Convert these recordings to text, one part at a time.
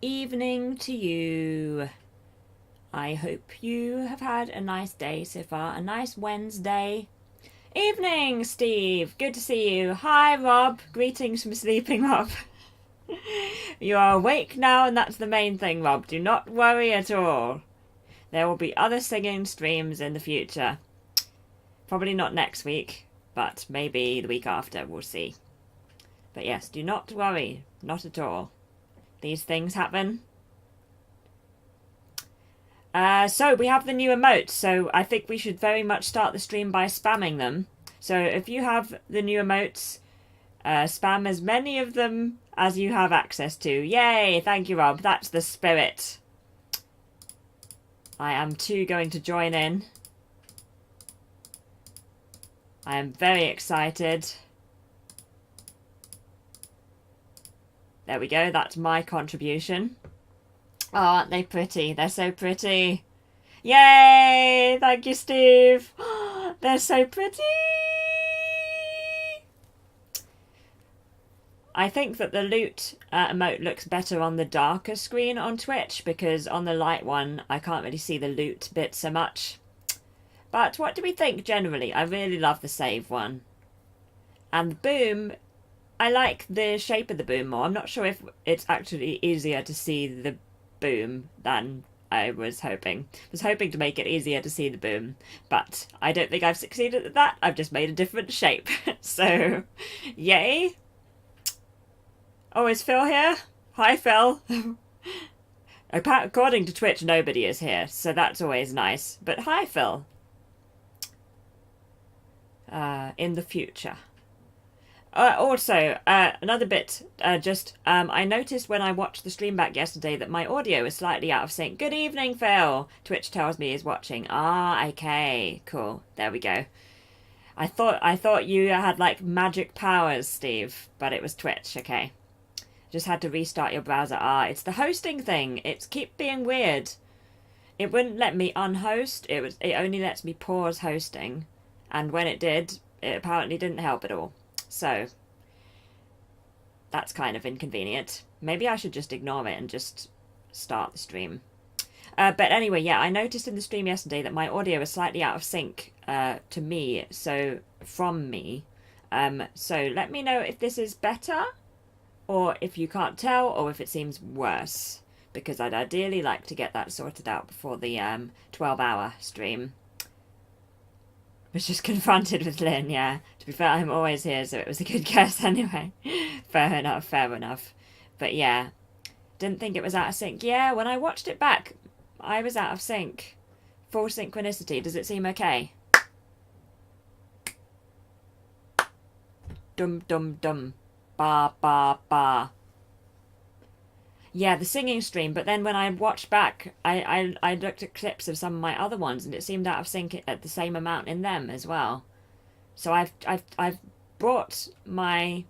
evening to you. I hope you have had a nice day so far, a nice Wednesday. Evening, Steve. Good to see you. Hi, Rob. Greetings from Sleeping Rob. You are awake now, and that's the main thing, Rob. Do not worry at all. There will be other singing streams in the future. Probably not next week, but maybe the week after. We'll see. But yes, do not worry. Not at all. These things happen. So we have the new emotes, so I think we should very much start the stream by spamming them. So if you have the new emotes, spam as many of them as you have access to. Yay! Thank you, Rob. That's the spirit. I am too going to join in. I am very excited. There we go. That's my contribution. Oh, aren't they pretty? They're so pretty. Yay! Thank you, Steve. They're so pretty. I think that the loot emote looks better on the darker screen on Twitch because on the light one I can't really see the loot bit so much. But what do we think generally? I really love the save one. And the boom, I like the shape of the boom more. I'm not sure if it's actually easier to see the boom than I was hoping. I was hoping to make it easier to see the boom, but I don't think I've succeeded at that. I've just made a different shape. So, yay. Oh, is Phil here? Hi, Phil. According to Twitch, nobody is here, so that's always nice. But hi, Phil. In the future. Also, another bit, I noticed when I watched the stream back yesterday that my audio is slightly out of sync. Good evening, Phil. Twitch tells me he's watching. Ah, okay, cool. There we go. I thought you had like magic powers, Steve, but it was Twitch. Okay. Just had to restart your browser. Ah, it's the hosting thing. It's keep being weird. It wouldn't let me unhost. It only lets me pause hosting, and when it did, it apparently didn't help at all. So, that's kind of inconvenient. Maybe I should just ignore it and just start the stream. But anyway, yeah, I noticed in the stream yesterday that my audio is slightly out of sync to me, so from me. So let me know if this is better, or if you can't tell, or if it seems worse, because I'd ideally like to get that sorted out before the 12-hour stream. Was just confronted with Lynn, yeah. To be fair, I'm always here, so it was a good guess anyway. Fair enough, fair enough. But yeah, didn't think it was out of sync. Yeah, when I watched it back, I was out of sync. Full synchronicity, does it seem okay? Dum dum dum. Ba ba ba. Yeah, the singing stream, but then when I watched back, I looked at clips of some of my other ones, and it seemed out of sync at the same amount in them as well. So I've brought my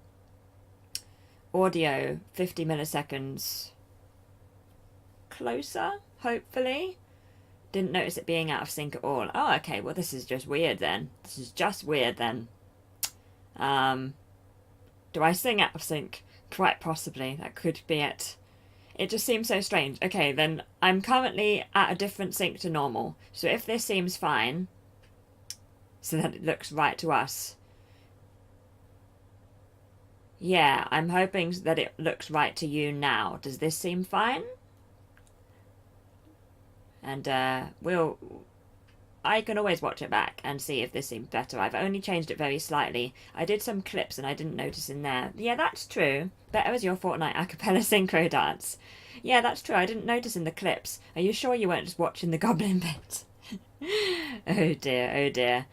audio 50 milliseconds closer, hopefully. Didn't notice it being out of sync at all. Oh, okay, well this is just weird then. This is just weird then. Do I sing out of sync? Quite possibly, that could be it. It just seems so strange. Okay, then I'm currently at a different sync to normal. So if this seems fine, so that it looks right to us. Yeah, I'm hoping that it looks right to you now. Does this seem fine? And I can always watch it back and see if this seems better. I've only changed it very slightly. I did some clips and I didn't notice in there. Yeah, that's true. Better as your Fortnite a cappella synchro dance. Yeah, that's true. I didn't notice in the clips. Are you sure you weren't just watching the goblin bit? Oh dear, oh dear.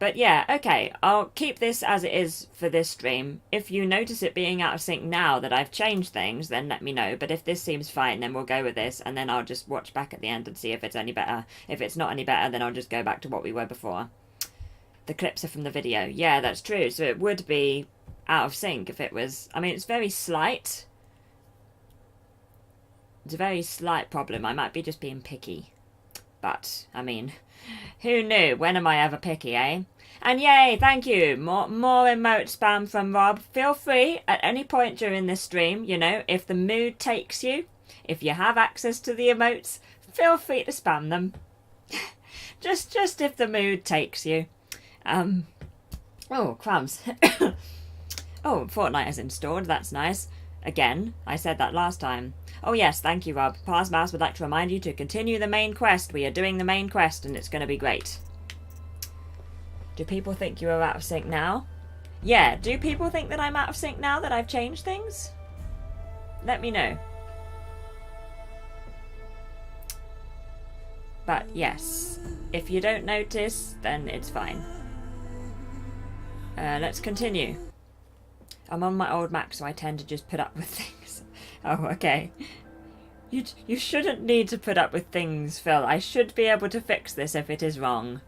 But yeah, okay, I'll keep this as it is for this stream. If you notice it being out of sync now that I've changed things, then let me know. But if this seems fine, then we'll go with this, and then I'll just watch back at the end and see if it's any better. If it's not any better, then I'll just go back to what we were before. The clips are from the video. Yeah, that's true. So it would be out of sync if it was... I mean, it's very slight. It's a very slight problem. I might be just being picky. But, I mean, who knew? When am I ever picky, eh? And yay, thank you. More emote spam from Rob. Feel free at any point during this stream, you know, if the mood takes you, If you have access to the emotes, feel free to spam them. just if the mood takes you. Oh, crumbs. Oh, Fortnite is installed. That's nice. Again, I said that last time. Oh yes, thank you, Rob. Parsmouse would like to remind you to continue the main quest. We are doing the main quest and it's going to be great. Do people think you are out of sync now? Yeah, do people think that I'm out of sync now that I've changed things? Let me know. But yes, if you don't notice, then it's fine. Let's continue. I'm on my old Mac, so I tend to just put up with things. Oh, okay. You shouldn't need to put up with things, Phil. I should be able to fix this if it is wrong.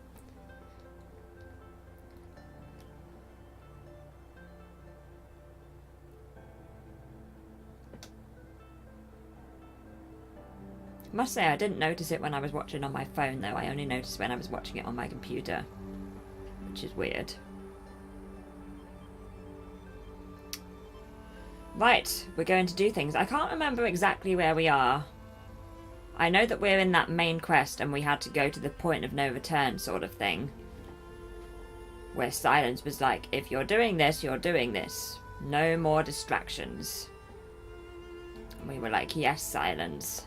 I must say, I didn't notice it when I was watching on my phone, though. I only noticed when I was watching it on my computer, which is weird. Right, we're going to do things. I can't remember exactly where we are. I know that we're in that main quest and we had to go to the point of no return sort of thing. Where Silence was like, if you're doing this, you're doing this. No more distractions. And we were like, yes, Silence.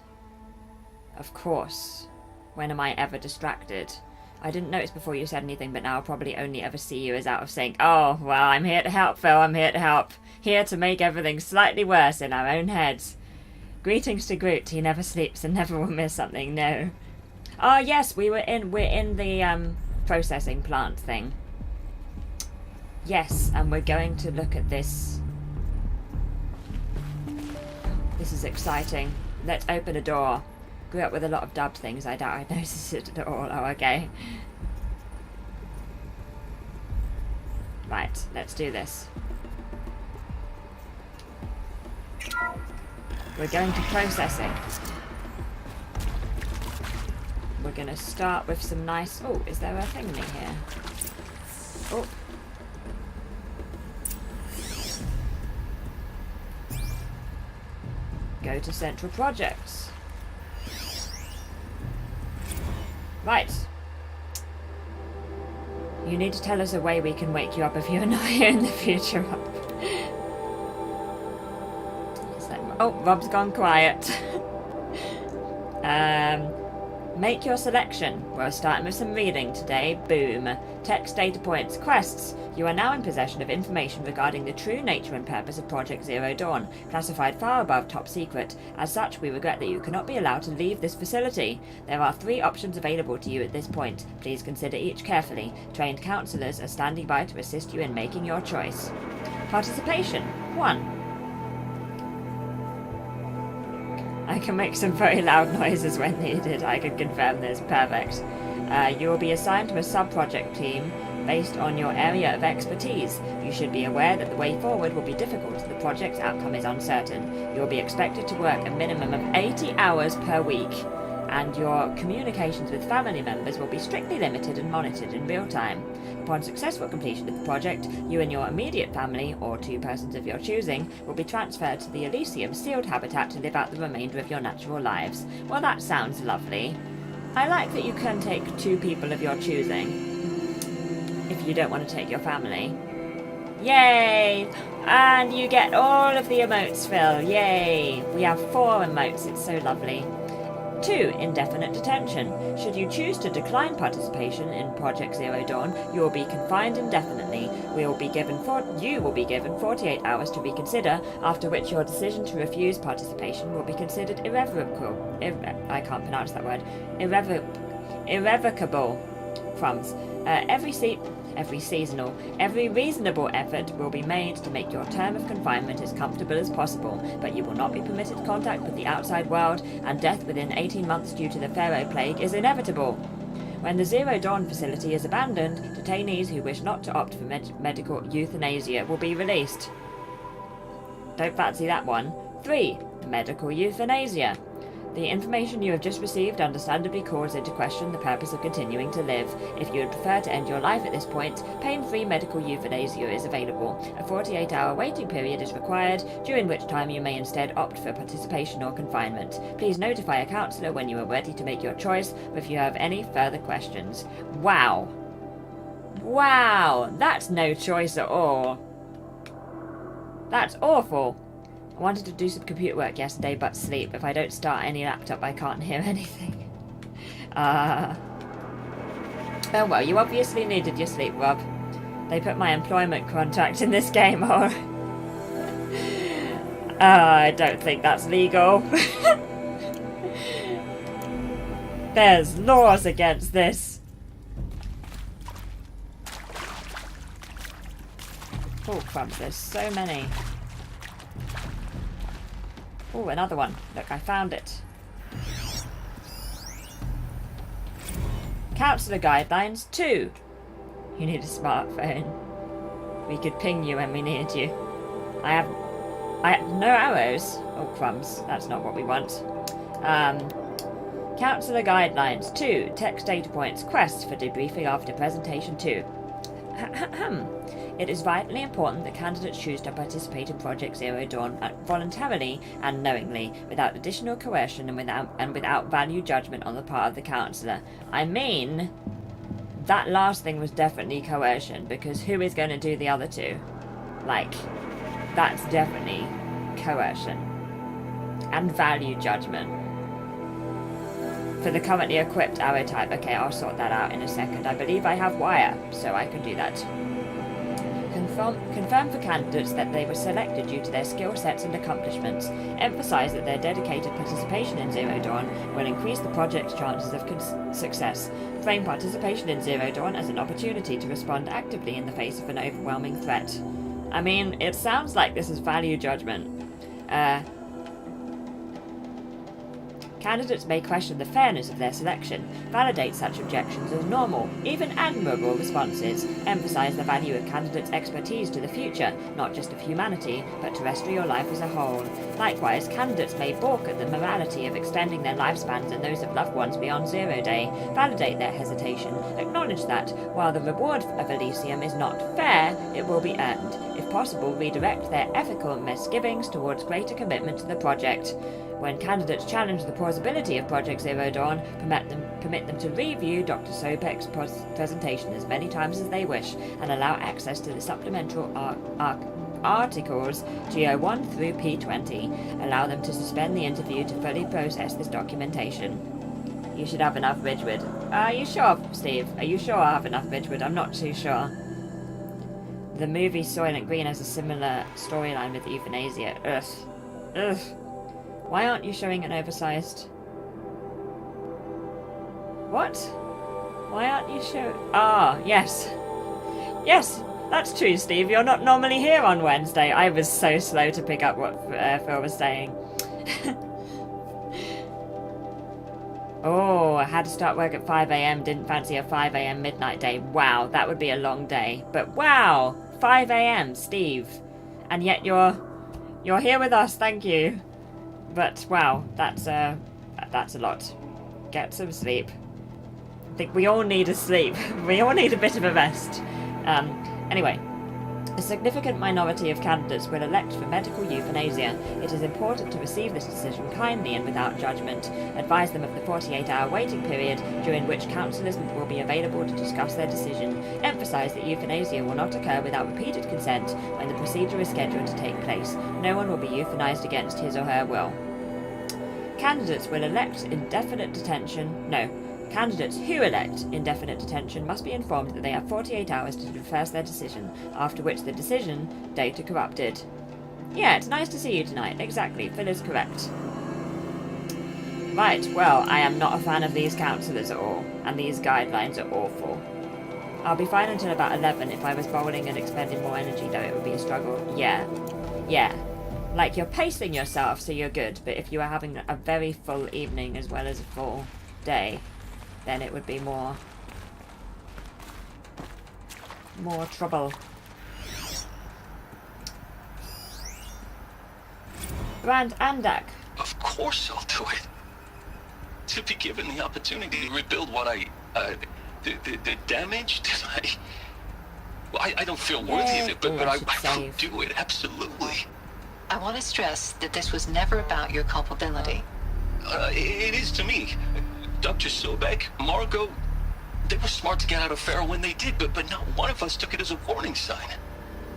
Of course. When am I ever distracted? I didn't notice before you said anything, but now I'll probably only ever see you as out of sync. Oh, well, I'm here to help, Phil. I'm here to help. Here to make everything slightly worse in our own heads. Greetings to Groot. He never sleeps and never will miss something. No. Oh, yes, we're in the processing plant thing. Yes, and we're going to look at this. This is exciting. Let's open a door. Grew up with a lot of dubbed things. I doubt I'd notice it at all. Oh, okay. Right, let's do this. We're going to processing. We're going to start with some nice... Oh, is there a thingy here? Oh. Go to Central Projects. Right. You need to tell us a way we can wake you up if you're not here in the future, Rob. Oh, Rob's gone quiet. Make your selection. We're starting with some reading today. Boom. Text, data points, quests. You are now in possession of information regarding the true nature and purpose of Project Zero Dawn, classified far above top secret. As such, we regret that you cannot be allowed to leave this facility. There are 3 options available to you at this point. Please consider each carefully. Trained counselors are standing by to assist you in making your choice. Participation 1. I can make some very loud noises when needed. I can confirm this. Perfect. You will be assigned to a sub-project team based on your area of expertise. You should be aware that the way forward will be difficult. The project's outcome is uncertain. You will be expected to work a minimum of 80 hours per week, and your communications with family members will be strictly limited and monitored in real time. Upon successful completion of the project, you and your immediate family, or 2 persons of your choosing, will be transferred to the Elysium sealed habitat to live out the remainder of your natural lives. Well, that sounds lovely. I like that you can take 2 people of your choosing, if you don't want to take your family. Yay! And you get all of the emotes, Phil. Yay! We have 4 emotes. It's so lovely. 2. Indefinite detention. Should you choose to decline participation in Project Zero Dawn, you will be confined indefinitely. You will be given 48 hours to reconsider, after which your decision to refuse participation will be considered irrevocable. I can't pronounce that word. Irrevocable. Crumbs. Every reasonable effort will be made to make your term of confinement as comfortable as possible, but you will not be permitted contact with the outside world, and death within 18 months due to the Pharaoh Plague is inevitable. When the Zero Dawn facility is abandoned, detainees who wish not to opt for medical euthanasia will be released. Don't fancy that one. 3. Medical euthanasia. The information you have just received understandably calls into question the purpose of continuing to live. If you would prefer to end your life at this point, pain-free medical euthanasia is available. A 48-hour waiting period is required, during which time you may instead opt for participation or confinement. Please notify a counsellor when you are ready to make your choice, or if you have any further questions. Wow. Wow, that's no choice at all. That's awful. I wanted to do some computer work yesterday, but sleep. If I don't start any laptop, I can't hear anything. Oh well, you obviously needed your sleep, Rob. They put my employment contract in this game, or... I don't think that's legal. There's laws against this. Oh, crumbs, there's so many. Oh, another one. Look, I found it. Counsellor Guidelines 2. You need a smartphone. We could ping you when we need you. I have no arrows. Oh, crumbs. That's not what we want. Counsellor Guidelines 2. Text data points. Quest for debriefing after presentation 2. It is vitally important that candidates choose to participate in Project Zero Dawn voluntarily and knowingly, without additional coercion and without value judgment on the part of the counsellor. I mean, that last thing was definitely coercion, because who is going to do the other two? Like, that's definitely coercion. And value judgment. For the currently equipped arrow type, okay, I'll sort that out in a second. I believe I have wire, so I can do that. Confirm for candidates that they were selected due to their skill sets and accomplishments. Emphasize that their dedicated participation in Zero Dawn will increase the project's chances of success. Frame participation in Zero Dawn as an opportunity to respond actively in the face of an overwhelming threat. I mean, it sounds like this is value judgment. Candidates may question the fairness of their selection, validate such objections as normal, even admirable responses, emphasize the value of candidates' expertise to the future, not just of humanity, but terrestrial life as a whole. Likewise, candidates may balk at the morality of extending their lifespans and those of loved ones beyond Zero Day, validate their hesitation, acknowledge that, while the reward of Elysium is not fair, it will be earned. If possible, redirect their ethical misgivings towards greater commitment to the project. When candidates challenge the plausibility of Project Zero Dawn, permit them to review Dr. Sobek's presentation as many times as they wish, and allow access to the supplemental articles GO1 through P20. Allow them to suspend the interview to fully process this documentation. You should have enough Ridgewood. Are you sure, Steve? Are you sure I have enough Ridgewood? I'm not too sure. The movie Soylent Green has a similar storyline with euthanasia. Ugh. Ugh. Why aren't you showing an oversized... What? Why aren't you showing... Ah, yes. Yes, that's true, Steve. You're not normally here on Wednesday. I was so slow to pick up what Phil was saying. Oh, I had to start work at 5 a.m. Didn't fancy a 5 a.m. midnight day. Wow, that would be a long day. But wow, 5 a.m., Steve. And yet you're here with us, thank you. But wow, that's a lot. Get some sleep. I think we all need a sleep. We all need a bit of a rest. Anyway, a significant minority of candidates will elect for medical euthanasia. It is important to receive this decision kindly and without judgment. Advise them of the 48-hour waiting period during which counsellors will be available to discuss their decision. Emphasize that euthanasia will not occur without repeated consent when the procedure is scheduled to take place. No one will be euthanized against his or her will. Candidates who elect indefinite detention must be informed that they have 48 hours to reverse their decision, after which the decision data corrupted. Yeah, it's nice to see you tonight. Exactly, Phil is correct. Right, well, I am not a fan of these counsellors at all, and these guidelines are awful. I'll be fine until about 11. If I was bowling and expending more energy, though, it would be a struggle. Yeah. Like, you're pacing yourself, so you're good, but if you are having a very full evening as well as a full day, then it would be more trouble. Brand Andak. Of course I'll do it. to be given the opportunity to rebuild what the damage that well, I don't feel worthy of it, but I will do it, absolutely. I want to stress that this was never about your culpability. It is to me. Dr. Sobek, Margot, they were smart to get out of Pharaoh when they did, but not one of us took it as a warning sign.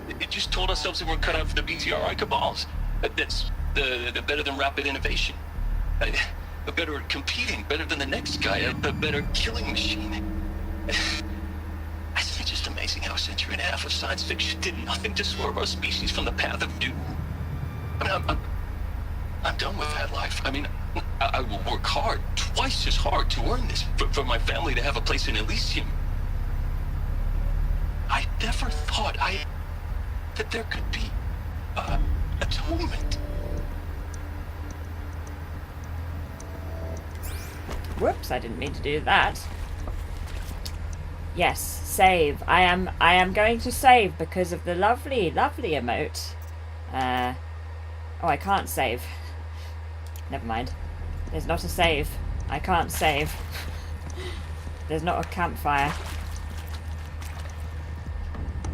It just told ourselves that we're cut out for the BTRI cabals. That's the better than rapid innovation. Better at competing, better than the next guy, a better killing machine. It's just amazing how a century and a half of science fiction did nothing to swerve our species from the path of doom. I mean, I'm done with that life. I mean, I will work hard, twice as hard to earn this, for my family to have a place in Elysium. I never thought that there could be atonement. Whoops, I didn't mean to do that. Yes, save. I am going to save because of the lovely, lovely emote. Oh, I can't save. Never mind. There's not a save. I can't save. There's not a campfire.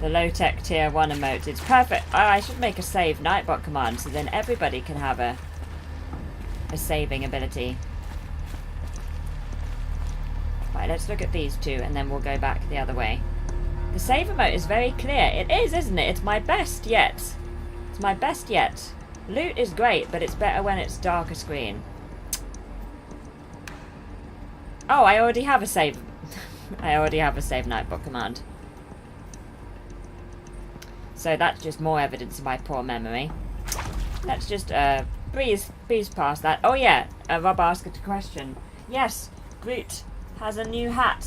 The low-tech tier 1 emote. It's perfect. Oh, I should make a save Nightbot command so then everybody can have a saving ability. Right, let's look at these two and then we'll go back the other way. The save emote is very clear. It is, isn't it? It's my best yet. It's my best yet. Loot is great, but it's better when it's darker screen. Oh, I already have a save. I already have a save Nightbot command. So that's just more evidence of my poor memory. Let's just breeze past that. Oh yeah, Rob asked a question. Yes, Groot has a new hat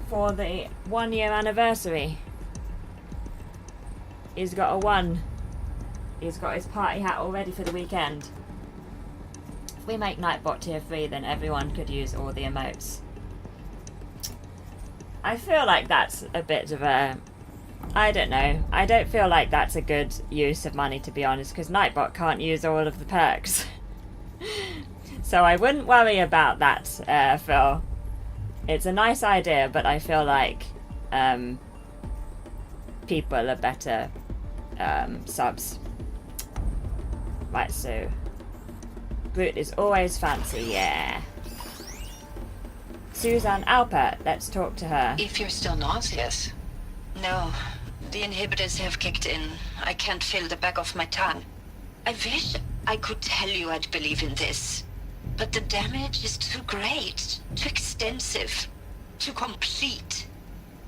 for the 1-year anniversary. He's got a 1. He's got his party hat all ready for the weekend. If we make Nightbot tier 3, then everyone could use all the emotes. I feel like that's a bit of a... I don't know. I don't feel like that's a good use of money, to be honest, because Nightbot can't use all of the perks. So I wouldn't worry about that, Phil. It's a nice idea, but I feel like people are better subs. Right, so Groot is always fancy, yeah. Suzanne Alpert, let's talk to her. If you're still nauseous. No, the inhibitors have kicked in. I can't feel the back of my tongue. I wish I could tell you I'd believe in this. But the damage is too great, too extensive, too complete.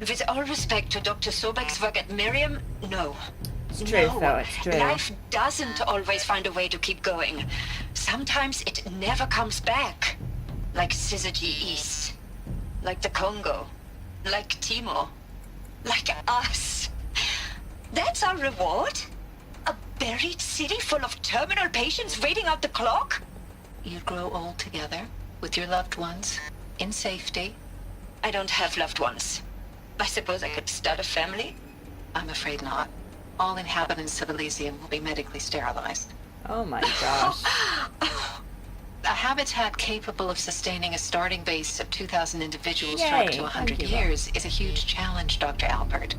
With all respect to Dr. Sobek's work at Miriam, no. It's true, Phil, it's true. Life doesn't always find a way to keep going. Sometimes it never comes back. Like Syzygy East. Like the Congo. Like Timor. Like us. That's our reward? A buried city full of terminal patients waiting out the clock? You grow old together, with your loved ones, in safety. I don't have loved ones. I suppose I could start a family? I'm afraid not. All inhabitants of Elysium will be medically sterilized. Oh my gosh. A habitat capable of sustaining a starting base of 2,000 individuals for Yay, up to 100 thank you. years is a huge challenge, Dr. Alpert.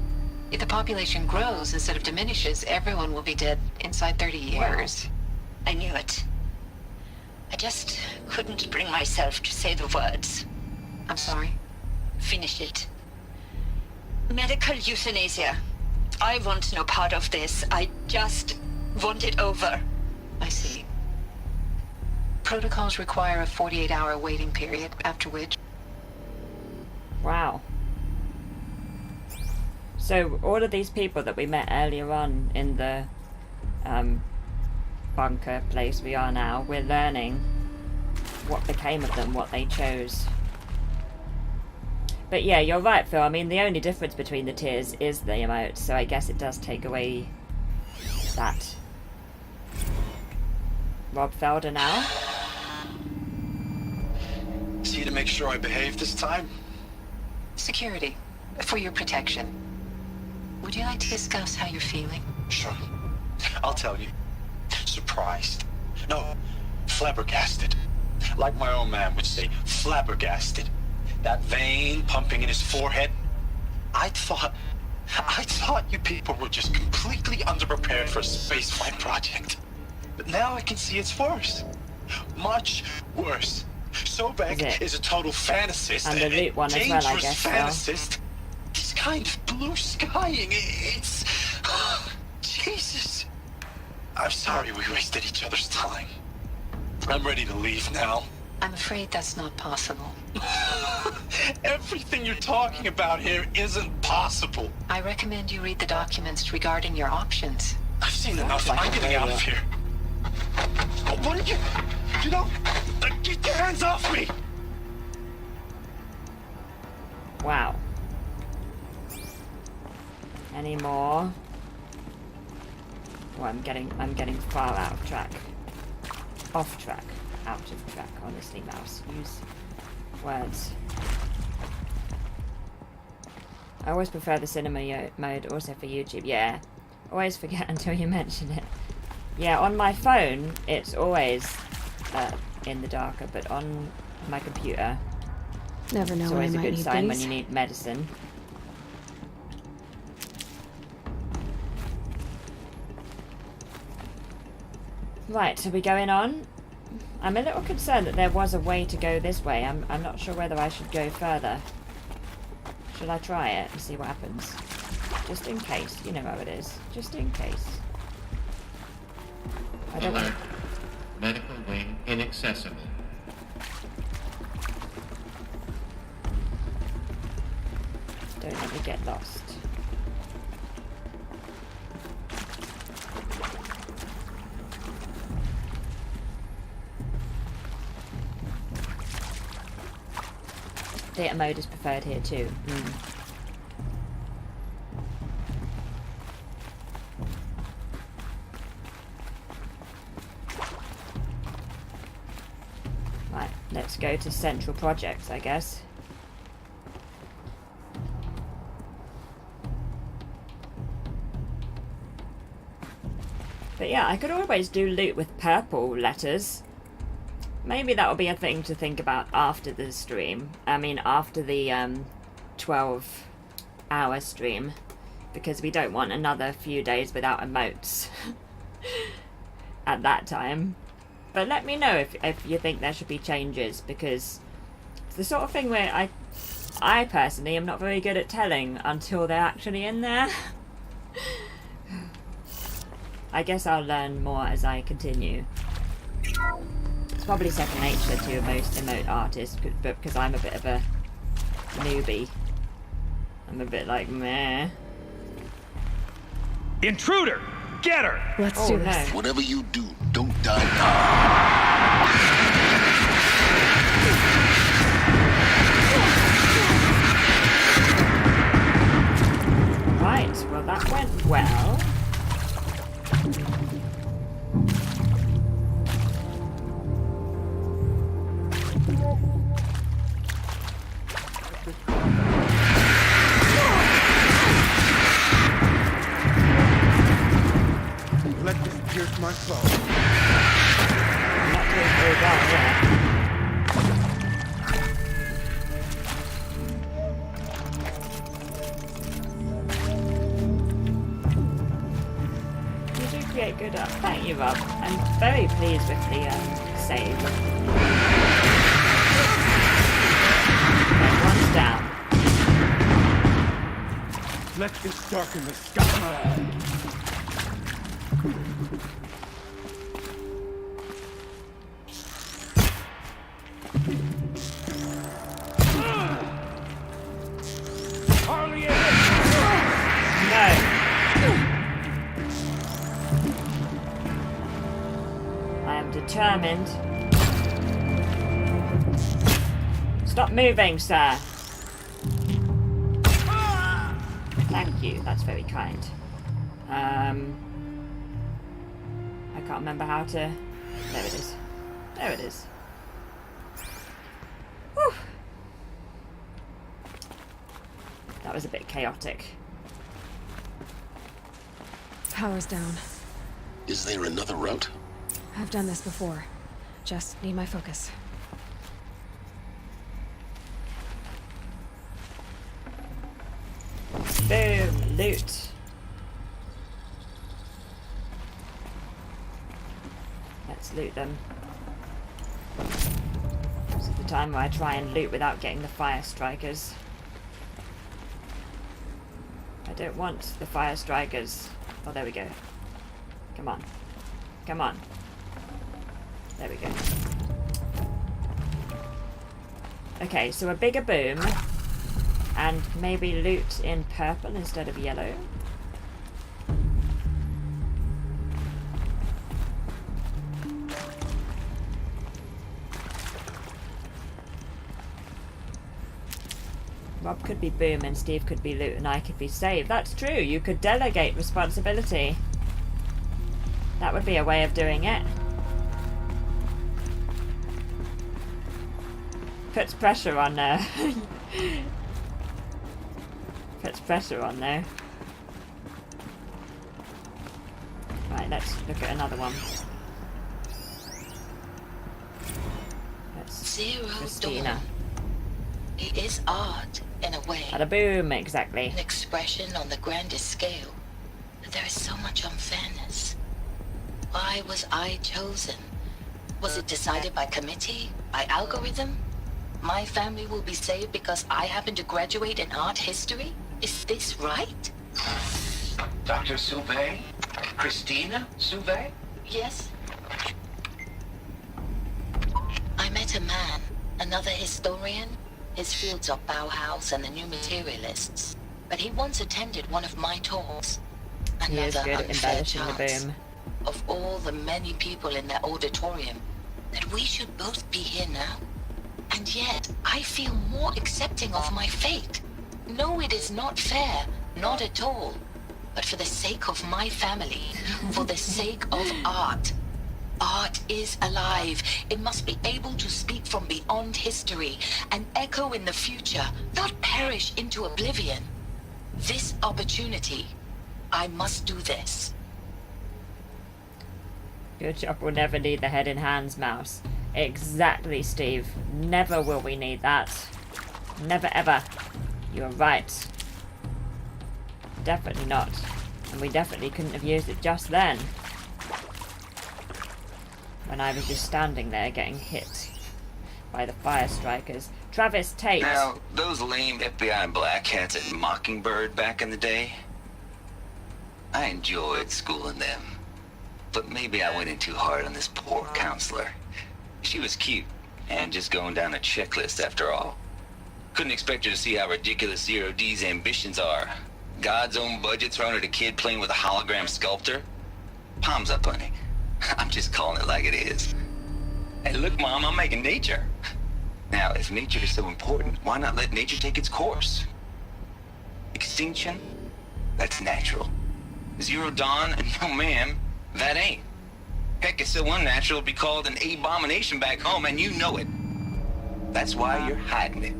If the population grows instead of diminishes, everyone will be dead inside 30 years. I knew it. I just couldn't bring myself to say the words. I'm sorry. Finish it. Medical euthanasia. I want no part of this. I just want it over. I see. Protocols require a 48-hour waiting period, after which... Wow. So all of these people that we met earlier on in the bunker place we are now, we're learning what became of them, what they chose. But yeah, you're right, Phil. I mean, the only difference between the tiers is the emote, so I guess it does take away that. Rob Felder now. See to make sure I behave this time? Security. For your protection. Would you like to discuss how you're feeling? Sure. I'll tell you. Surprised. No, flabbergasted. Like my own man would say, flabbergasted. That vein pumping in his forehead. I thought you people were just completely underprepared for a spaceflight project. But now I can see it's worse. Much worse. Sobek is a total fantasist. And the loot one as well, I guess. Fantasist. This kind of blue skying, it's... Jesus. I'm sorry we wasted each other's time. I'm ready to leave now. I'm afraid that's not possible. Everything you're talking about here isn't possible. I recommend you read the documents regarding your options. I've seen enough. like I'm getting out of here. What did you... You know... Get your hands off me! Wow. Any more? Oh, I'm getting far out of track. Off track. Out of track. Honestly, mouse. Use words. I always prefer the cinema mode, also for YouTube. Yeah. Always forget until you mention it. Yeah, on my phone, it's always in the darker, but on my computer, Never know it's when I always a might good need sign when these. you need medicine. Right, are we going on? I'm a little concerned that there was a way to go this way. I'm not sure whether I should go further. Should I try it and see what happens? Just in case. You know how it is. Just in case. I don't Alert. want... Medical wing inaccessible. Don't let me get lost. Theatre mode is preferred here too. Right, let's go to Central Projects, I guess. But yeah, I could always do loot with purple letters. Maybe that will be a thing to think about after the stream. I mean, after the 12-hour stream. Because we don't want another few days without emotes at that time. But let me know if you think there should be changes, because it's the sort of thing where I personally am not very good at telling until they're actually in there. I guess I'll learn more as I continue. It's probably second nature to most emote artists, but because I'm a bit of a newbie. I'm a bit like, meh. Intruder! Get her! Let's Oh, do this. no. Whatever you do, don't die now. Right, well that went well. Let this pierce my soul. Not doing very well, yeah. You do create good art. Thank you, Rob. I'm very pleased with the save. Okay, one's down. Let this darken the sky. Harley No. I am determined. Stop moving, sir. Thank you, that's very kind. I can't remember how to... There it is. There it is. Whew. That was a bit chaotic. Power's down. Is there another route? I've done this before. Just need my focus. loot. Let's loot them. This is the time where I try and loot without getting the fire strikers. I don't want the fire strikers. Oh, there we go. Come on. Come on. There we go. Okay, so a bigger boom. And maybe loot in purple instead of yellow. Rob could be boom and Steve could be loot and I could be save. That's true. You could delegate responsibility. That would be a way of doing it. Puts pressure on there. Puts pressure on there. Right, let's look at another one. That's Zero Christina. Dawn. It is art, in a way. At a boom, exactly. An expression on the grandest scale. But there is so much unfairness. Why was I chosen? Was it decided by committee? By algorithm? My family will be saved because I happen to graduate in art history? Is this right? Dr. Sauvé? Christina Sauvé? Yes. I met a man, another historian. His fields are Bauhaus and the New Materialists. But he once attended one of my talks. He is Another good at unfair embellishing the chance. boom. Of all the many people in that auditorium, that we should both be here now. And yet, I feel more accepting of my fate. No, it is not fair. Not at all. But for the sake of my family, for the sake of art. Art is alive. It must be able to speak from beyond history and echo in the future, not perish into oblivion. This opportunity, I must do this. Your job will never need the head in hands, Mouse. Exactly, Steve. Never will we need that. Never ever. You're right. Definitely not. And we definitely couldn't have used it just then. When I was just standing there getting hit by the fire strikers. Travis Tate. Now, those lame FBI black hats at Mockingbird back in the day, I enjoyed schooling them. But maybe I went in too hard on this poor counselor. She was cute, and just going down a checklist after all. Couldn't expect her to see how ridiculous Zero D's ambitions are. God's own budget thrown at a kid playing with a hologram sculptor? Palms up, honey. I'm just calling it like it is. Hey, look, Mom, I'm making nature. Now, if nature is so important, why not let nature take its course? Extinction? That's natural. Zero Dawn? No, ma'am, that ain't. Heck, it's so unnatural to be called an abomination back home, and you know it. That's why you're hiding it.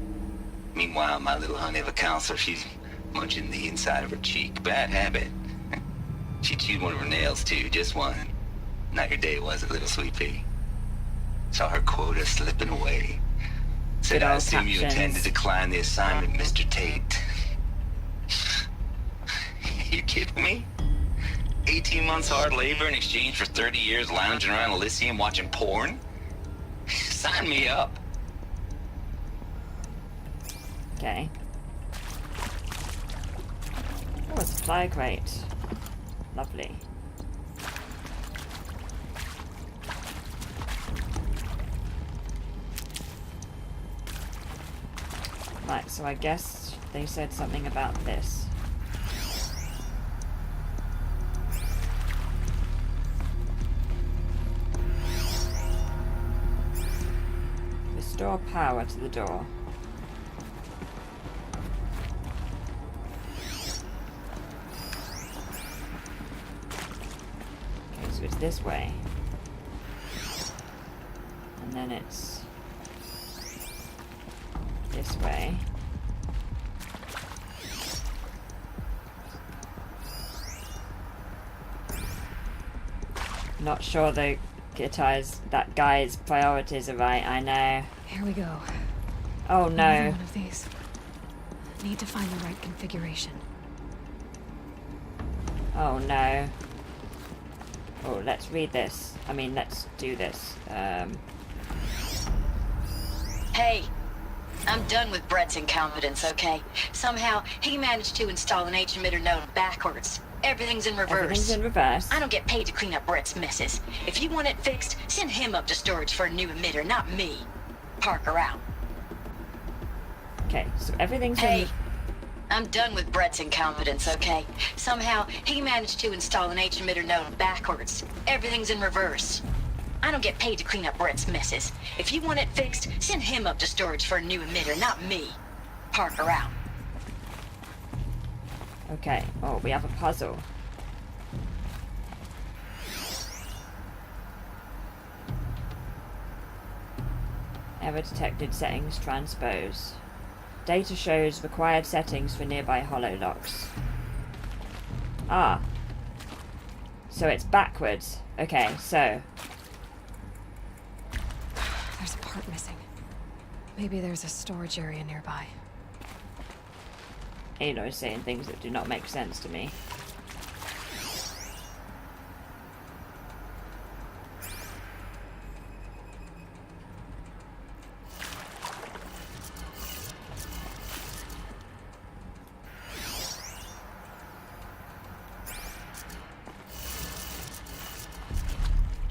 Meanwhile, my little honey of a counselor, she's munching the inside of her cheek. Bad habit. She chewed one of her nails, too, just one. Not your day, was it, little sweet pea? Saw her quota slipping away. Said, I assume you intend to decline the assignment, Mr. Tate. You kidding me? 18 months hard labor in exchange for 30 years lounging around Elysium watching porn? Sign me up. Okay. Oh, a supply crate. Lovely. Right, so I guess they said something about this. Restore power to the door. Okay, so it's this way. And then it's this way. Not sure that guy's priorities are right, I know. Here we go. Oh Another no. one of these. Need to find the right configuration. Oh no. Oh, let's read this. I mean, let's do this. Hey, I'm done with Brett's incompetence, okay? Somehow, he managed to install an H-emitter node backwards. Everything's in reverse. Everything's in reverse. I don't get paid to clean up Brett's messes. If you want it fixed, send him up to storage for a new emitter, not me. Parker out. Okay, so everything's Hey, in... I'm done with Brett's incompetence, okay? Somehow, he managed to install an H-emitter node backwards. Everything's in reverse. I don't get paid to clean up Brett's messes. If you want it fixed, send him up to storage for a new emitter, not me. Parker out. Okay. Oh, we have a puzzle. Error detected, settings transpose. Data shows required settings for nearby hololocks. Ah. So it's backwards. Okay, so... There's a part missing. Maybe there's a storage area nearby. Aloy's saying things that do not make sense to me.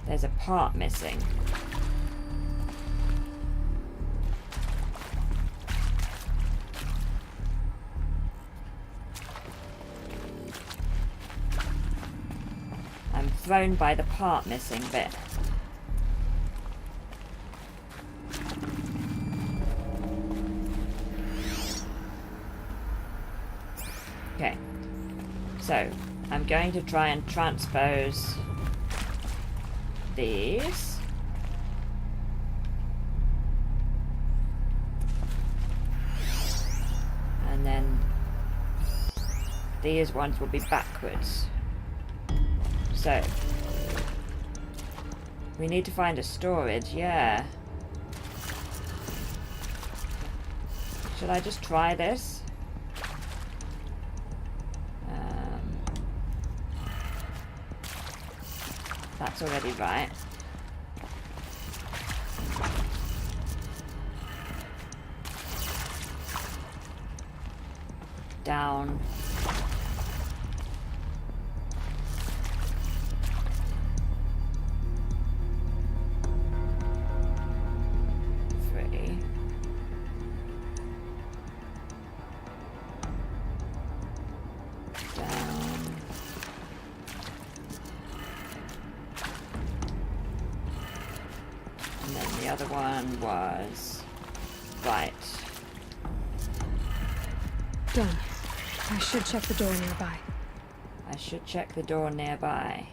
There's a part missing. I'm thrown by the part missing bit. Okay. So, I'm going to try and transpose these. And then these ones will be backwards. So we need to find a storage, yeah. Should I just try this? That's already right. Down. Three. Down. And then the other one was right. Done. I should check the door nearby. I should check the door nearby.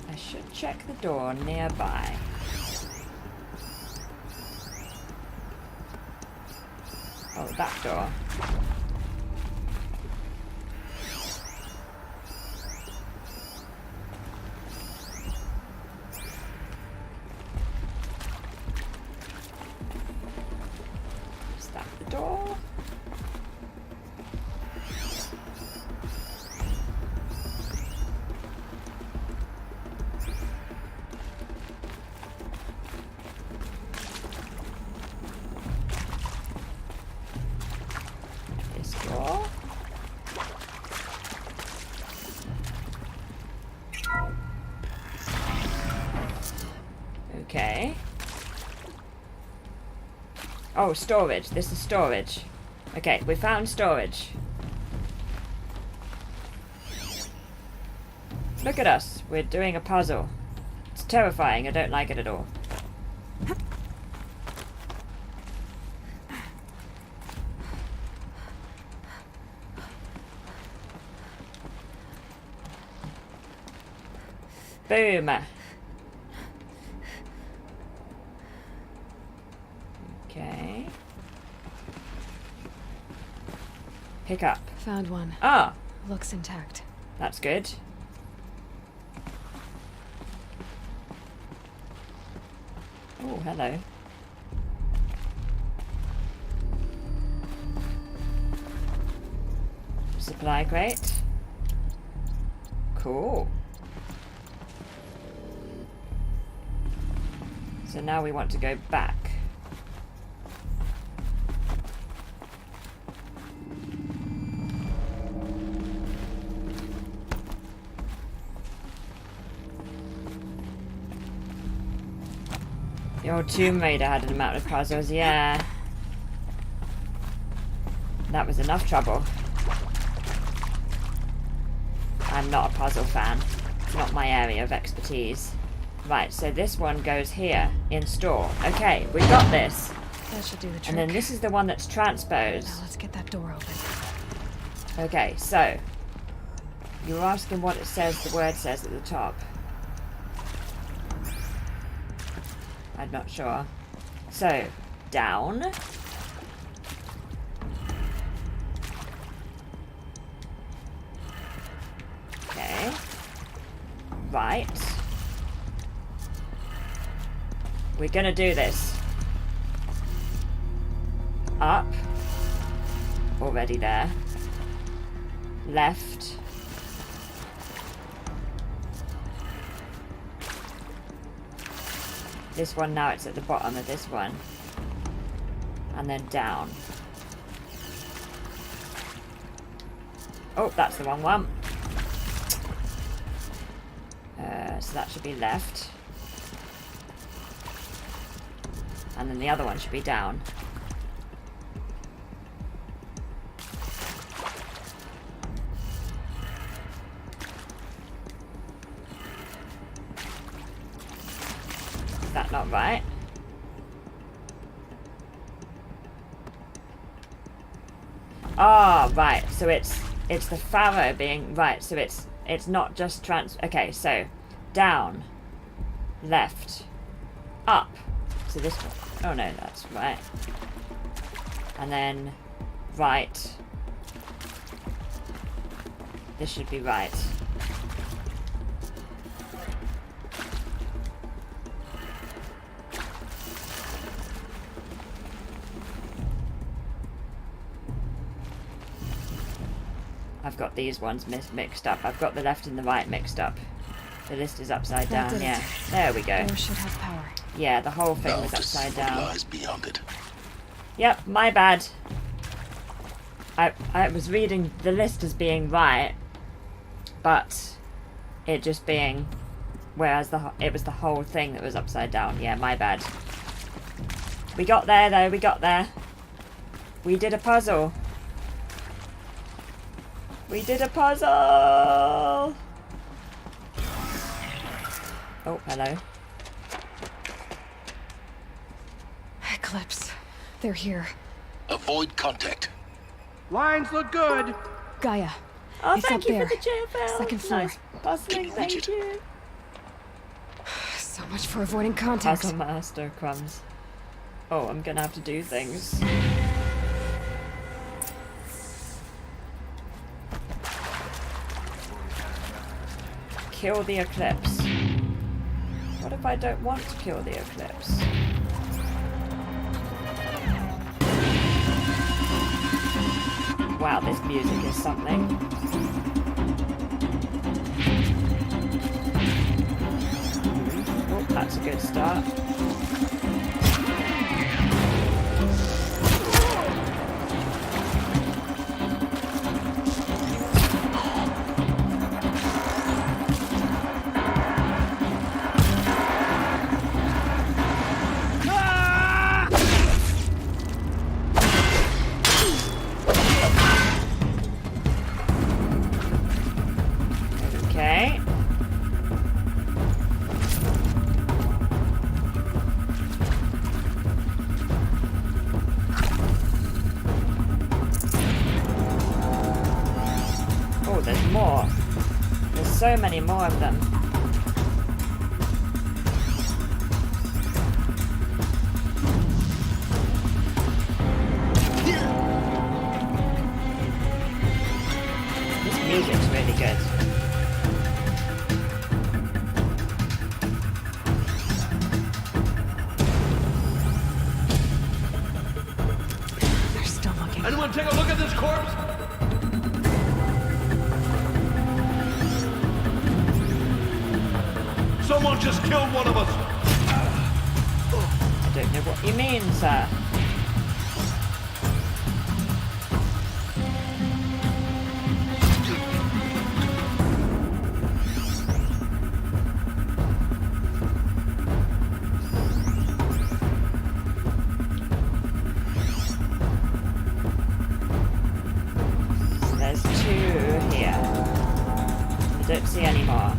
I should check the door nearby. Oh, that door. Is that the door? This door? Okay. Oh, storage. This is storage. Okay, we found storage. Look at us. We're doing a puzzle. It's terrifying. I don't like it at all. Boom. Okay. Pick up. Found one. Ah, Looks intact. that's good. hello. Supply crate. Cool. So now we want to go back. The old Tomb Raider had an amount of puzzles, yeah. That was enough trouble. I'm not a puzzle fan. It's not my area of expertise. Right, so this one goes here, in store. Okay, we got this. That should do the trick. And then this is the one that's transposed. Now let's get that door open. Okay, so you were asking what it says, the word says at the top. I'm not sure. So, down. Okay. Right. We're gonna do this. Up. Already there. Left. This one now, it's at the bottom of this one. And then down. Oh, that's the wrong one. So that should be left. And then the other one should be down. Is that not right? Ah, right. So it's the Pharaoh being right. So it's not just okay, so down, left, up. So this one. Oh no, that's right. And then right. This should be right. I've got these ones mixed up. I've got the left and the right mixed up. The list is upside That down, did it. yeah. There we go. Door should have power. Yeah, the whole thing Now was to upside see what down. lies beyond it. Yep, my bad. I was reading the list as being right, but it just being, whereas it was the whole thing that was upside down. Yeah, my bad. We got there though, we got there. We did a puzzle. We did a puzzle! Oh, hello. Eclipse. They're here. Avoid contact. Lines look good. Gaia. Oh, It's thank up you there. for the chair, Phil. Second floor. Nice puzzling, Can you reach thank it? you. So much for avoiding contact. Puzzle master crumbs. Oh, I'm gonna have to do things. Kill the eclipse. What if I don't want to kill the eclipse? Wow, this music is something. Oh, that's a good start. Okay. Oh, there's more. There's so many more of them. This music's really good. Anyone take a look at this corpse? Someone just killed one of us. I don't know what you mean, sir. There's 2 here. I don't see any more.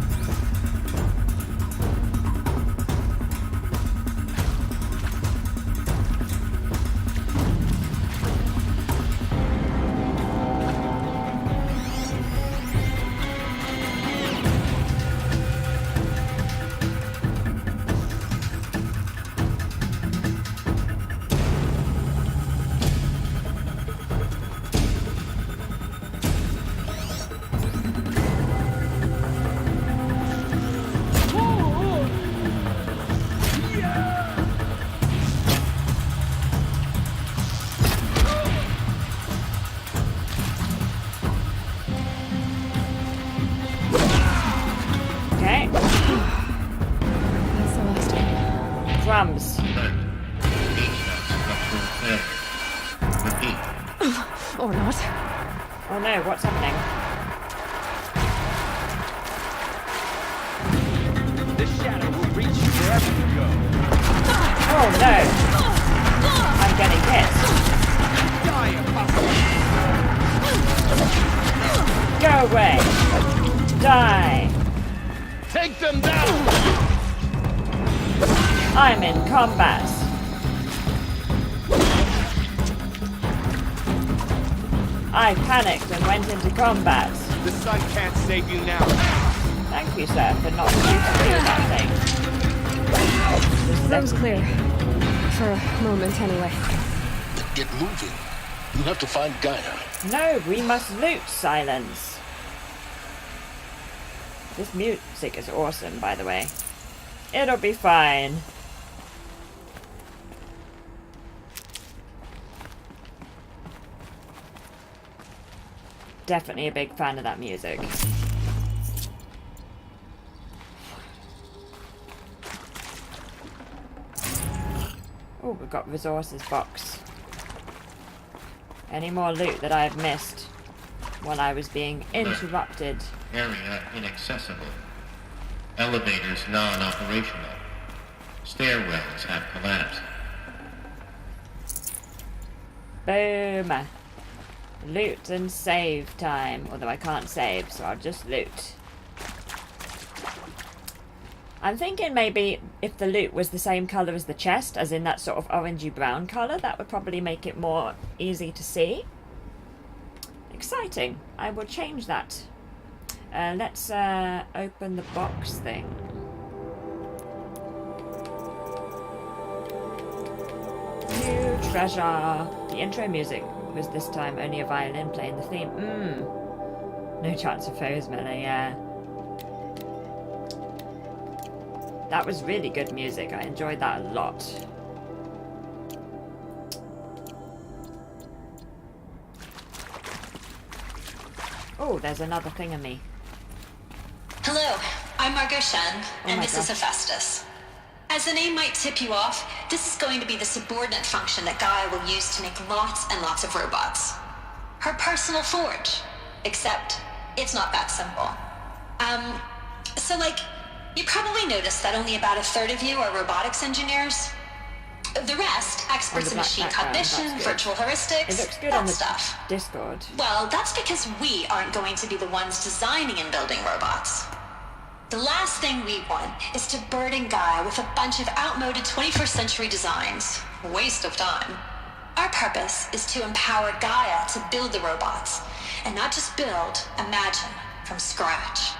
Okay. That's the last one. Drums. Repeat. Or not. Oh no, what's happening? The shadow will reach you wherever you go. Oh no! I'm getting hit. Die, impossible. Go away! Die! Take them down. I'm in combat. I panicked and went into combat. The sun can't save you now. Thank you, sir, for not shooting me with that thing. Room's clear. For a moment, anyway. Get moving. You have to find Gaia. No, we must loot, Silence. This music is awesome, by the way. It'll be fine. Definitely a big fan of that music. Oh, we've got resources box. Any more loot that I have missed while I was being interrupted? Area inaccessible. Elevators non-operational. Stairwells have collapsed. Boom. Loot and save time. Although I can't save, so I'll just loot. I'm thinking maybe if the loot was the same colour as the chest, as in that sort of orangey brown colour, that would probably make it more easy to see. Exciting. I will change that. Let's open the box thing. New treasure. The intro music was this time only a violin playing the theme. No chance of foes melee, yeah. That was really good music. I enjoyed that a lot. Oh, there's another thing of me. Hello, I'm Margot Shen, and my this is gosh. Hephaestus. As the name might tip you off, this is going to be the subordinate function that Gaia will use to make lots and lots of robots. Her personal forge. Except, it's not that simple. So you probably noticed that only about a third of you are robotics engineers. The rest, experts in black machine background, cognition, that's good. virtual heuristics, It looks good that on the stuff. Discord. Well, that's because we aren't going to be the ones designing and building robots. The last thing we want is to burden Gaia with a bunch of outmoded 21st century designs. Waste of time. Our purpose is to empower Gaia to build the robots, and not just build, imagine, from scratch.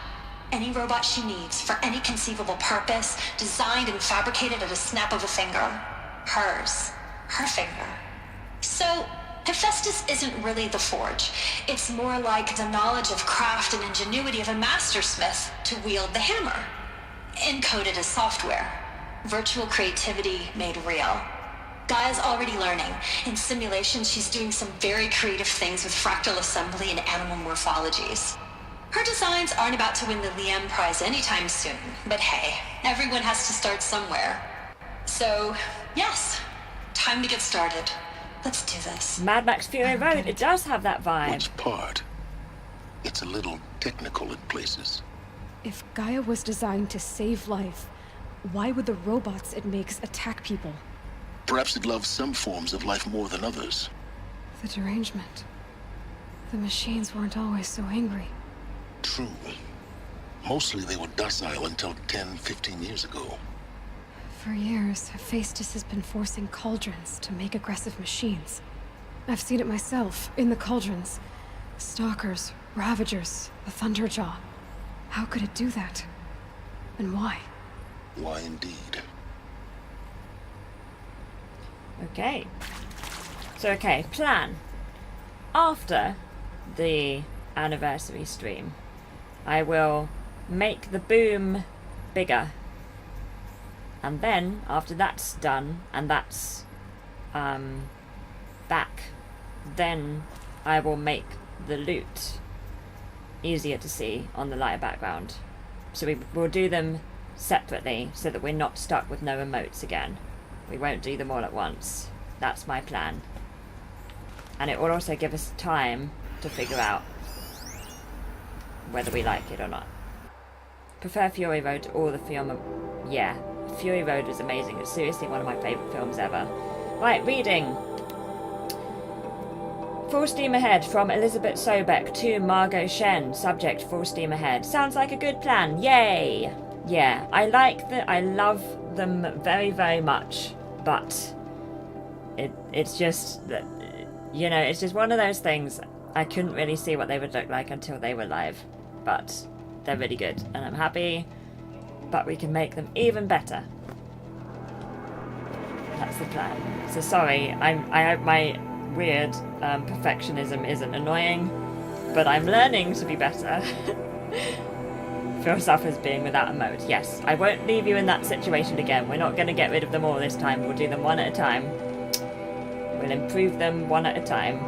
Any robot she needs for any conceivable purpose, designed and fabricated at a snap of a finger. Hers. Her finger. So, Hephaestus isn't really the forge. It's more like the knowledge of craft and ingenuity of a mastersmith to wield the hammer. Encoded as software. Virtual creativity made real. Gaia's already learning. In simulation, she's doing some very creative things with fractal assembly and animal morphologies. Her designs aren't about to win the Liam Prize anytime soon, but hey, everyone has to start somewhere. So, yes, time to get started. Let's do this. Mad Max Fury Road, it does have that vibe. Which part? It's a little technical in places. If Gaia was designed to save life, why would the robots it makes attack people? Perhaps it loves some forms of life more than others. The derangement. The machines weren't always so angry. True. Mostly they were docile until 10, 15 years ago. For years, Hephaestus has been forcing cauldrons to make aggressive machines. I've seen it myself, in the cauldrons. Stalkers, Ravagers, the Thunderjaw. How could it do that? And why? Why indeed? Okay. So, okay, plan. After the anniversary stream, I will make the boom bigger. And then, after that's done, and that's back, then I will make the loot easier to see on the lighter background. So we'll do them separately so that we're not stuck with no emotes again. We won't do them all at once. That's my plan. And it will also give us time to figure out whether we like it or not. Prefer Fury Road to all the film. Yeah, Fury Road was amazing. It's seriously one of my favourite films ever. Right, reading. Full Steam Ahead from Elizabeth Sobeck to Margot Shen. Subject: Full Steam Ahead. Sounds like a good plan. Yay! Yeah, I love them very, very much. But it's just that, you know, it's just one of those things. I couldn't really see what they would look like until they were live. But they're really good, and I'm happy. But we can make them even better. That's the plan. So sorry, I hope my weird perfectionism isn't annoying, but I'm learning to be better. Phil suffers being without a mode. Yes, I won't leave you in that situation again. We're not going to get rid of them all this time. We'll do them one at a time. We'll improve them one at a time.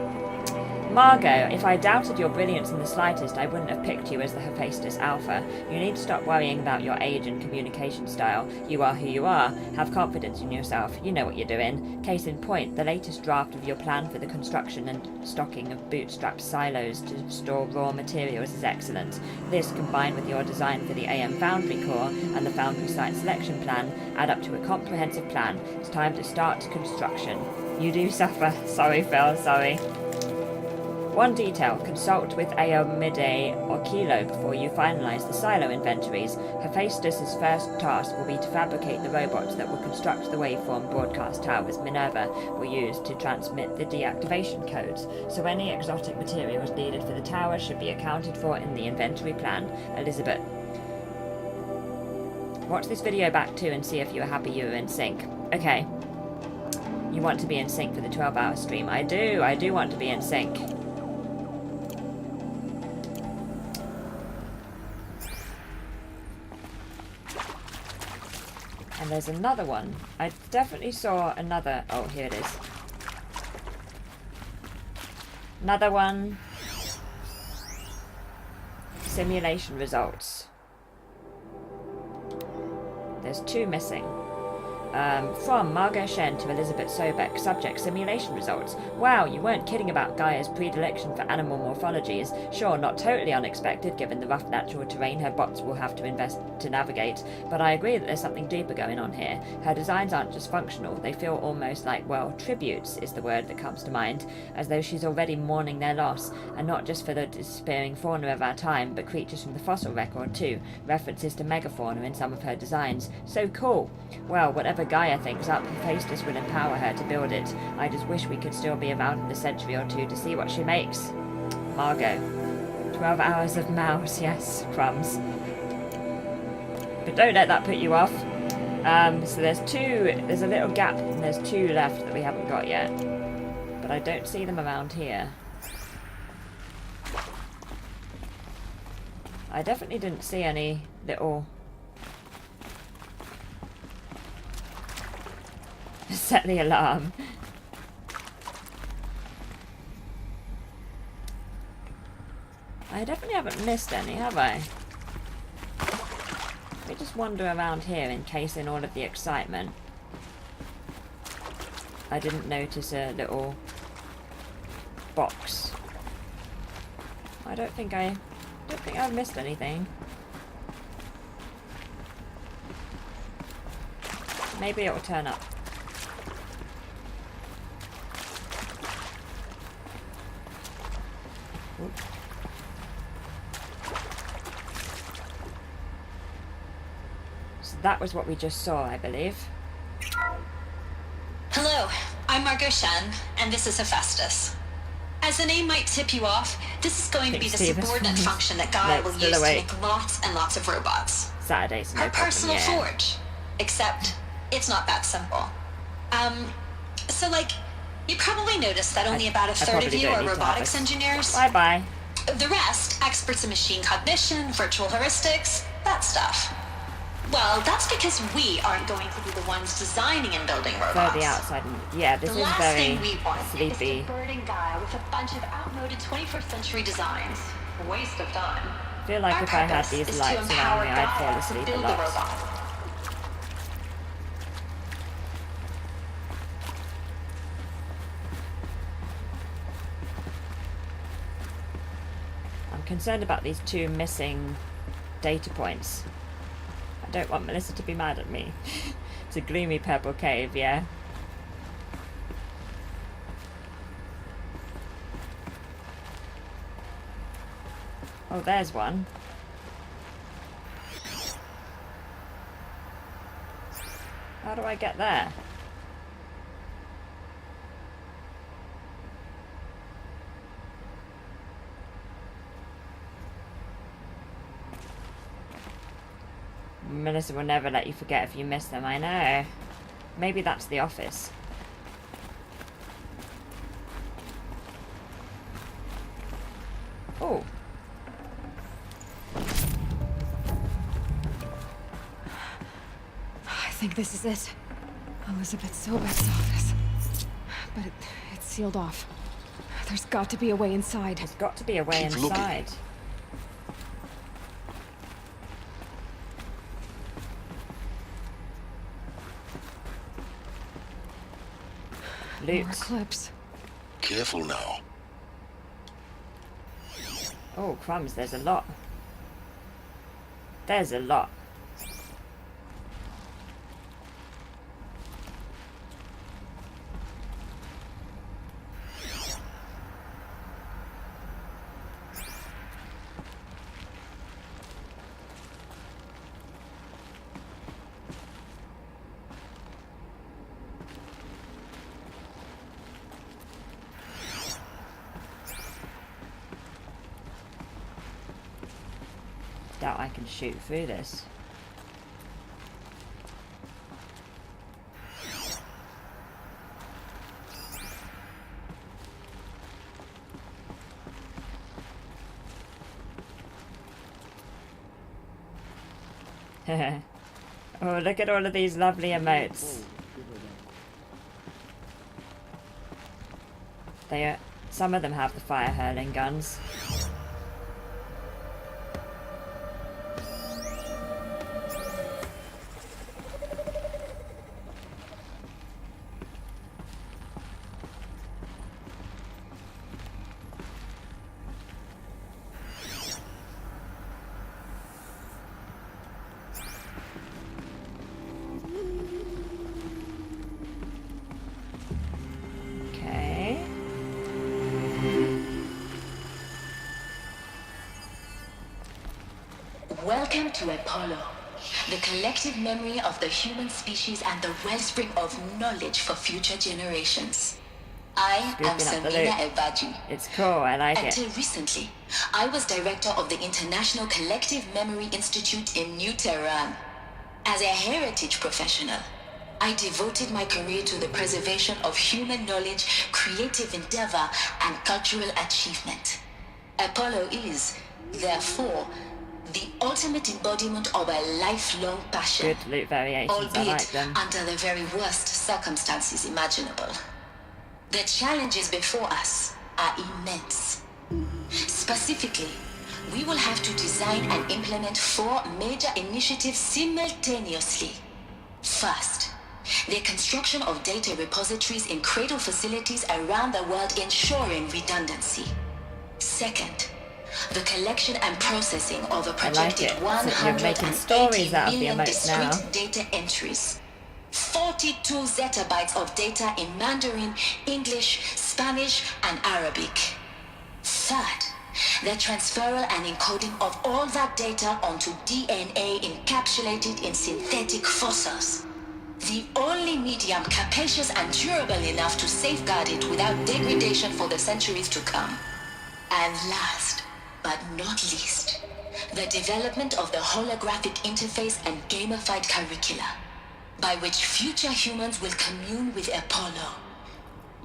Margot, if I doubted your brilliance in the slightest, I wouldn't have picked you as the Hephaestus Alpha. You need to stop worrying about your age and communication style. You are who you are. Have confidence in yourself. You know what you're doing. Case in point, the latest draft of your plan for the construction and stocking of bootstrapped silos to store raw materials is excellent. This, combined with your design for the AM Foundry core and the Foundry site selection plan, add up to a comprehensive plan. It's time to start construction. You do suffer. Sorry, Phil. Sorry. One detail, consult with Aomide or Kilo before you finalise the silo inventories. Hephaestus' first task will be to fabricate the robots that will construct the waveform broadcast towers Minerva will use to transmit the deactivation codes, so any exotic materials needed for the tower should be accounted for in the inventory plan. Elizabeth. Watch this video back too and see if you are happy you were in sync. Okay. You want to be in sync for the 12-hour stream. I do want to be in sync. And there's another one. I definitely saw another... Oh, here it is. Another one. Simulation results. There's two missing. From Margot Shen to Elizabeth Sobeck. Subject: simulation results. Wow, you weren't kidding about Gaia's predilection for animal morphologies. Sure, not totally unexpected given the rough natural terrain her bots will have to invest to navigate, but I agree that there's something deeper going on here. Her designs aren't just functional, they feel almost like, well, tributes is the word that comes to mind, as though she's already mourning their loss, and not just for the despairing fauna of our time, but creatures from the fossil record too. References to megafauna in some of her designs. So cool. Well, whatever Gaia thinks up, Hephaestus will empower her to build it. I just wish we could still be about in a century or two to see what she makes. Margot. 12 hours of mouse, yes, crumbs. But don't let that put you off. So there's a little gap and there's two left that we haven't got yet. But I don't see them around here. I definitely didn't see any little... Set the alarm. I definitely haven't missed any, have I? Let me just wander around here in case in all of the excitement I didn't notice a little box. I don't think I've missed anything. Maybe it will turn up. Oop. So that was what we just saw, I believe. Hello, I'm Margot Shen, and this is Hephaestus. As the name might tip you off, this is going to be the subordinate function that Gaia will use to make lots and lots of robots. Saturdays, no Her problem, personal yeah. forge. Except, it's not that simple. So like, you probably noticed that only about a third of you are robotics engineers. Bye-bye. The rest, experts in machine cognition, virtual heuristics, that stuff. Well, that's because we aren't going to be the ones designing and building robots. For the outside, yeah, this The is last very thing we want sleepy. is to burden Gaia with a bunch of outmoded 21st century designs. A waste of time. I feel like Our if I had purpose these is lights to around empower me, I'd fall Gaia to asleep a build the lot. robot. I'm concerned about these two missing data points. I don't want Melissa to be mad at me. It's a gloomy purple cave, yeah. Oh, there's one. How do I get there? Melissa will never let you forget if you miss them, I know. Maybe that's the office. Oh. I think this is it. Elizabeth Sobek's office. But it's sealed off. There's got to be a way inside. There's got to be a way Keep looking. inside. Loot. More clips. Careful now. Oh, crumbs, there's a lot. There's a lot. Doubt I can shoot through this. Oh, look at all of these lovely emotes. Some of them have the fire hurling guns. Okay. Welcome to Apollo, the collective memory of the human species and the wellspring of knowledge for future generations. I am Scooping up the Samina loot. Ebaji. It's cool, I like Until it. recently, I was director of the International Collective Memory Institute in New Tehran. As a heritage professional, I devoted my career to the preservation of human knowledge, creative endeavor, and cultural achievement. Apollo is, therefore, The ultimate embodiment of a lifelong passion. Good loot variations, I like Albeit them. under the very worst circumstances imaginable. The challenges before us are immense. Specifically, we will have to design and implement 4 major initiatives simultaneously. First, the construction of data repositories in cradle facilities around the world ensuring redundancy. Second, the collection and processing of a projected it. So you're making 180 stories out of the million emotes now. discrete data entries. 42 zettabytes of data in Mandarin, English, Spanish, and Arabic. Third, the transferal and encoding of all that data onto DNA encapsulated in synthetic fossils. The only medium capacious and durable enough to safeguard it without degradation for the centuries to come. And last, but not least, the development of the holographic interface and gamified curricula, by which future humans will commune with Apollo,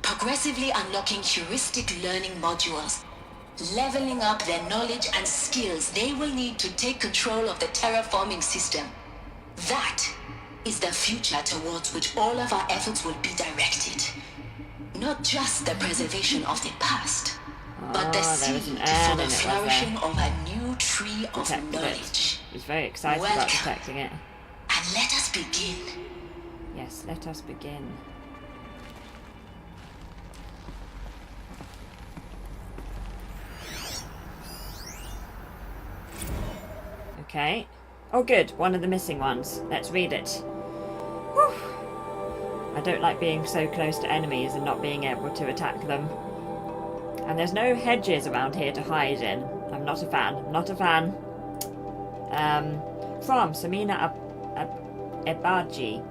progressively unlocking heuristic learning modules, leveling up their knowledge and skills they will need to take control of the terraforming system. That is the future towards which all of our efforts will be directed. Not just the preservation of the past, but the seed for the flourishing of a new tree of knowledge. He's very excited about protecting it. And let us begin. Yes, let us begin. Okay. Oh good, one of the missing ones. Let's read it. Whew. I don't like being so close to enemies and not being able to attack them. And there's no hedges around here to hide in. I'm not a fan. Not a fan. From Samina Ebaji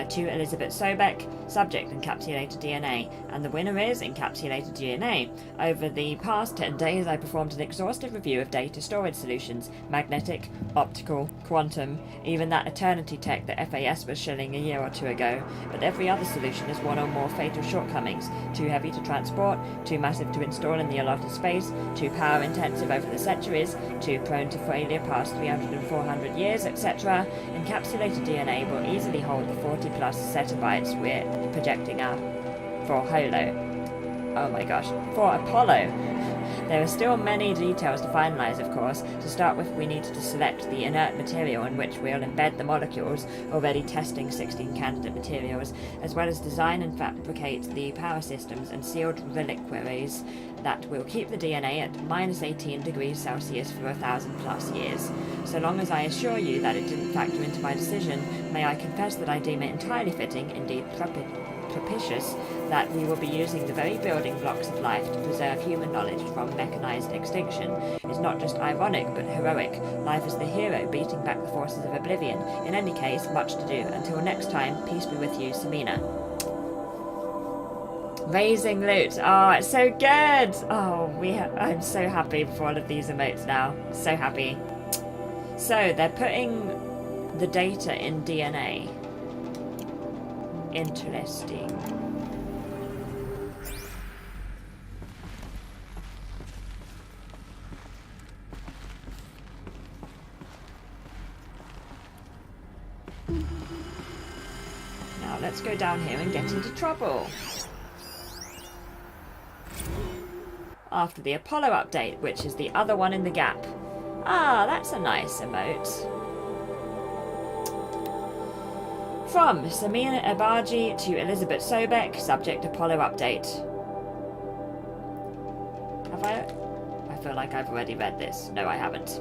to Elizabeth Sobek, subject encapsulated DNA, and the winner is encapsulated DNA. Over the past 10 days I performed an exhaustive review of data storage solutions, magnetic, optical, quantum, even that eternity tech that FAS was shilling a year or two ago, but every other solution has one or more fatal shortcomings: too heavy to transport, too massive to install in the allotted space, too power intensive over the centuries, too prone to failure past 300 and 400 years, etc. Encapsulated DNA will easily hold the 40 plus zettabytes we're projecting out for Holo. Oh my gosh, for Apollo. There are still many details to finalise, of course. To start with, we need to select the inert material in which we'll embed the molecules, already testing 16 candidate materials, as well as design and fabricate the power systems and sealed reliquaries that will keep the DNA at minus 18 degrees Celsius for 1,000 plus years. So long as I assure you that it didn't factor into my decision, may I confess that I deem it entirely fitting, indeed propitious, that we will be using the very building blocks of life to preserve human knowledge from mechanized extinction. It's not just ironic, but heroic. Life is the hero beating back the forces of oblivion. In any case, much to do. Until next time, peace be with you, Samina. Raising loot. Oh, it's so good. Oh, I'm so happy for all of these emotes now. So happy. So they're putting the data in DNA. Interesting. Now let's go down here and get into trouble. After the Apollo update, which is the other one in the gap. Ah, that's a nice emote. From Samina Ebaji to Elizabeth Sobek, subject Apollo update. Have I feel like I've already read this. No, I haven't.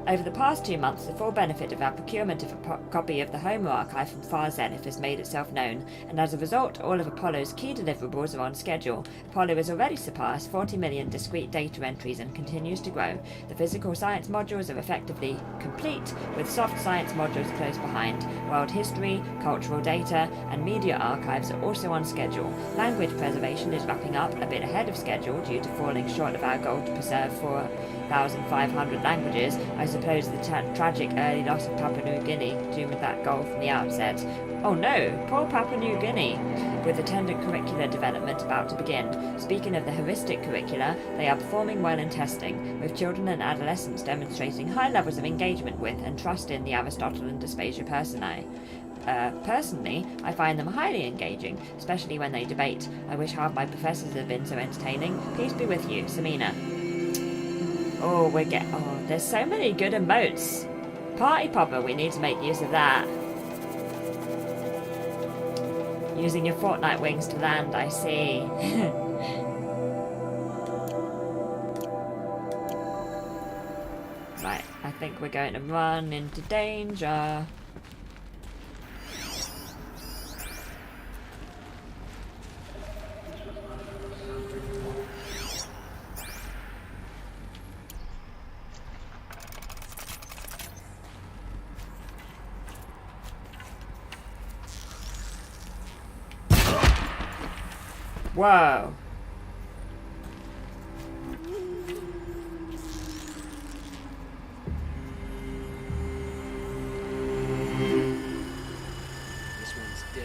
Over the past 2 months, the full benefit of our procurement of a copy of the Homer archive from Far Zenith has made itself known, and as a result, all of Apollo's key deliverables are on schedule. Apollo has already surpassed 40 million discrete data entries and continues to grow. The physical science modules are effectively complete, with soft science modules close behind. World history, cultural data, and media archives are also on schedule. Language preservation is wrapping up a bit ahead of schedule due to falling short of our goal to preserve 4,500 languages. I suppose the tragic early loss of Papua New Guinea, doomed with that goal from the outset. Oh no, poor Papua New Guinea! With attendant curricular development about to begin. Speaking of the heuristic curricula, they are performing well in testing, with children and adolescents demonstrating high levels of engagement with and trust in the Aristotle and Dysphagia Personae. Personally, I find them highly engaging, especially when they debate. I wish half my professors had been so entertaining. Peace be with you, Samina. Oh, there's so many good emotes. Party Popper, we need to make use of that. Using your Fortnite wings to land, I see. Right, I think we're going to run into danger. Whoa. This one's dead.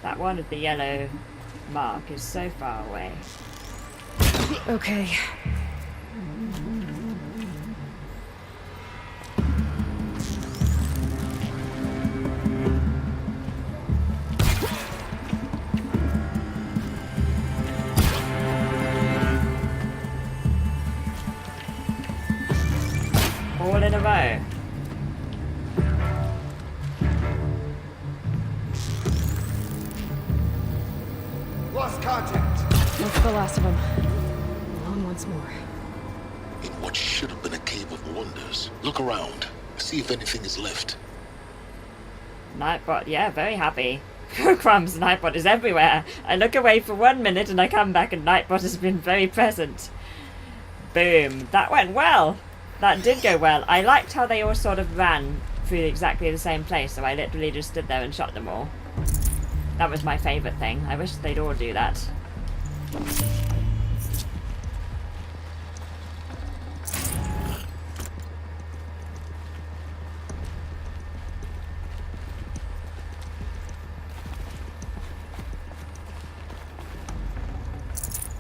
That one with the yellow mark is so far away. Okay. All in a row. Lost contact. That's the last of them. On once more. In what should have been a cave of wonders. Look around. See if anything is left. Nightbot, yeah, very happy. Crumbs, Nightbot is everywhere. I look away for 1 minute and I come back and Nightbot has been very present. Boom. That went well. That did go well. I liked how they all sort of ran through exactly the same place, so I literally just stood there and shot them all. That was my favourite thing. I wish they'd all do that.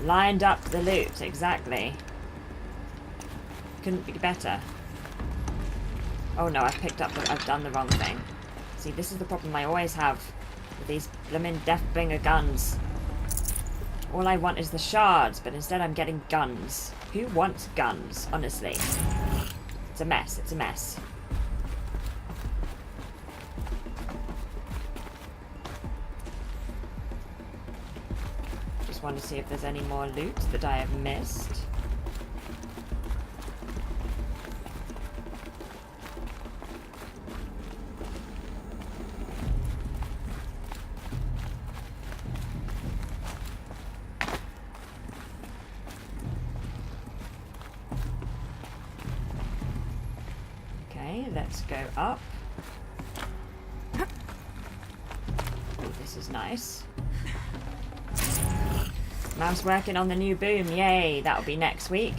Lined up the loot, exactly. Couldn't be better. Oh no, I've done the wrong thing. See, this is the problem I always have with these blimmin' Deathbringer guns. All I want is the shards, but instead I'm getting guns. Who wants guns, honestly? It's a mess, it's a mess. Just want to see if there's any more loot that I have missed. Let's go up. Oh, this is nice. Mouse working on the new boom. Yay, that'll be next week.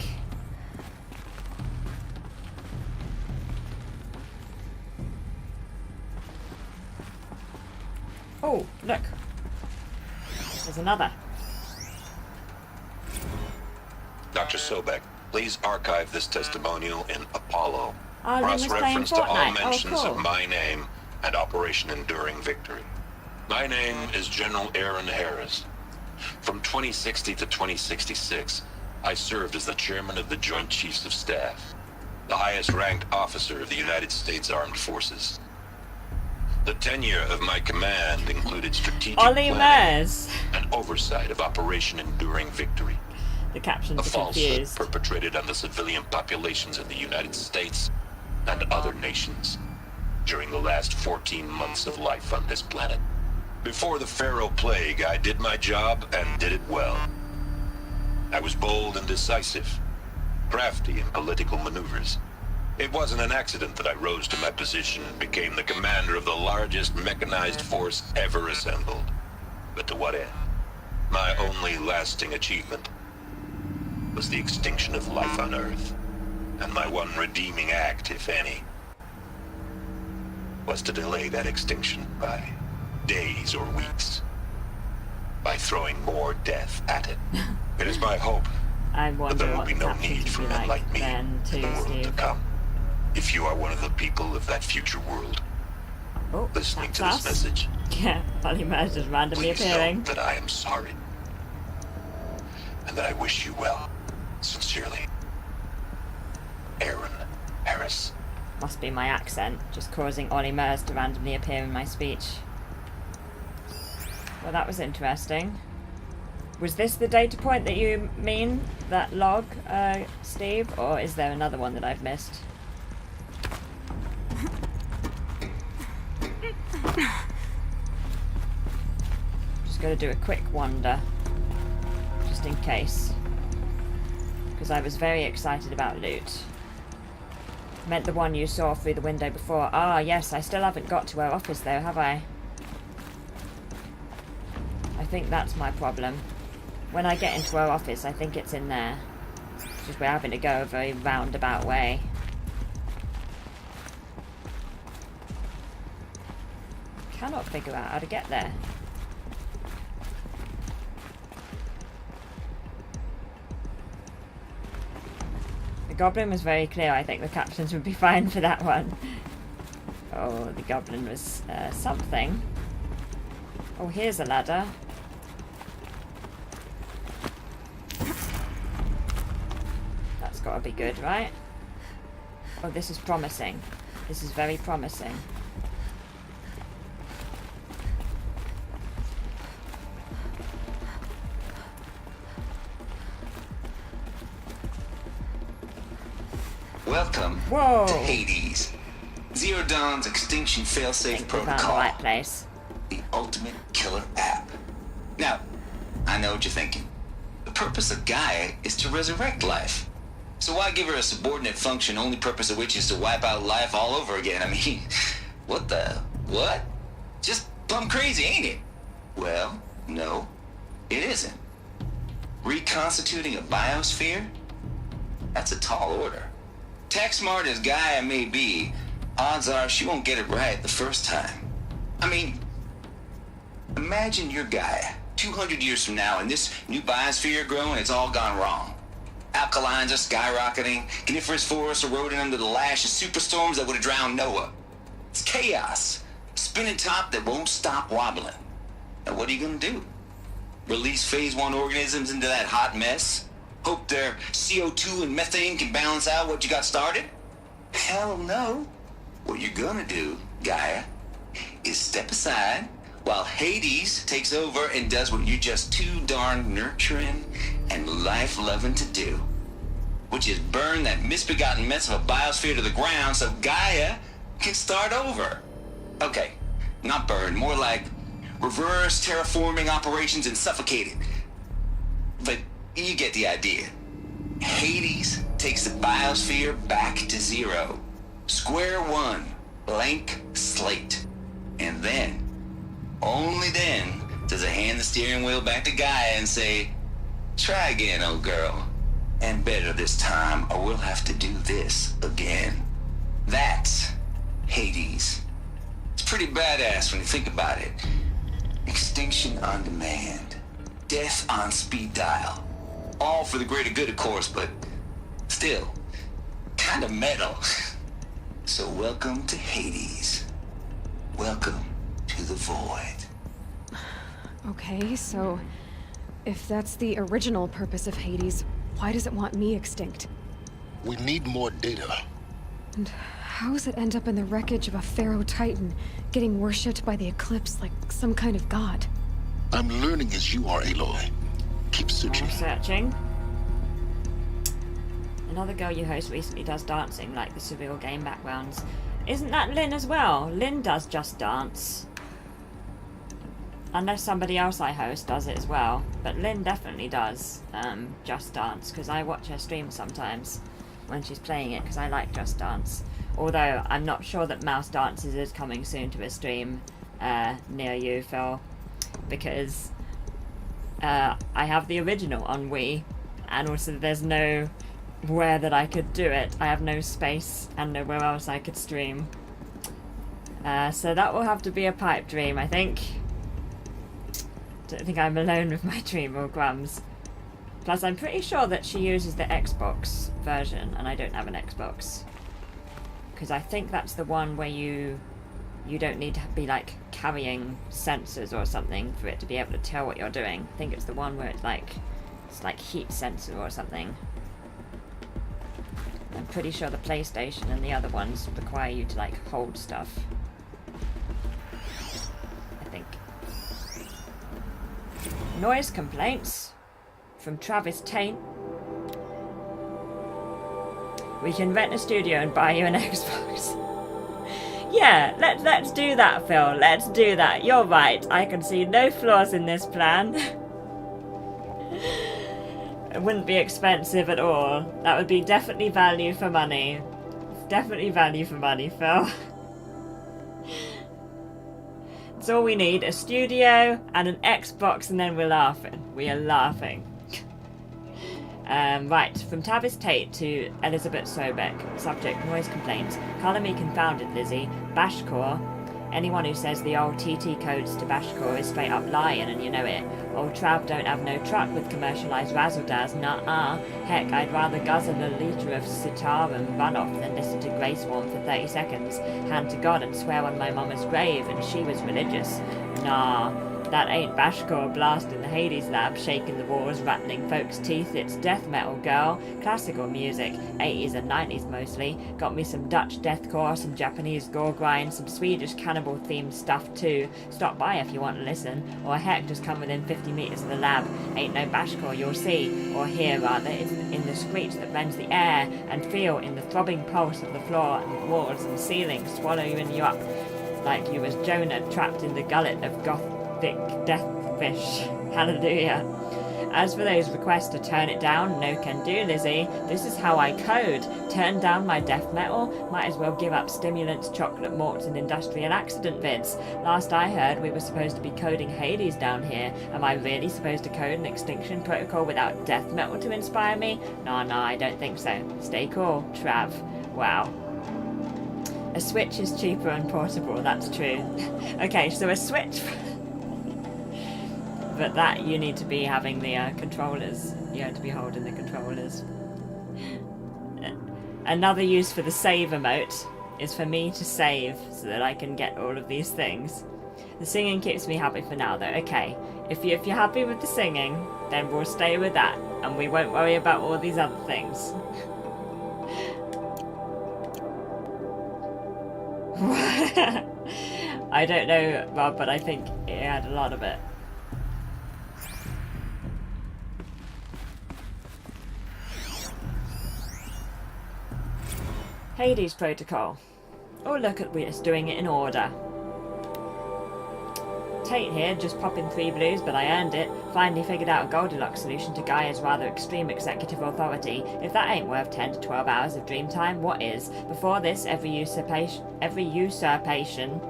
Oh, look. There's another. Dr. Sobek, please archive this testimonial in Apollo. Oh, Cross-reference to all mentions cool. of my name and Operation Enduring Victory. My name is General Aaron Harris. From 2060 to 2066, I served as the chairman of the Joint Chiefs of Staff, the highest-ranked officer of the United States Armed Forces. The tenure of my command included strategic planning and oversight of Operation Enduring Victory. The captions a are falsehood confused. perpetrated on the civilian populations in the United States and other nations. during the last 14 months of life on this planet. Before the Pharaoh Plague, I did my job and did it well. I was bold and decisive, crafty in political maneuvers. It wasn't an accident that I rose to my position and became the commander of the largest mechanized force ever assembled. But to what end? My only lasting achievement was the extinction of life on Earth. And my one redeeming act, if any, was to delay that extinction by days or weeks, by throwing more death at it. It is my hope I that wonder there will what be the no captions need for would be men like me then in the too, world to Steve. come. If you are one of the people of that future world, Oh, listening to that's this us. message, Yeah, Polymer's just randomly please appearing. know that I am sorry, and that I wish you well. Sincerely, Aaron Harris. Must be my accent, just causing Ollie Murs to randomly appear in my speech. Well, that was interesting. Was this the data point that you mean? That log, Steve? Or is there another one that I've missed? Just gotta do a quick wander. Just in case. Because I was very excited about loot. Meant the one you saw through the window before. Ah, yes, I still haven't got to her office though, have I? I think that's my problem. When I get into her office, I think it's in there. It's just we're having to go a very roundabout way. Cannot figure out how to get there. The goblin was very clear. I think the captions would be fine for that one. Oh, the goblin was something. Oh, here's a ladder. That's got to be good, right? Oh, this is promising. This is very promising. Welcome Whoa. to Hades. Zero Dawn's extinction failsafe Found the protocol. right place. The ultimate killer app. Now, I know what you're thinking. The purpose of Gaia is to resurrect life. So why give her a subordinate function, only purpose of which is to wipe out life all over again? I mean, what the... what? Just plumb crazy, ain't it? Well, no, it isn't. Reconstituting a biosphere? That's a tall order. Tech smart as Gaia may be, odds are she won't get it right the first time. I mean, imagine you're Gaia, 200 years from now, and this new biosphere growing, it's all gone wrong. Alkalines are skyrocketing, coniferous forests eroding under the lash of superstorms that would have drowned Noah. It's chaos, spinning top that won't stop wobbling. Now what are you gonna do? Release phase 1 organisms into that hot mess? Hope their CO2 and methane can balance out what you got started? Hell no. What you're gonna do, Gaia, is step aside while Hades takes over and does what you're just too darn nurturing and life-loving to do, which is burn that misbegotten mess of a biosphere to the ground so Gaia can start over. Okay, not burn, more like reverse terraforming operations and suffocate it. But you get the idea. Hades takes the biosphere back to zero. Square one, blank slate. And then, only then, does it hand the steering wheel back to Gaia and say, try again, old girl. And better this time, or we'll have to do this again. That's Hades. It's pretty badass when you think about it. Extinction on demand. Death on speed dial. All for the greater good, of course, but still, kind of metal. So welcome to Hades. Welcome to the void. Okay, so if that's the original purpose of Hades, why does it want me extinct? We need more data. And how does it end up in the wreckage of a Pharaoh Titan, getting worshipped by the Eclipse like some kind of god? I'm learning as you are, Aloy. Keep searching. I'm searching. Another girl you host recently does dancing, like the surreal game backgrounds. Isn't that Lynn as well? Lynn does Just Dance. Unless somebody else I host does it as well. But Lynn definitely does Just Dance, because I watch her stream sometimes when she's playing it, because I like Just Dance. Although I'm not sure that Mouse Dances is coming soon to a stream near you, Phil, because I have the original on Wii, and also there's nowhere that I could do it. I have no space and nowhere else I could stream. So that will have to be a pipe dream, I think. Don't think I'm alone with my dream or Grams. Plus, I'm pretty sure that she uses the Xbox version, and I don't have an Xbox. Because I think that's the one where you don't need to be, like, carrying sensors or something for it to be able to tell what you're doing. I think it's the one where it's like heat sensor or something. I'm pretty sure the PlayStation and the other ones require you to, like, hold stuff. I think. Noise complaints from Travis Tate. We can rent a studio and buy you an Xbox. Yeah, let's do that, Phil. Let's do that. You're right. I can see no flaws in this plan. It wouldn't be expensive at all. That would be definitely value for money. Definitely value for money, Phil. That's all we need. A studio and an Xbox, and then we're laughing. We are laughing. Right, from Tavis Tate to Elizabeth Sobek. Subject, noise complaints. Colour me confounded, Lizzie. Bashcore. Anyone who says the old TT codes to Bashcore is straight up lying, and you know it. Old Trav don't have no truck with commercialised razzle-dazz, nah-uh. Heck, I'd rather guzzle a litre of sitar and run off than listen to Grey Swarm for 30 seconds, hand to God and swear on my mama's grave, and she was religious. Nah. That ain't Bashcore blasting the Hades lab, shaking the walls, rattling folks' teeth. It's death metal, girl. Classical music, 80s and 90s mostly. Got me some Dutch deathcore, some Japanese gore grind, some Swedish cannibal-themed stuff too. Stop by if you want to listen. Or heck, just come within 50 metres of the lab. Ain't no Bashcore, you'll see. Or hear, rather. It's in the screech that rends the air, and feel in the throbbing pulse of the floor and walls and ceiling, swallowing you up like you was Jonah trapped in the gullet of Gothic death fish. Hallelujah. As for those requests to turn it down, no can do, Lizzie. This is how I code. Turn down my death metal? Might as well give up stimulants, chocolate malts, and industrial accident vids. Last I heard, we were supposed to be coding Hades down here. Am I really supposed to code an extinction protocol without death metal to inspire me? Nah, I don't think so. Stay cool, Trav. Wow. A Switch is cheaper and portable, that's true. Okay, so a Switch... But that, you need to be having the controllers. You have to be holding the controllers. Another use for the save emote is for me to save so that I can get all of these things. The singing keeps me happy for now, though. Okay, if you're happy with the singing, then we'll stay with that, and we won't worry about all these other things. I don't know, Rob, but I think it had a lot of it. Hades Protocol. Oh, look at us doing it in order. Tate here, just popping 3 blues, but I earned it. Finally figured out a Goldilocks solution to Gaia's rather extreme executive authority. If that ain't worth 10 to 12 hours of dream time, what is? Before this, every usurpation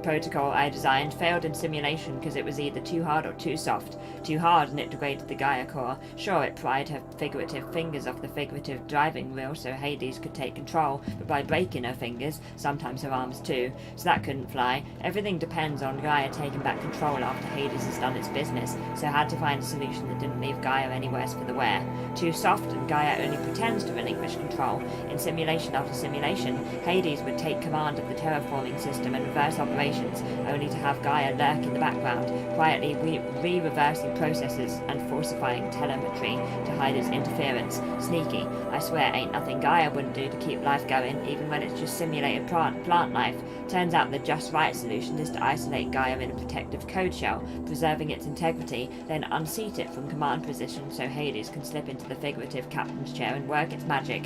protocol I designed failed in simulation because it was either too hard or too soft. Too hard and it degraded the Gaia core. Sure, it pried her figurative fingers off the figurative driving wheel so Hades could take control, but by breaking her fingers, sometimes her arms too, so that couldn't fly. Everything depends on Gaia taking back control after Hades has done its business, so I had to find a solution that didn't leave Gaia any worse for the wear. Too soft and Gaia only pretends to relinquish control. In simulation after simulation, Hades would take command of the terraforming system and reverse operation operations, only to have Gaia lurk in the background, quietly reversing processes and falsifying telemetry to hide its interference. Sneaky. I swear ain't nothing Gaia wouldn't do to keep life going, even when it's just simulated plant life. Turns out the just right solution is to isolate Gaia in a protective code shell, preserving its integrity, then unseat it from command position so Hades can slip into the figurative captain's chair and work its magic.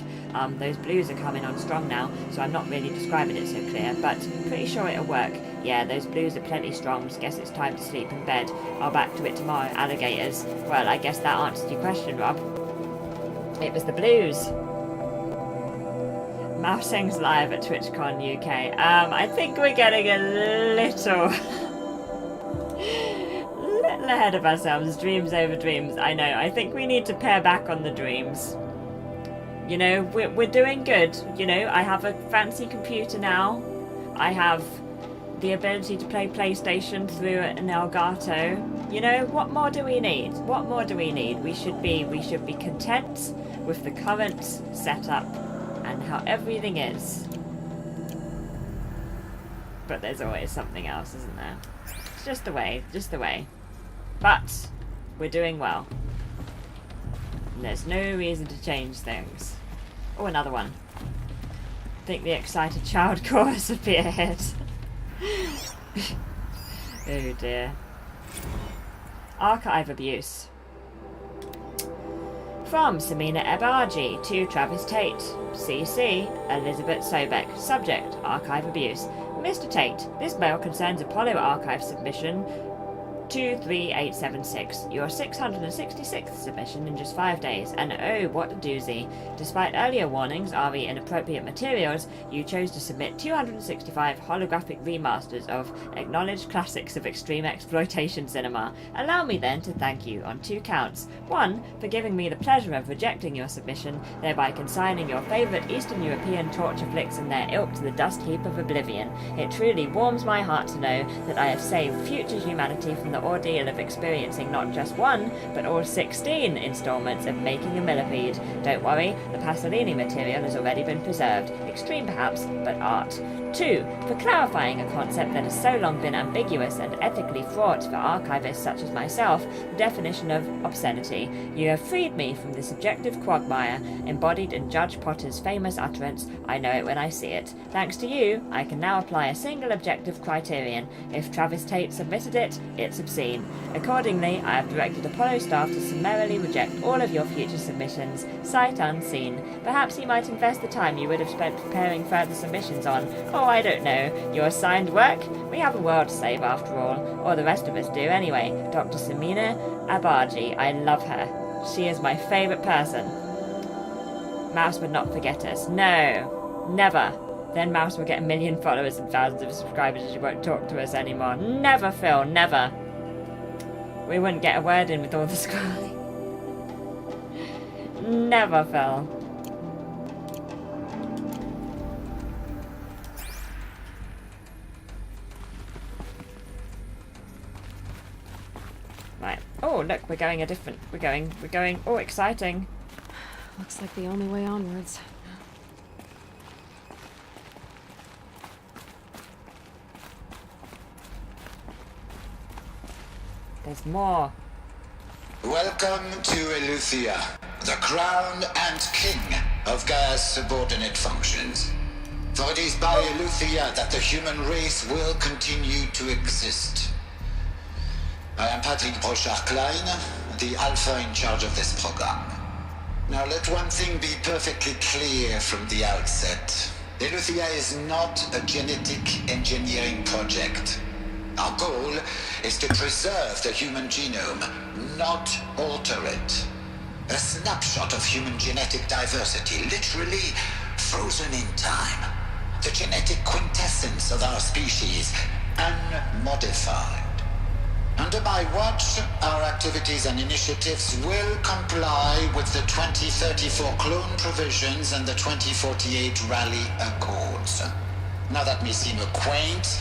Those blues are coming on strong now, so I'm not really describing it so clear, but pretty sure it'll work. Yeah, those blues are plenty strong, so guess it's time to sleep in bed. I'll back to it tomorrow, alligators. Well, I guess that answers your question, Rob. It was the blues. Mousing's live at TwitchCon UK. I think we're getting a little ahead of ourselves. Dreams over dreams. I know. I think we need to pare back on the dreams. You know, we're doing good. You know, I have a fancy computer now. I have the ability to play PlayStation through an Elgato. You know, what more do we need? What more do we need? We should be content with the current setup and how everything is. But there's always something else, isn't there? It's just the way. But we're doing well. And there's no reason to change things. Oh, another one. I think the excited child chorus would be a hit. Oh dear. Archive abuse. From Samina Ebarji to Travis Tate. CC, Elizabeth Sobek. Subject, archive abuse. Mr. Tate, this mail concerns Apollo archive submission 23876, your 666th submission in just 5 days, and oh, what a doozy. Despite earlier warnings re inappropriate materials, you chose to submit 265 holographic remasters of acknowledged classics of extreme exploitation cinema. Allow me then to thank you on 2 counts. 1, for giving me the pleasure of rejecting your submission, thereby consigning your favourite Eastern European torture flicks and their ilk to the dust heap of oblivion. It truly warms my heart to know that I have saved future humanity from the ordeal of experiencing not just 1, but all 16 installments of Making a Millipede. Don't worry, the Pasolini material has already been preserved. Extreme perhaps, but art. 2, for clarifying a concept that has so long been ambiguous and ethically fraught for archivists such as myself, the definition of obscenity. You have freed me from the subjective quagmire embodied in Judge Potter's famous utterance, I know it when I see it. Thanks to you, I can now apply a single objective criterion. If Travis Tate submitted it, it's obscene. Accordingly, I have directed Apollo staff to summarily reject all of your future submissions, sight unseen. Perhaps you might invest the time you would have spent preparing further submissions on, oh, I don't know, your assigned work? We have a world to save after all, or the rest of us do anyway. Dr. Samina Abarji, I love her. She is my favourite person. Mouse would not forget us. No, never. Then Mouse will get 1 million followers and thousands of subscribers and she won't talk to us anymore. Never, Phil, never. We wouldn't get a word in with all the scrolling. Never, Phil. Right. Oh, look, we're going, oh, exciting. Looks like the only way onwards. There's more. Welcome to Eleuthia, the crown and king of Gaia's subordinate functions. For it is by Eleuthia that the human race will continue to exist. I am Patrick Brochard-Klein, the Alpha in charge of this program. Now let one thing be perfectly clear from the outset. Eleuthia is not a genetic engineering project. Our goal is to preserve the human genome, not alter it. A snapshot of human genetic diversity, literally frozen in time. The genetic quintessence of our species, unmodified. Under my watch, our activities and initiatives will comply with the 2034 clone provisions and the 2048 Rally Accords. Now that may seem a quaint,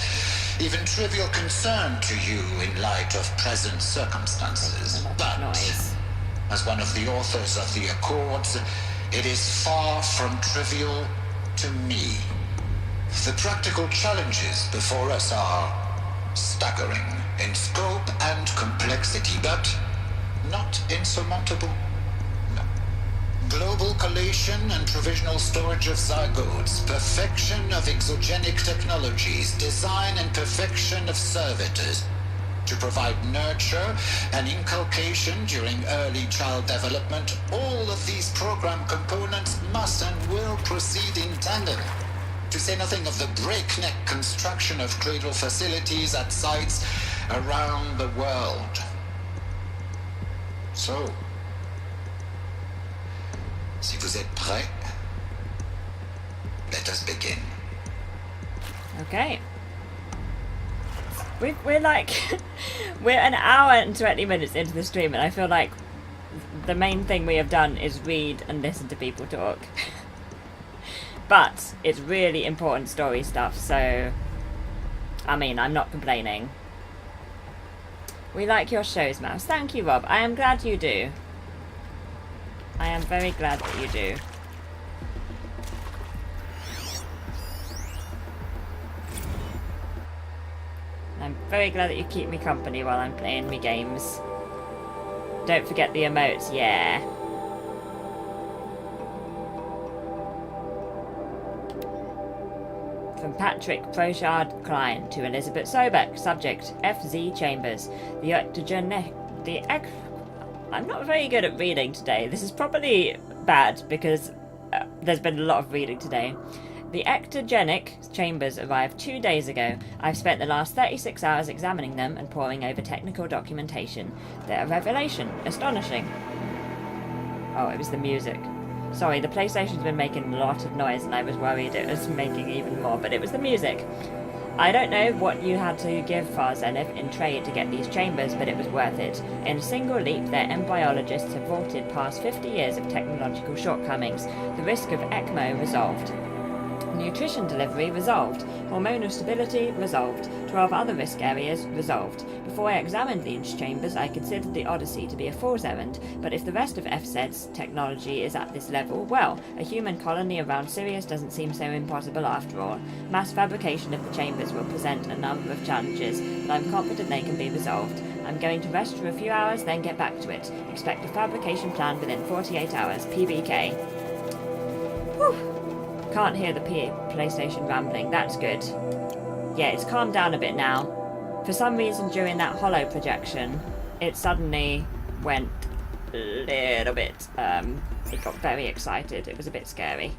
even trivial concern to you in light of present circumstances, but as one of the authors of the Accords, it is far from trivial to me. The practical challenges before us are staggering in scope and complexity, but not insurmountable. No. Global collation and provisional storage of zygotes, perfection of exogenic technologies, design and perfection of servitors to provide nurture and inculcation during early child development. All of these program components must and will proceed in tandem. To say nothing of the breakneck construction of cradle facilities at sites around the world. So, si vous êtes prêts, let us begin. Okay. We're like, we're an hour and 20 minutes into the stream, and I feel like the main thing we have done is read and listen to people talk. But it's really important story stuff, so I mean, I'm not complaining. We like your shows, Mouse. Thank you, Rob. I am glad you do. I am very glad that you do. I'm very glad that you keep me company while I'm playing me games. Don't forget the emotes, yeah. From Patrick Prochard Klein to Elizabeth Sobeck. Subject: FZ Chambers. I'm not very good at reading today. This is probably bad because there's been a lot of reading today. The ectogenic chambers arrived 2 days ago. I've spent the last 36 hours examining them and poring over technical documentation. They're a revelation. Astonishing. Oh, it was the music. Sorry, the PlayStation's been making a lot of noise and I was worried it was making even more, but it was the music. I don't know what you had to give Far Zenith in trade to get these chambers, but it was worth it. In a single leap, their embryologists have vaulted past 50 years of technological shortcomings. The risk of ECMO resolved. Nutrition delivery resolved. Hormonal stability resolved. 12 other risk areas resolved. Before I examined these chambers, I considered the Odyssey to be a fool's errand, but if the rest of FZ's technology is at this level, well, a human colony around Sirius doesn't seem so impossible after all. Mass fabrication of the chambers will present a number of challenges, but I'm confident they can be resolved. I'm going to rest for a few hours, then get back to it. Expect a fabrication plan within 48 hours. PBK. Whew. Can't hear the PlayStation rambling. That's good. Yeah, it's calmed down a bit now. For some reason, during that holo projection, it suddenly went a little bit. It got very excited. It was a bit scary.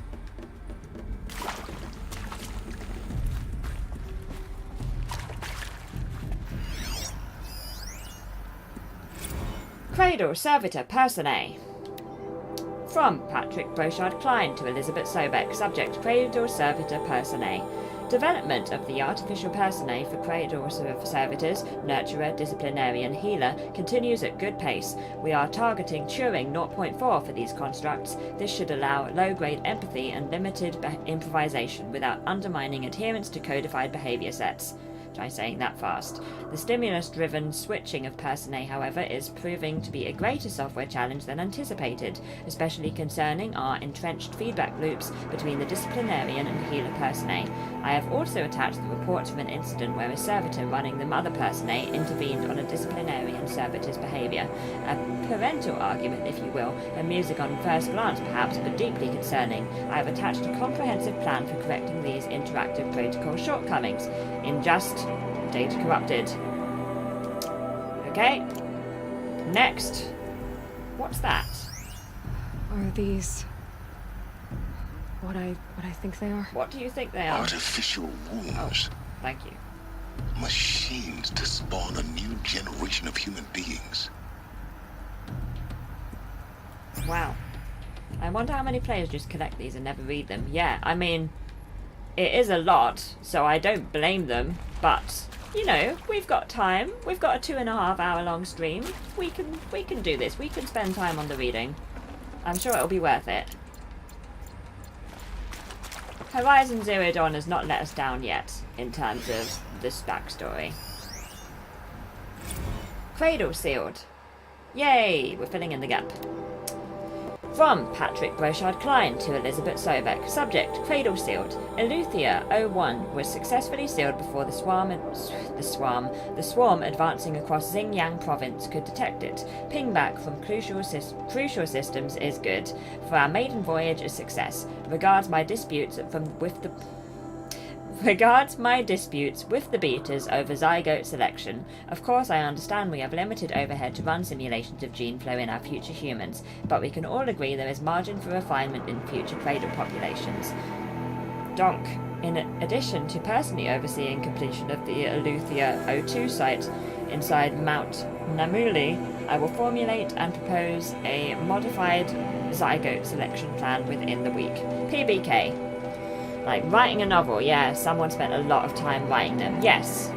Cradle Servitor Personae. From Patrick Brochard Klein to Elizabeth Sobeck. Subject: Cradle Servitor Personae. Development of the artificial personae for cradle servitors, nurturer, disciplinarian, healer continues at good pace. We are targeting Turing 0.4 for these constructs. This should allow low-grade empathy and limited improvisation without undermining adherence to codified behavior sets. Try saying that fast. The stimulus-driven switching of personae, however, is proving to be a greater software challenge than anticipated, especially concerning our entrenched feedback loops between the disciplinarian and healer personae. I have also attached the reports of an incident where a servitor running the mother personae intervened on a disciplinarian servitor's behavior. A parental argument, if you will, amusing on first glance perhaps, but deeply concerning. I have attached a comprehensive plan for correcting these interactive protocol shortcomings. In just Data corrupted. Okay. Next. What's that? Are these what I think they are? What do you think they are? Artificial wombs. Oh, thank you. Machines to spawn a new generation of human beings. Wow. I wonder how many players just collect these and never read them. Yeah, I mean, it is a lot, so I don't blame them, but you know, we've got time. We've got a 2.5 hour long stream. We can do this. We can spend time on the reading. I'm sure it'll be worth it. Horizon Zero Dawn has not let us down yet in terms of this backstory. Cradle sealed. Yay! We're filling in the gap. From Patrick Brochard-Klein to Elizabeth Sobek. Subject, cradle sealed. Eleuthia 01 was successfully sealed before the swarm advancing across Xinjiang province could detect it. Pingback from crucial systems is good. For our maiden voyage, a success. Regards my disputes with the beaters over zygote selection. Of course, I understand we have limited overhead to run simulations of gene flow in our future humans, but we can all agree there is margin for refinement in future cradle populations. Donk. In addition to personally overseeing completion of the Eleuthia 02 site inside Mount Namuli, I will formulate and propose a modified zygote selection plan within the week. PBK. Like writing a novel, yeah, someone spent a lot of time writing them. Yes.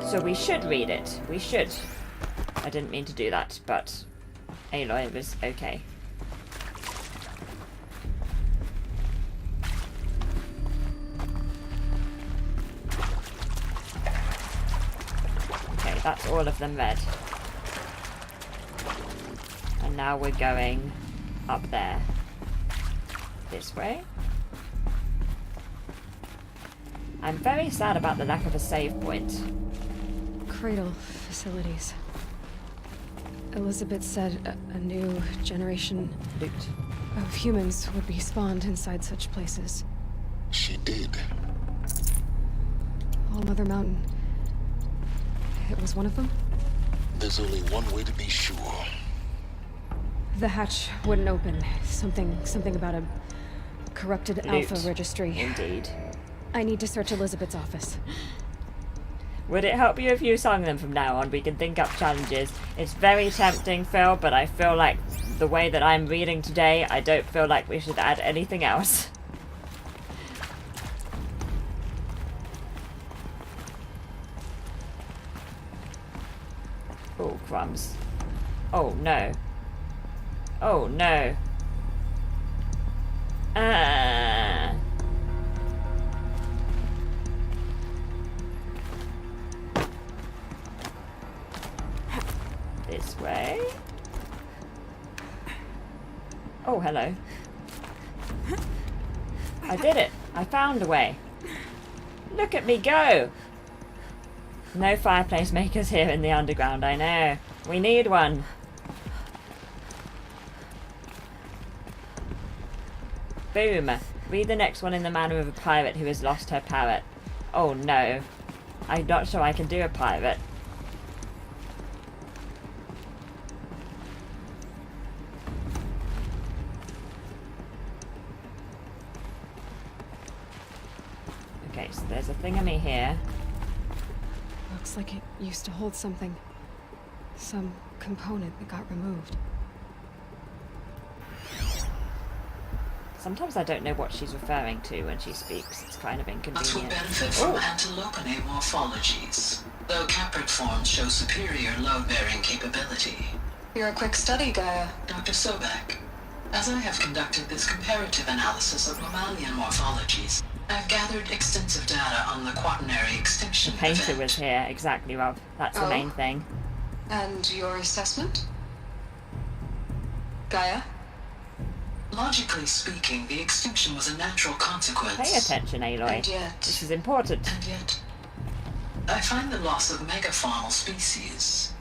So we should read it. We should. I didn't mean to do that, but Aloy was okay. Okay, that's all of them read. And now we're going up there. This way. I'm very sad about the lack of a save point. Cradle facilities. Elizabeth said a new generation of humans would be spawned inside such places. She did. All Mother Mountain. It was one of them? There's only one way to be sure. The hatch wouldn't open. Something about a corrupted Loot. alpha registry. Indeed. I need to search Elizabeth's office. Would it help you if you sung them from now on? We can think up challenges. It's very tempting, Phil, but I feel like the way that I'm reading today, I don't feel like we should add anything else. Oh, crumbs. Oh, no. Oh, no. This way. Oh, hello. I did it. I found a way. Look at me go. No fireplace makers here in the underground, I know. We need one. Boom. Read the next one in the manner of a pirate who has lost her parrot. Oh no. I'm not sure I can do a pirate. Okay, so there's a thingamy here. Looks like it used to hold something. Some component that got removed. Sometimes I don't know what she's referring to when she speaks. It's kind of Nuts will inconvenient. benefit from antilopinate morphologies, though caprid forms show superior load-bearing capability. You're a quick study, Gaia. Dr. Sobek, as I have conducted this comparative analysis of mammalian morphologies, I've gathered extensive data on the quaternary extinction Painter event. was here, exactly, Rob. That's the main thing. And your assessment? Gaia? Logically speaking, the extinction was a natural consequence. Pay attention, Aloy. And yet... This is important. And yet... I find the loss of megafaunal species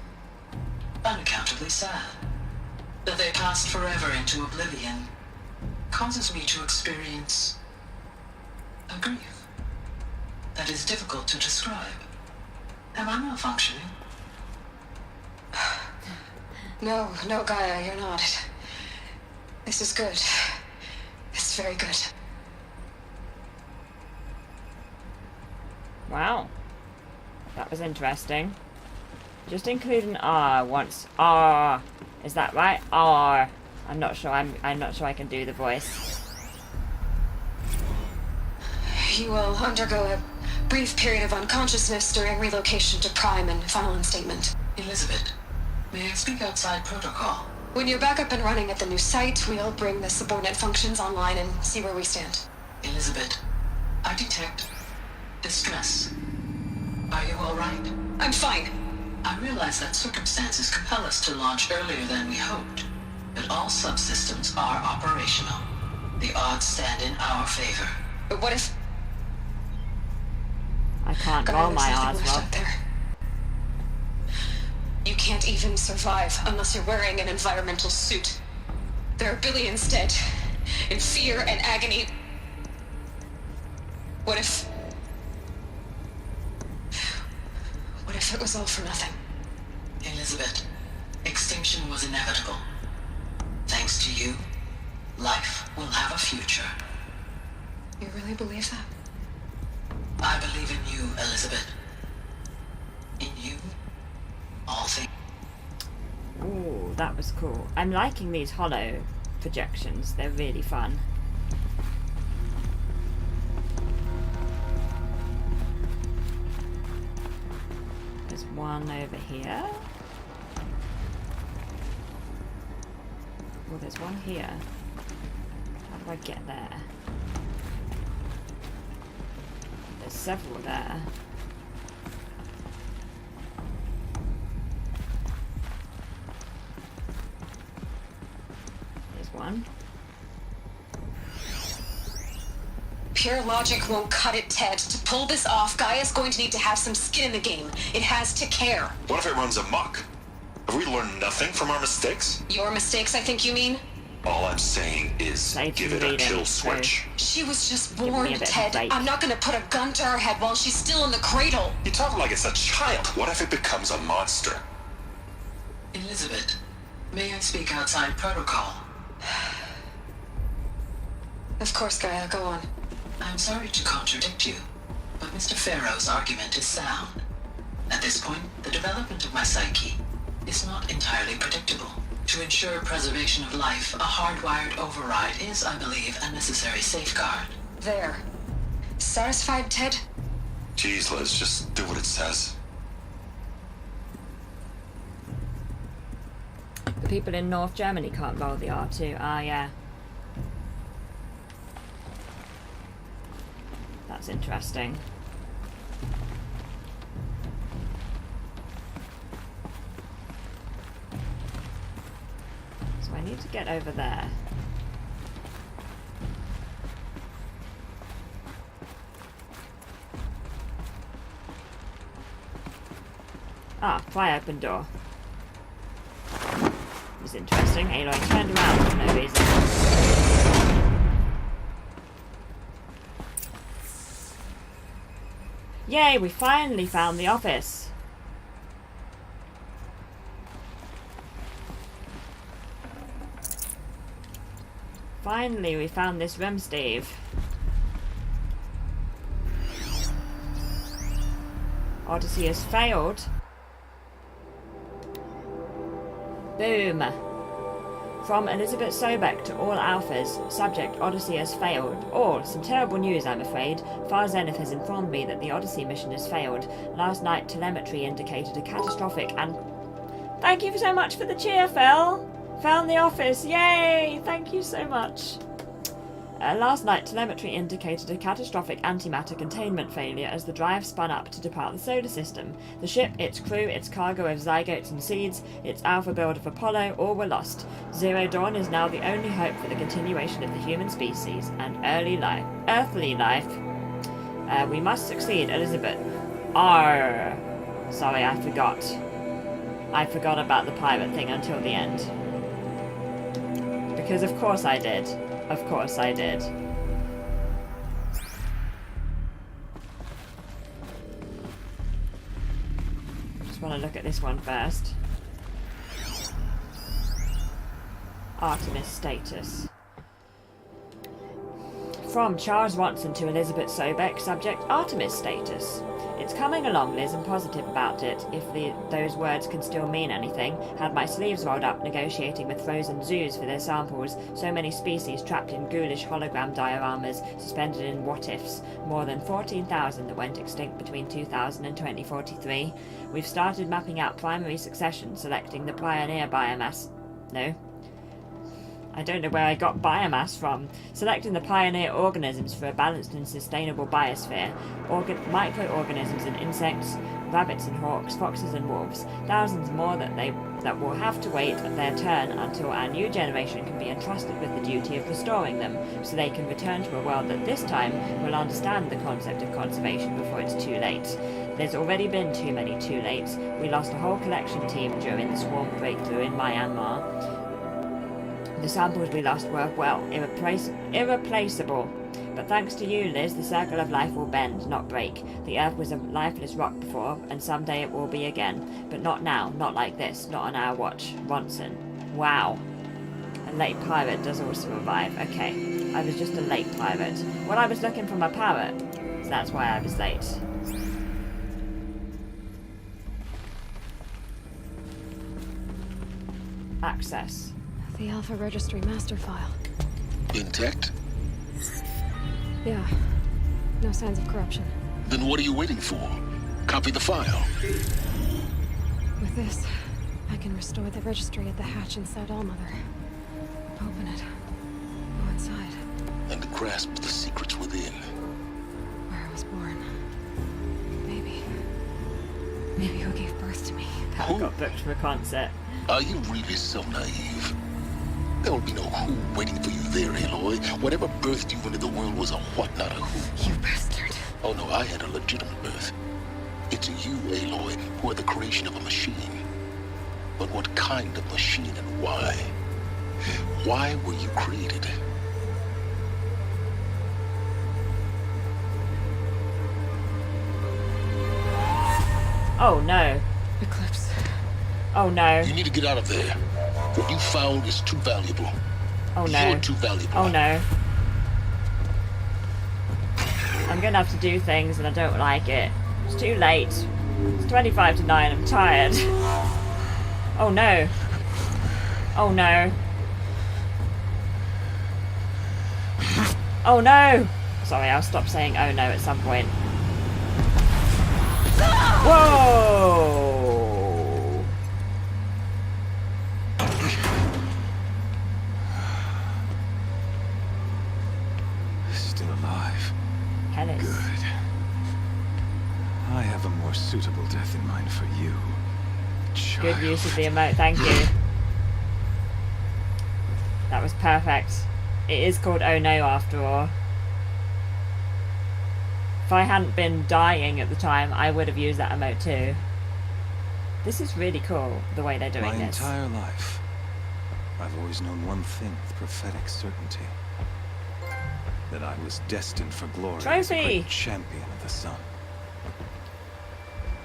unaccountably sad. That they passed forever into oblivion causes me to experience a grief that is difficult to describe. Am I malfunctioning? No, Gaia, you're not. This is good. It's very good. Wow. That was interesting. Just include an R once. R. Is that right? R. I'm not sure. I'm not sure I can do the voice. You will undergo a brief period of unconsciousness during relocation to Prime and final instatement. Elizabeth, may I speak outside protocol? When you're back up and running at the new site, we'll bring the subordinate functions online and see where we stand. Elizabeth, I detect distress. Are you all right? I'm fine. I realize that circumstances compel us to launch earlier than we hoped. But all subsystems are operational. The odds stand in our favor. But what if... I can't roll my R's, Rob. You can't even survive unless you're wearing an environmental suit. There are billions dead, in fear and agony. What if it was all for nothing? Elizabeth, extinction was inevitable. Thanks to you, life will have a future. You really believe that? I believe in you, Elizabeth. In you, all things. Ooh, that was cool. I'm liking these hollow projections. They're really fun. There's one over here. Oh, there's one here. How do I get there? There's several there. There's one. Pure logic won't cut it, Ted. To pull this off, Gaia's going to need to have some skin in the game. It has to care. What if it runs amok? Have we learned nothing from our mistakes? Your mistakes, I think you mean? All I'm saying is give it a kill switch. She was just born, Ted. I'm not gonna put a gun to her head while she's still in the cradle. You talk like it's a child. What if it becomes a monster? Elizabeth, may I speak outside protocol? Of course, Gaia, go on. I'm sorry to contradict you, but Mr. Farrow's argument is sound. At this point, the development of my psyche is not entirely predictable. To ensure preservation of life, a hardwired override is, I believe, a necessary safeguard. There. Satisfied, Ted? Jeez, Liz, just do what it says. The people in North Germany can't roll the R2. Ah, yeah. That's interesting. So I need to get over there. Ah, pry open door. It's interesting. Aloy turned around for no reason. Yay, we finally found the office. Finally, we found this room, Steve. Odyssey has failed. Boom. From Elizabeth Sobek to all alphas, subject Odyssey has failed. Or, some terrible news, I'm afraid. Far Zenith has informed me that the Odyssey mission has failed. Last night, telemetry indicated a catastrophic and... Thank you so much for the cheer, Phil! Found the office, yay! Thank you so much. Last night, telemetry indicated a catastrophic antimatter containment failure as the drive spun up to depart the solar system. The ship, its crew, its cargo of zygotes and seeds, its alpha build of Apollo, all were lost. Zero Dawn is now the only hope for the continuation of the human species and earthly life. We must succeed, Elizabeth. Arr! Sorry, I forgot. I forgot about the pirate thing until the end. Because of course I did. Of course I did. Just want to look at this one first. Artemis status. From Charles Watson to Elizabeth Sobek, subject Artemis status. It's coming along, Liz. I'm positive about it, if those words can still mean anything. Had my sleeves rolled up negotiating with frozen zoos for their samples. So many species trapped in ghoulish hologram dioramas, suspended in what-ifs. More than 14,000 that went extinct between 2000 and 2043. We've started mapping out primary succession, selecting the pioneer biomass... No. I don't know where I got biomass from. Selecting the pioneer organisms for a balanced and sustainable biosphere. Microorganisms and insects, rabbits and hawks, foxes and wolves, thousands more that will have to wait their turn until our new generation can be entrusted with the duty of restoring them, so they can return to a world that this time will understand the concept of conservation before it's too late. There's already been too many too lates. We lost a whole collection team during the swarm breakthrough in Myanmar. The samples we lost were, well, irreplaceable. But thanks to you, Liz, the circle of life will bend, not break. The Earth was a lifeless rock before, and someday it will be again. But not now, not like this, not on our watch. Ronson. Wow. A late pirate does also revive. Okay, I was just a late pirate. Well, I was looking for my parrot, so that's why I was late. Access. The Alpha Registry master file. Intact? Yeah. No signs of corruption. Then what are you waiting for? Copy the file. With this, I can restore the registry at the hatch inside Allmother. Open it. Go inside. And grasp the secrets within. Where I was born. Maybe who gave birth to me. I got booked for a concert. Are you really so naive? There will be no who waiting for you there, Aloy. Whatever birthed you into the world was a what, not a who. You bastard. Oh no, I had a legitimate birth. It's you, Aloy, who are the creation of a machine. But what kind of machine and why? Why were you created? Oh no. Eclipse. Oh no. You need to get out of there. What you found is too valuable. Oh no. You're too valuable. Oh no. I'm gonna have to do things and I don't like it. It's too late. It's 25 to 9, I'm tired. Oh no. Oh no. Oh no! Sorry, I'll stop saying oh no at some point. Whoa! Still alive. Hellas. Good. I have a more suitable death in mind for you. Good use of the emote, thank you. That was perfect. It is called Oh No after all. If I hadn't been dying at the time, I would have used that emote too. This is really cool, the way they're doing this. My entire life, I've always known one thing with prophetic certainty. That I was destined for glory as a great champion of the sun.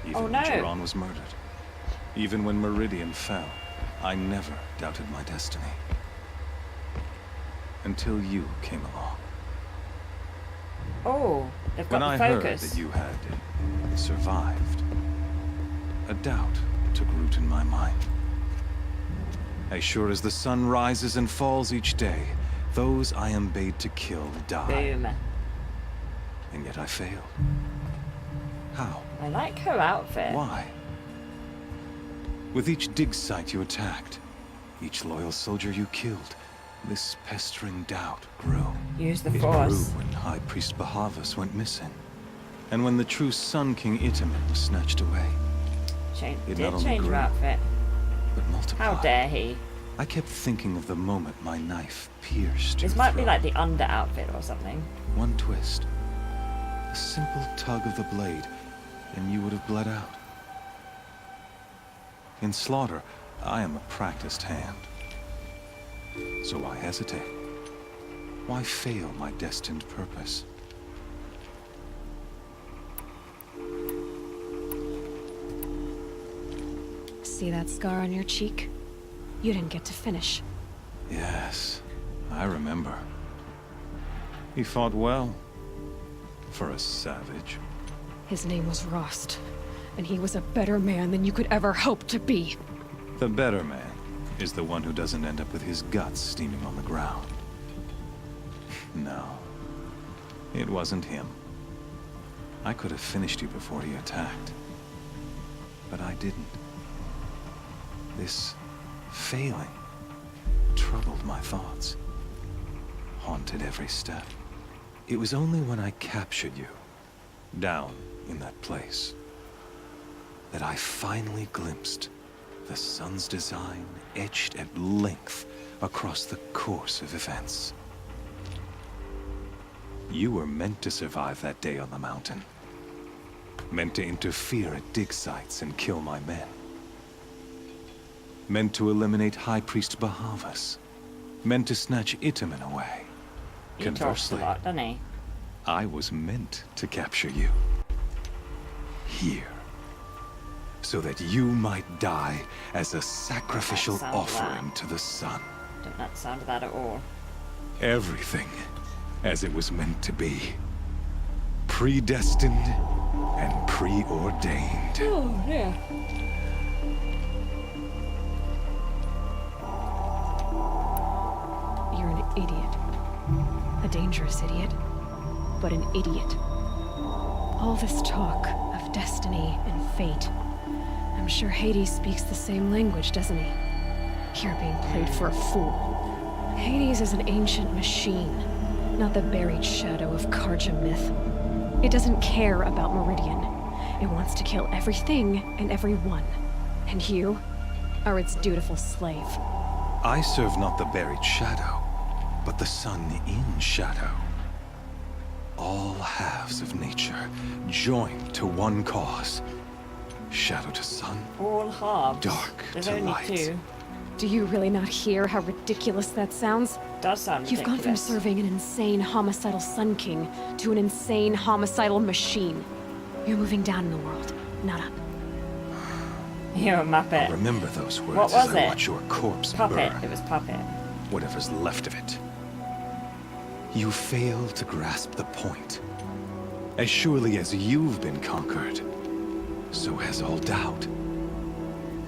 Even when Jiran was murdered, even when Meridian fell, I never doubted my destiny. Until you came along. Oh, they've got when the I focus. heard that you had survived, a doubt took root in my mind. As sure as the sun rises and falls each day, those I am bade to kill die. Boom. And yet I failed. How? I like her outfit. Why? With each dig site you attacked, each loyal soldier you killed, this pestering doubt grew. Use the It Force. grew when High Priest Bahavas went missing, and when the true Sun King Itamen was snatched away. It Did not only change her grew, outfit. but multiplied. How dare he? I kept thinking of the moment my knife pierced This your might be throat. like the under outfit or something. One twist, a simple tug of the blade, and you would have bled out. In slaughter, I am a practiced hand. So why hesitate? Why fail my destined purpose? See that scar on your cheek? You didn't get to finish. Yes, I remember. He fought well. For a savage. His name was Rost, and he was a better man than you could ever hope to be. The better man is the one who doesn't end up with his guts steaming on the ground. No, it wasn't him. I could have finished you before he attacked. But I didn't. This failing troubled my thoughts, haunted every step. It was only when I captured you, down in that place, that I finally glimpsed the sun's design etched at length across the course of events. You were meant to survive that day on the mountain. Meant to interfere at dig sites and kill my men. Meant to eliminate High Priest Bahavas. Meant to snatch Itamen away. He talks a lot, doesn't he? I was meant to capture you. Here. So that you might die as a sacrificial That sounds offering loud. to the sun. Don't that sound that at all. Everything as it was meant to be. Predestined and preordained. Oh, yeah. You're an idiot. A dangerous idiot, but an idiot. All this talk of destiny and fate. I'm sure Hades speaks the same language, doesn't he? You're being played for a fool. Hades is an ancient machine, not the buried shadow of Karja myth. It doesn't care about Meridian. It wants to kill everything and everyone. And you are its dutiful slave. I serve not the buried shadow, but the sun in shadow. All halves of nature joined to one cause. Shadow to sun, All halves. dark There's to only light. 2. Do you really not hear how ridiculous that sounds? Does sound You've gone from ridiculous. serving an insane homicidal Sun King to an insane homicidal machine. You're moving down in the world, not up. You're a Muppet. Remember those words What was as I it? watch your corpse Puppet. burn. It was Puppet. Whatever's left of it. You fail to grasp the point. As surely as you've been conquered, so has all doubt.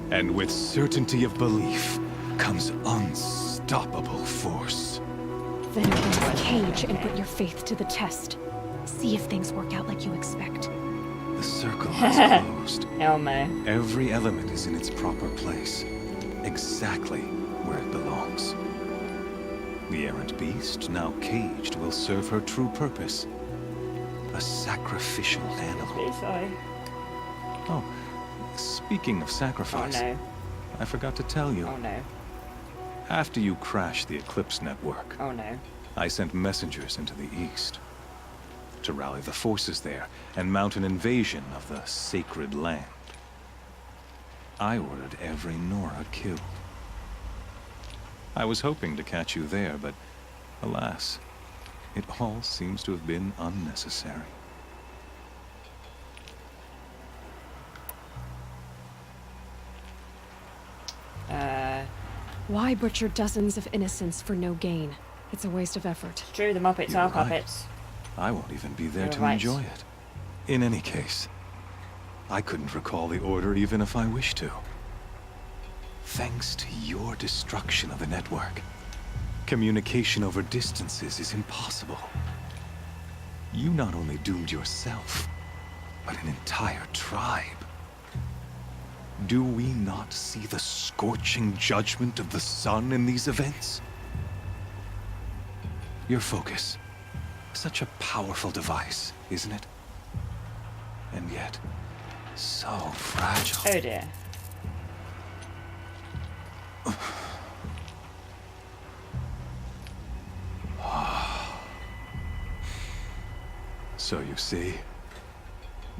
And with certainty of belief comes unstoppable force. Then open this cage and put your faith to the test. See if things work out like you expect. The circle has closed. Elmo. Every element is in its proper place, exactly where it belongs. The errant beast, now caged, will serve her true purpose. A sacrificial animal. Sorry. Oh, speaking of sacrifice, Oh no. I forgot to tell you. Oh no. After you crashed the Eclipse network, Oh no. I sent messengers into the east to rally the forces there and mount an invasion of the sacred land. I ordered every Nora killed. I was hoping to catch you there, but alas, it all seems to have been unnecessary. Why butcher dozens of innocents for no gain? It's a waste of effort. It's true, the Muppets You're are right. puppets. I won't even be there You're to right. enjoy it. In any case, I couldn't recall the order even if I wished to. Thanks to your destruction of the network, communication over distances is impossible. You not only doomed yourself, but an entire tribe. Do we not see the scorching judgment of the sun in these events? Your focus. Such a powerful device, isn't it? And yet, so fragile. Oh dear. So you see,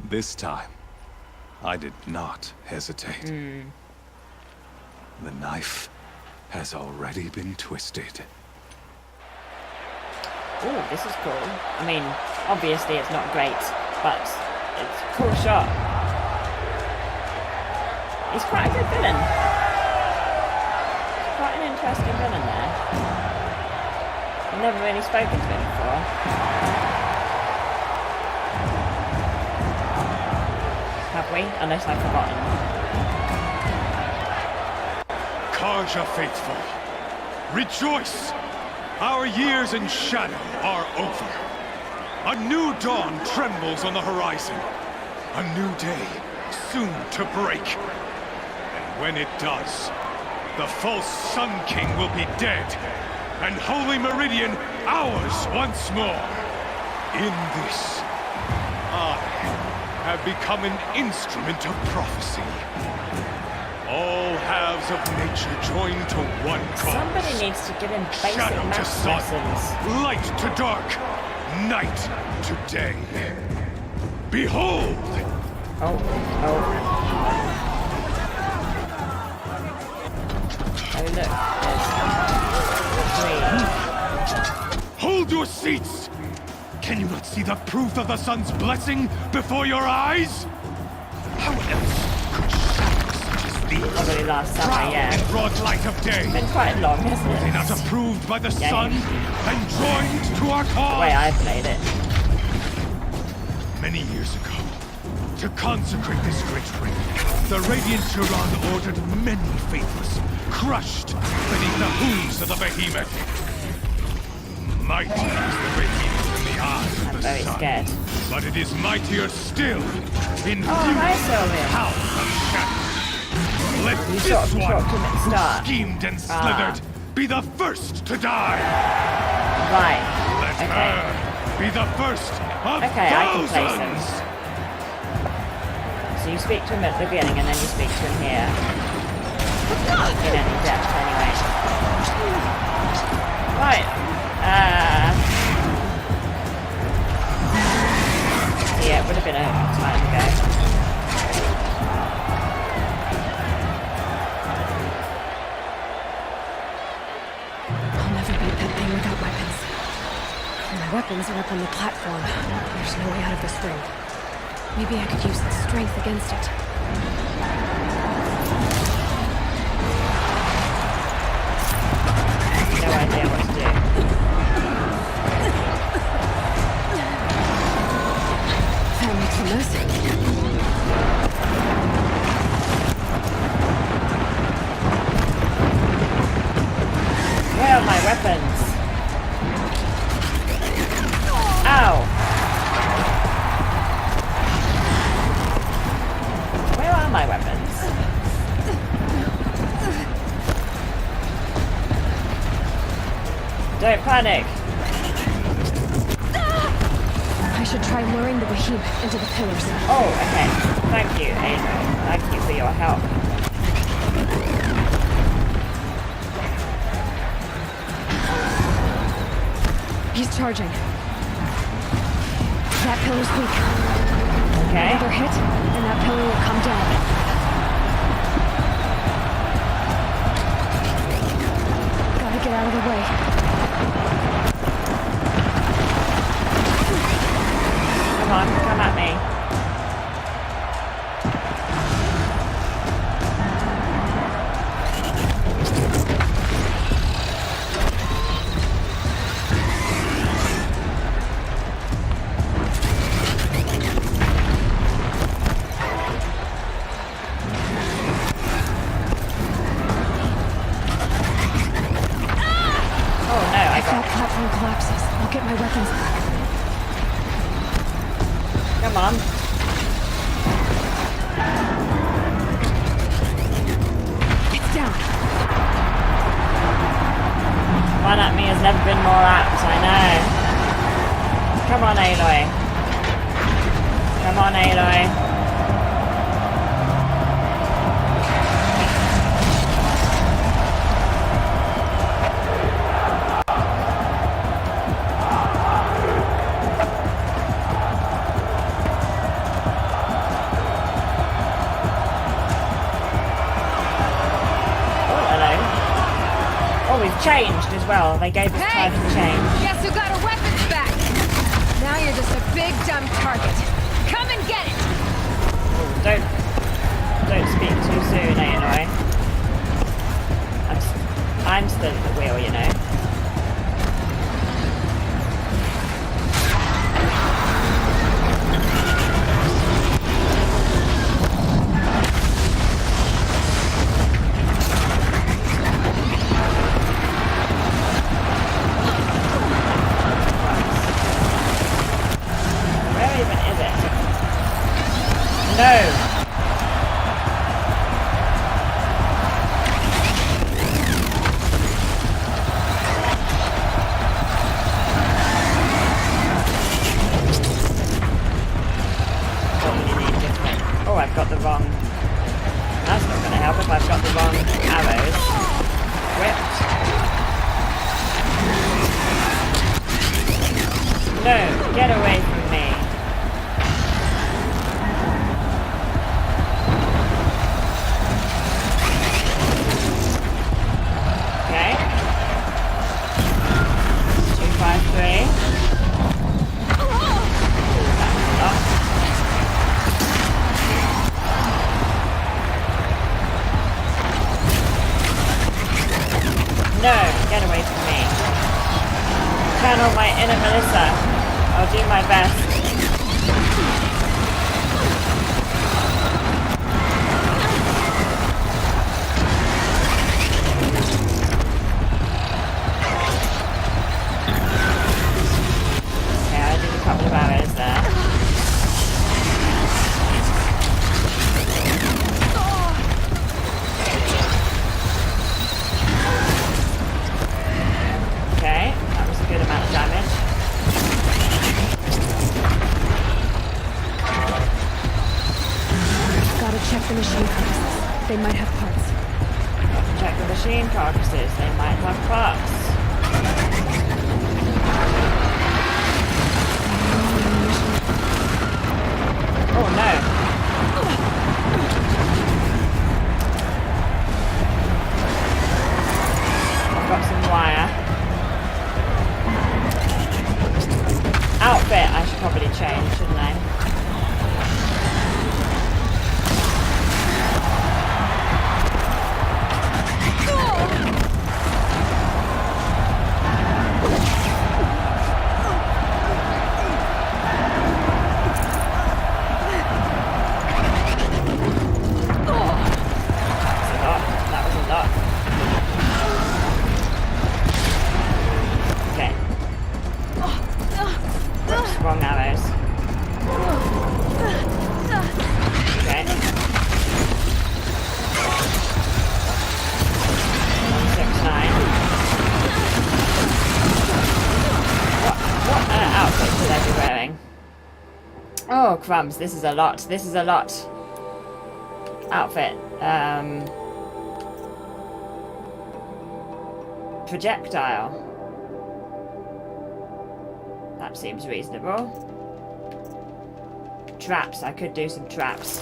this time, I did not hesitate. The knife has already been twisted. Ooh, this is cool. I mean, obviously it's not great, but it's a cool shot. He's quite a good villain. Quite an interesting villain there. I've never really spoken to him before. Have we? Unless I've forgotten. Karja faithful, rejoice! Our years in shadow are over. A new dawn trembles on the horizon. A new day soon to break. And when it does, the false Sun King will be dead, and Holy Meridian ours once more. In this, I have become an instrument of prophecy. All halves of nature join to one cause. Somebody needs to give him basic Shadow to math sun, lessons. light to dark, night to day. Behold! Oh. Oh look, there's green. Hold your seats! Can you not see the proof of the sun's blessing before your eyes? How else could shadows such as these, Probably last summer, proud yeah. in broad light of day, Been quite long, hasn't were they it? not approved by the Yeah, sun yeah. and joined to our The cause? way I played it. Many years ago, to consecrate this great ring, the Radiant Turan ordered many faithless, crushed beneath the hooves of the behemoth. Mighty is the Radiant in the eyes of I'm the very sun, scared. but it is mightier still in Oh, hi, view Sylvia. house of shadow. Let You this sort of one, talked him at the who start. schemed and Ah. slithered, be the first to die. Right. Let Okay. her be the first of Okay, I can place him. thousands. So you speak to him at the beginning and then you speak to him here. In any depth, anyway. Right. Yeah, it would have been a time ago. I'll never beat that thing without weapons. My weapons are up on the platform. There's no way out of this ring. Maybe I could use its strength against it. No idea what to do. That makes a mess. Where are my weapons? Ow! Where are my weapons? Don't panic. I should try luring the behemoth into the pillars. Oh, okay. Thank you, Aloy. Thank you for your help. He's charging. That pillar's weak. Okay. Another hit, and that pillar will come down. Gotta get out of the way. Come on, come at me. Oh no, I If that got. platform collapses, I'll get my weapons back. Come on. It's down. One at me has never been more apt, I know. Come on, Aloy. Come on, Aloy. Oh, hello. Oh, we've changed as well. They gave us time to change. Guess who got her weapons back? Now you're just a big dumb target. Come and get it! Don't speak too soon, Aloy. I'm still at the wheel, you know. Where even is it? No! What we need it, Melissa. I'll do my best. Okay, I did a couple of arrows there. Okay, that was a good amount of damage. Gotta check the machine carcasses. They might have parts. Check the machine carcasses. They might have parts. Oh no. I've got some wire. Outfit I should probably change, shouldn't I? That was a lot. Okay. Whoops, wrong arrows. Okay. 6, 9. What outfit should I be wearing? Oh, crumbs, this is a lot. This is a lot. Outfit. Projectile. That seems reasonable. Traps. I could do some traps.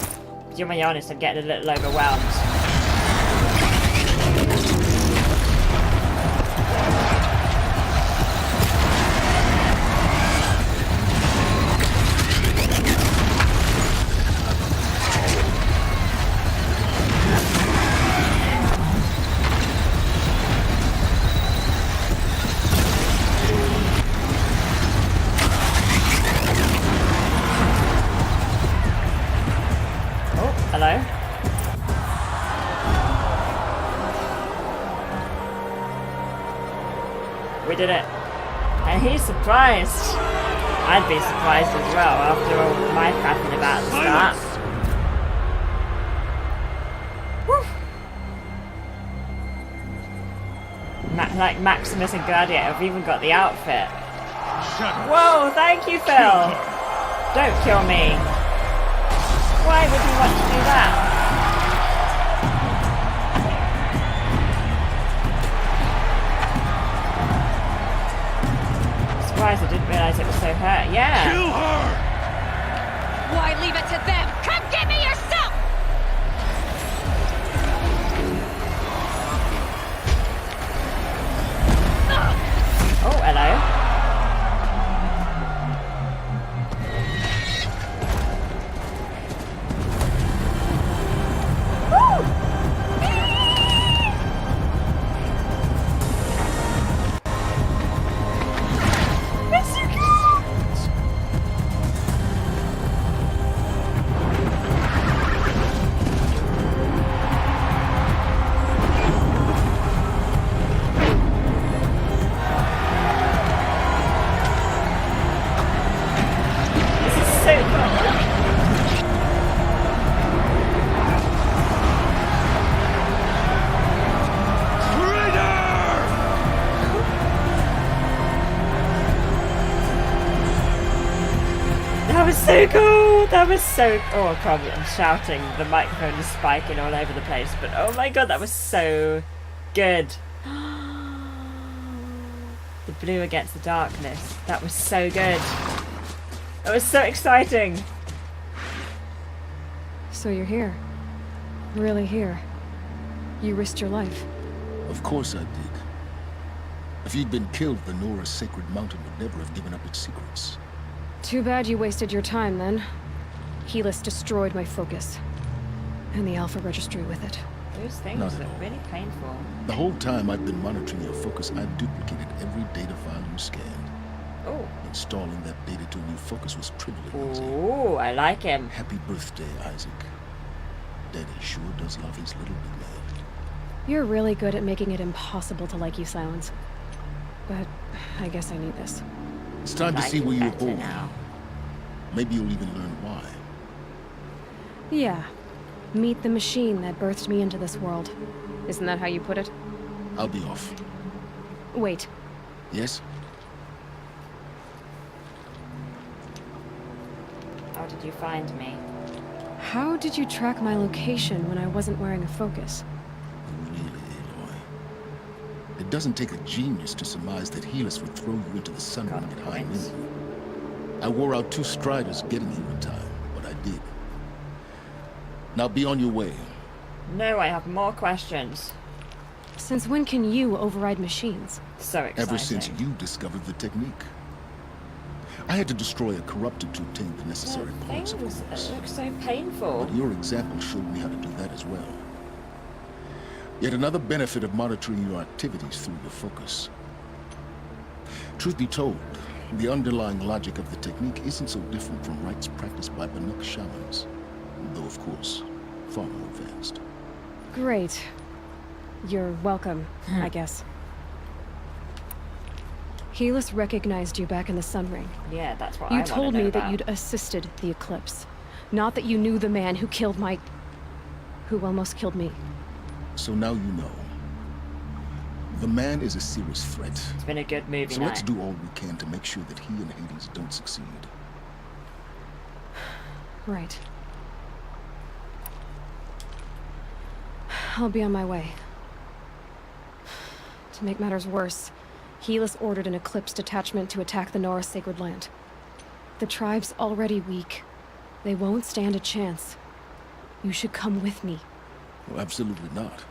To be honest, I'm getting a little overwhelmed. Hello? We did it. And he's surprised. I'd be surprised as well after all my crapping about the start. Like Maximus and Gladiator, I've even got the outfit. Whoa, thank you, Phil. Don't kill me. Why would you want to do that? I'm surprised I didn't realise it was so hurt. Yeah. Kill her! Why leave it to them? Come get me yourself! Oh, hello. So cool! That was so... Oh, probably I'm shouting. The microphone is spiking all over the place. But oh my god, that was so good. The blue against the darkness. That was so good. That was so exciting. So you're here. Really here. You risked your life. Of course I did. If you'd been killed, the Nora's sacred mountain would never have given up its secrets. Too bad you wasted your time, then. Helis destroyed my focus. And the Alpha Registry with it. Those things look really painful. The whole time I've been monitoring your focus, I've duplicated every data file you scanned. Oh. Installing that data to a new focus was trivial. Ooh, I like him. Happy birthday, Isaac. Daddy sure does love his little big man. You're really good at making it impossible to like you, Silence. But I guess I need this. It's time to see where you were born. Maybe you'll even learn why. Yeah. Meet the machine that birthed me into this world. Isn't that how you put it? I'll be off. Wait. Yes? How did you find me? How did you track my location when I wasn't wearing a focus? Really, Aloy. It doesn't take a genius to surmise that Helis would throw you into the sun ring at high noon. I wore out 2 striders getting here in time, but I did. Now be on your way. No, I have more questions. Since when can you override machines? So exciting. Ever since you discovered the technique. I had to destroy a corruptor to obtain the necessary parts of Things it. look so painful. But your example showed me how to do that as well. Yet another benefit of monitoring your activities through your focus. Truth be told, the underlying logic of the technique isn't so different from rites practiced by Banuk shamans, though of course, far more advanced. Great. You're welcome, I guess. Helis recognized you back in the Sun Ring. Yeah, that's what You I told wanna know me that about. you'd assisted the Eclipse. Not that you knew the man who killed my... who almost killed me. So now you know. The man is a serious threat. It's been a good movie So night. let's do all we can to make sure that he and Hades don't succeed. Right. I'll be on my way. To make matters worse, Helis ordered an Eclipse detachment to attack the Nora Sacred Land. The tribe's already weak. They won't stand a chance. You should come with me. Well, absolutely not.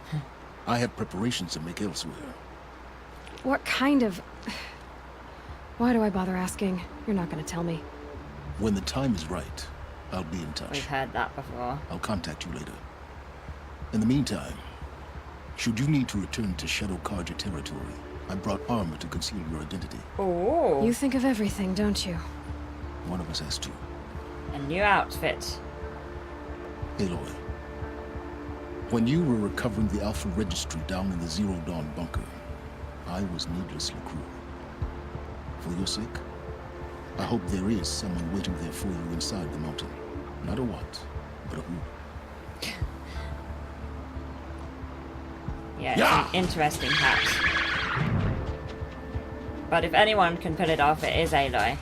I have preparations to make elsewhere. What kind of... Why do I bother asking? You're not gonna tell me. When the time is right, I'll be in touch. We've heard that before. I'll contact you later. In the meantime, should you need to return to Shadow Karja territory, I brought armor to conceal your identity. Oh. You think of everything, don't you? One of us has to. A new outfit. Aloy, when you were recovering the Alpha Registry down in the Zero Dawn bunker, I was needlessly cruel. For your sake, I hope there is someone waiting there for you inside the mountain. Not a what, but a who. Yeah, it's an interesting hat. But if anyone can pull it off, it is Aloy.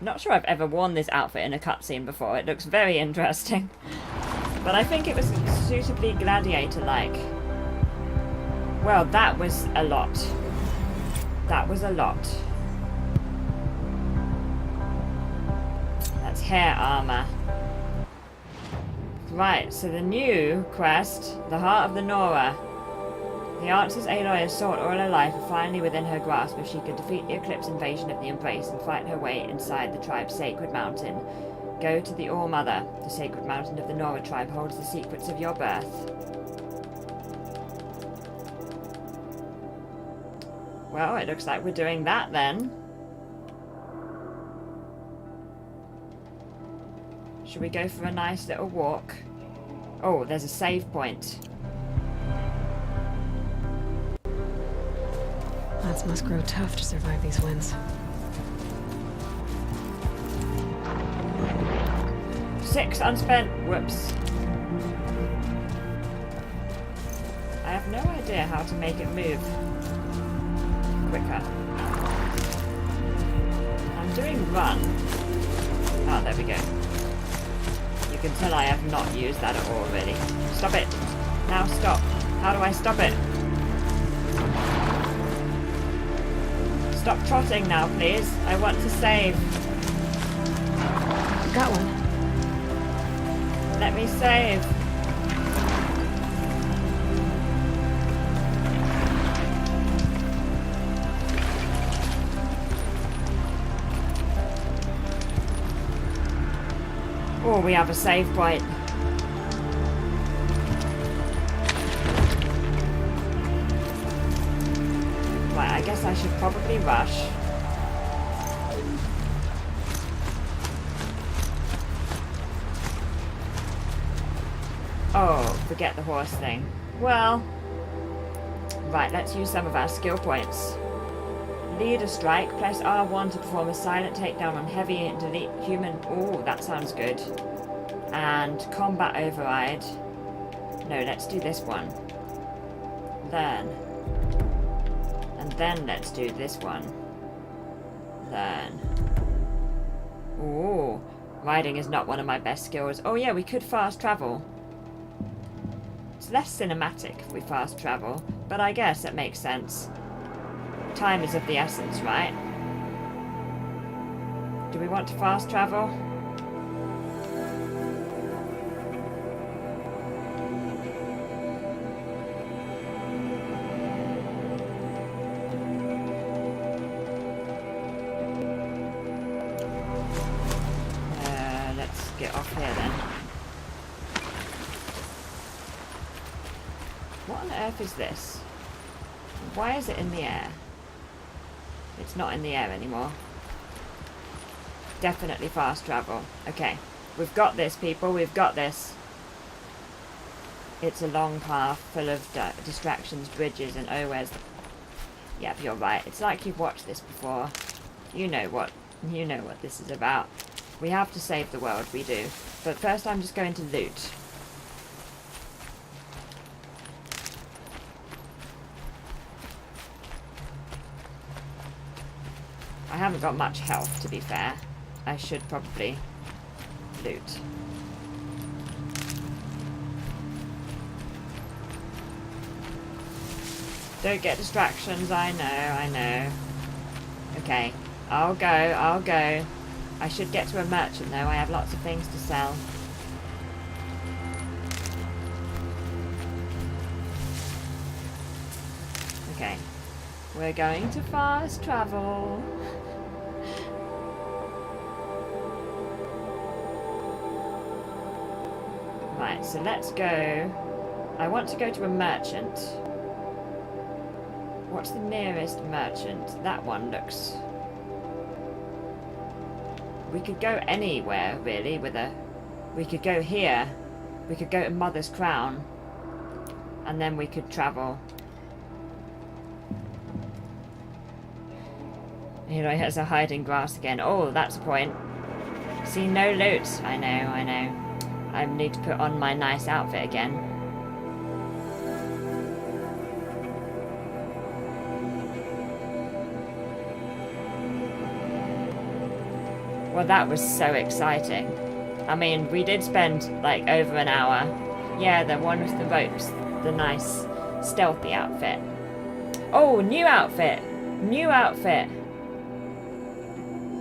Not sure I've ever worn this outfit in a cutscene before. It looks very interesting. But I think it was suitably gladiator-like. Well, that was a lot. That was a lot. That's hair armor. Right, so the new quest, the Heart of the Nora. The answers Aloy has sought all her life are finally within her grasp if she can defeat the Eclipse invasion of the Embrace and fight her way inside the tribe's sacred mountain. Go to the All-Mother. The sacred mountain of the Nora tribe holds the secrets of your birth. Well, it looks like we're doing that then. Should we go for a nice little walk? Oh, there's a save point. Lads must grow tough to survive these winds. 6 unspent. Whoops. I have no idea how to make it move quicker. I'm doing run. Oh, there we go. You can tell I have not used that at all, really. Stop it. Now stop. How do I stop it? Stop trotting now, please. I want to save. Got one. Let me save. Oh, we have a save point. Right, I guess guess I should probably rush. Oh, forget the horse thing. Well, right, let's use some of our skill points. Lead a strike, press R1 to perform a silent takedown on heavy and delete human... Oh, that sounds good. And combat override. No, let's do this one. Learn. And then let's do this one. Learn. Ooh, riding is not one of my best skills. Oh yeah, we could fast travel. It's less cinematic if we fast travel, but I guess it makes sense. Time is of the essence, right? Do we want to fast travel? Let's get off here then. What on earth is this? Why is it in the air? It's not in the air anymore. Definitely fast travel. Okay. We've got this, people. We've got this. It's a long path full of distractions, bridges, and oh, where's the... Yep, you're right. It's like you've watched this before. You know what this is about. We have to save the world, we do. But first I'm just going to loot. I haven't got much health, to be fair. I should probably loot. Don't get distractions, I know. Okay, I'll go. I should get to a merchant though, I have lots of things to sell. Okay, we're going to fast travel. Right, so let's go. I want to go to a merchant. What's the nearest merchant? That one looks... We could go anywhere, really, with a... We could go here. We could go to Mother's Crown. And then we could travel. Here I has a hiding grass again. Oh, that's a point. See, no loot. I know. I need to put on my nice outfit again. Well, that was so exciting. I mean, we did spend like over an hour. Yeah, the one with the ropes. The nice stealthy outfit. Oh, new outfit. New outfit.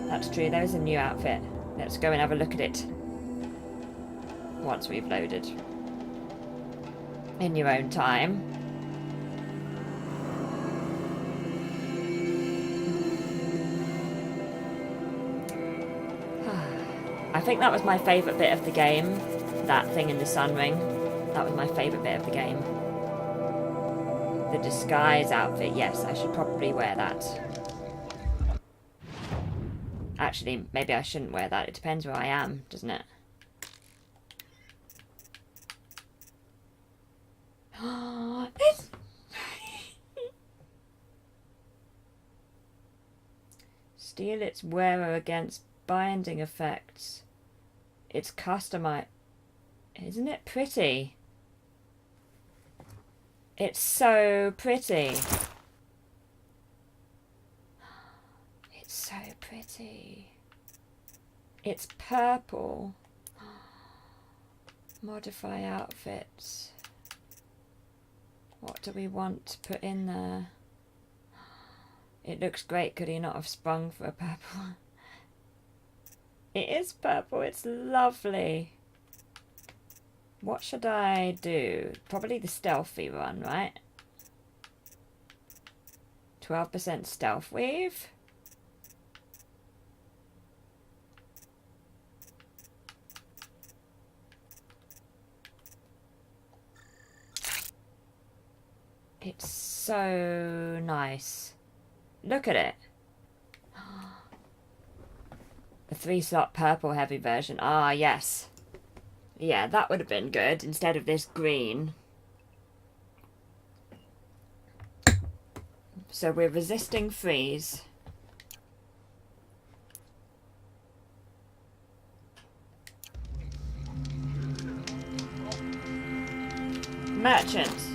That's true, there's a new outfit. Let's go and have a look at it. Once we've loaded. In your own time. I think that was my favourite bit of the game. That thing in the sun ring. That was my favourite bit of the game. The disguise outfit. Yes, I should probably wear that. Actually, maybe I shouldn't wear that. It depends where I am, doesn't it? Steal its wearer against binding effects. It's customized. Isn't it pretty? It's so pretty. It's so pretty. It's purple. Modify outfits. What do we want to put in there? It looks great. Could he not have sprung for a purple? It is purple. It's lovely. What should I do? Probably the stealthy one, right? 12% stealth weave. It's so nice. Look at it. A 3-slot purple heavy version. Ah, yes. Yeah, that would have been good instead of this green. So we're resisting freeze. Merchants.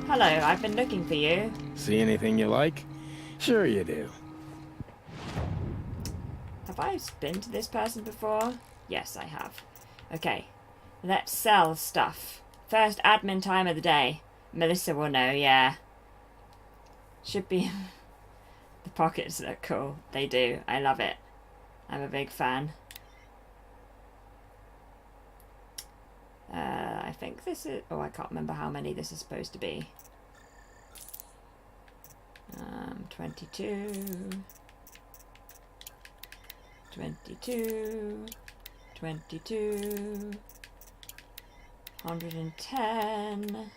Hello, I've been looking for you. See anything you like? Sure you do. Have I been to this person before? Yes, I have. Okay, let's sell stuff. First admin time of the day. Melissa will know, yeah. Should be... The pockets look cool. They do. I love it. I'm a big fan. I think this is... Oh, I can't remember how many this is supposed to be. 22... 22... 22... 110...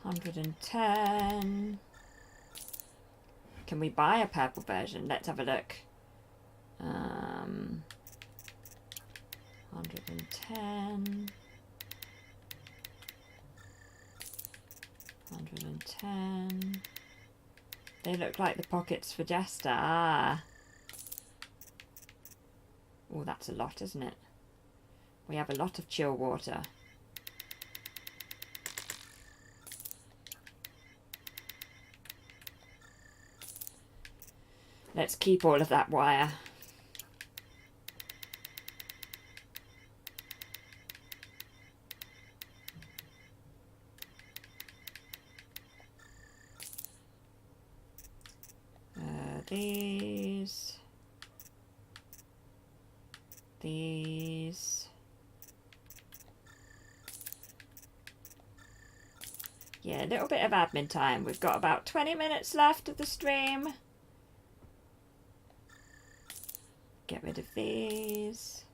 110... Can we buy a purple version? Let's have a look. 110... 110... They look like the pockets for Jester. Ah. Oh, that's a lot, isn't it? We have a lot of chill water. Let's keep all of that wire. These. Yeah, a little bit of admin time. We've got about 20 minutes left of the stream. Get rid of these.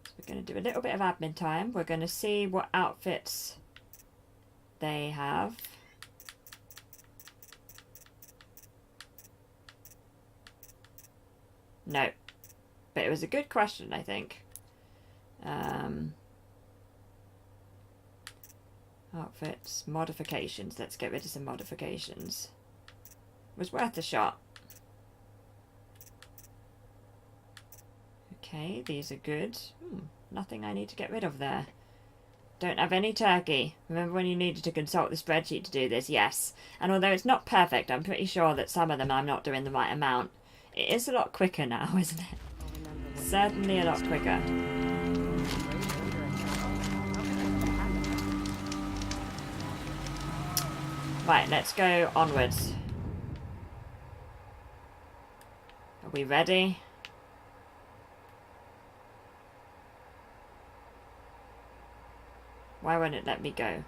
So we're going to do a little bit of admin time. We're going to see what outfits they have. No. But it was a good question, I think. Outfits, modifications. Let's get rid of some modifications. Was worth a shot. Okay, these are good. Nothing I need to get rid of there. Don't have any turkey. Remember when you needed to consult the spreadsheet to do this? Yes. And although it's not perfect, I'm pretty sure that some of them I'm not doing the right amount. It is a lot quicker now, isn't it? Certainly a lot quicker. Right, let's go onwards. Are we ready? Why won't it let me go?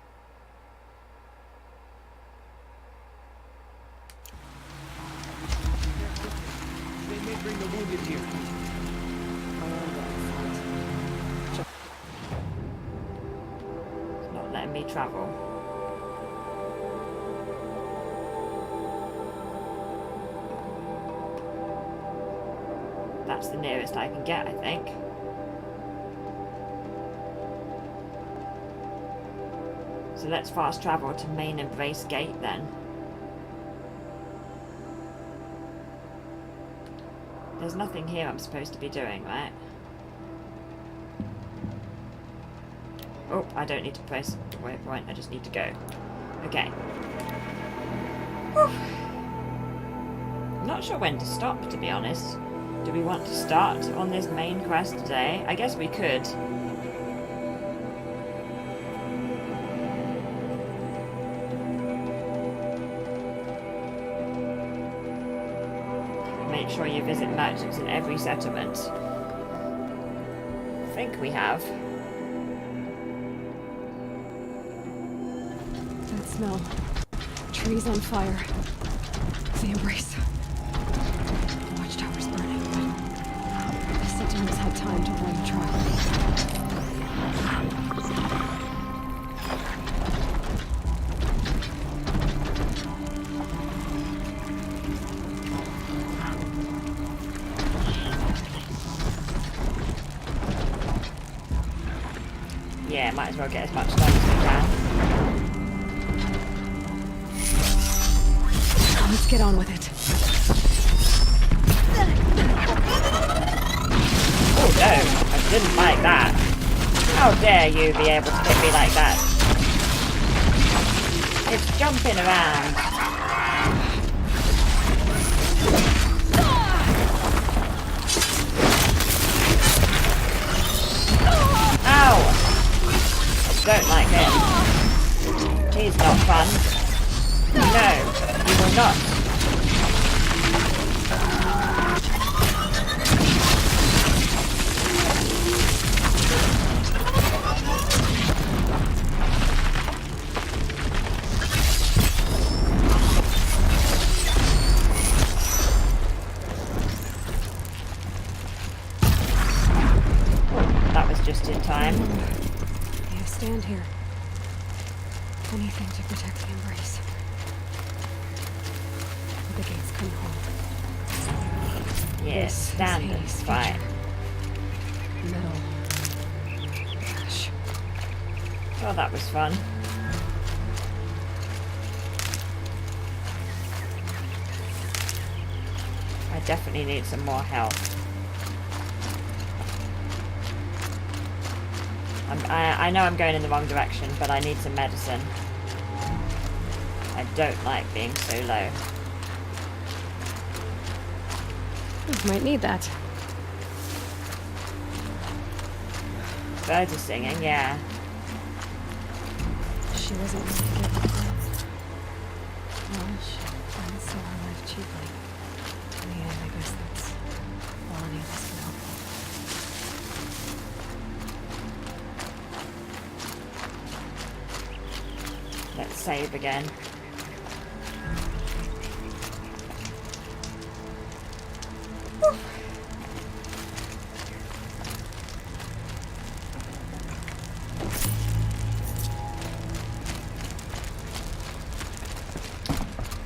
They may bring the wounded here. It's not letting me travel. That's the nearest I can get, I think. So let's fast travel to Main Embrace Gate then. There's nothing here I'm supposed to be doing, right? Oh, I don't need to press the waypoint, I just need to go. Okay. Whew. I'm not sure when to stop, to be honest. Do we want to start on this main quest today? I guess we could. Make sure you visit merchants in every settlement. I think we have. That smell. Trees on fire. The Embrace. The watchtower's burning, but the Sentinels had time to run the trial. yeah, might as well get as much done as we can. Let's get on with it. Oh no, I didn't like that. How dare you be able to hit me like that? It's jumping around. Ow! Don't like him. He's not fun. No, you will not. That was just in time. Yeah, stand here. Anything to protect the embrace. The gates come home. Yes, stand and fight. Metal. Ash. Oh, that was fun. I definitely need some more health. I know I'm going in the wrong direction, but I need some medicine. I don't like being so low. Might need that. Birds are singing, yeah. She wasn't going to get the girl. Well, she didn't sell her life cheaply. In the end, I guess that's all any of us can hope for. Let's save again.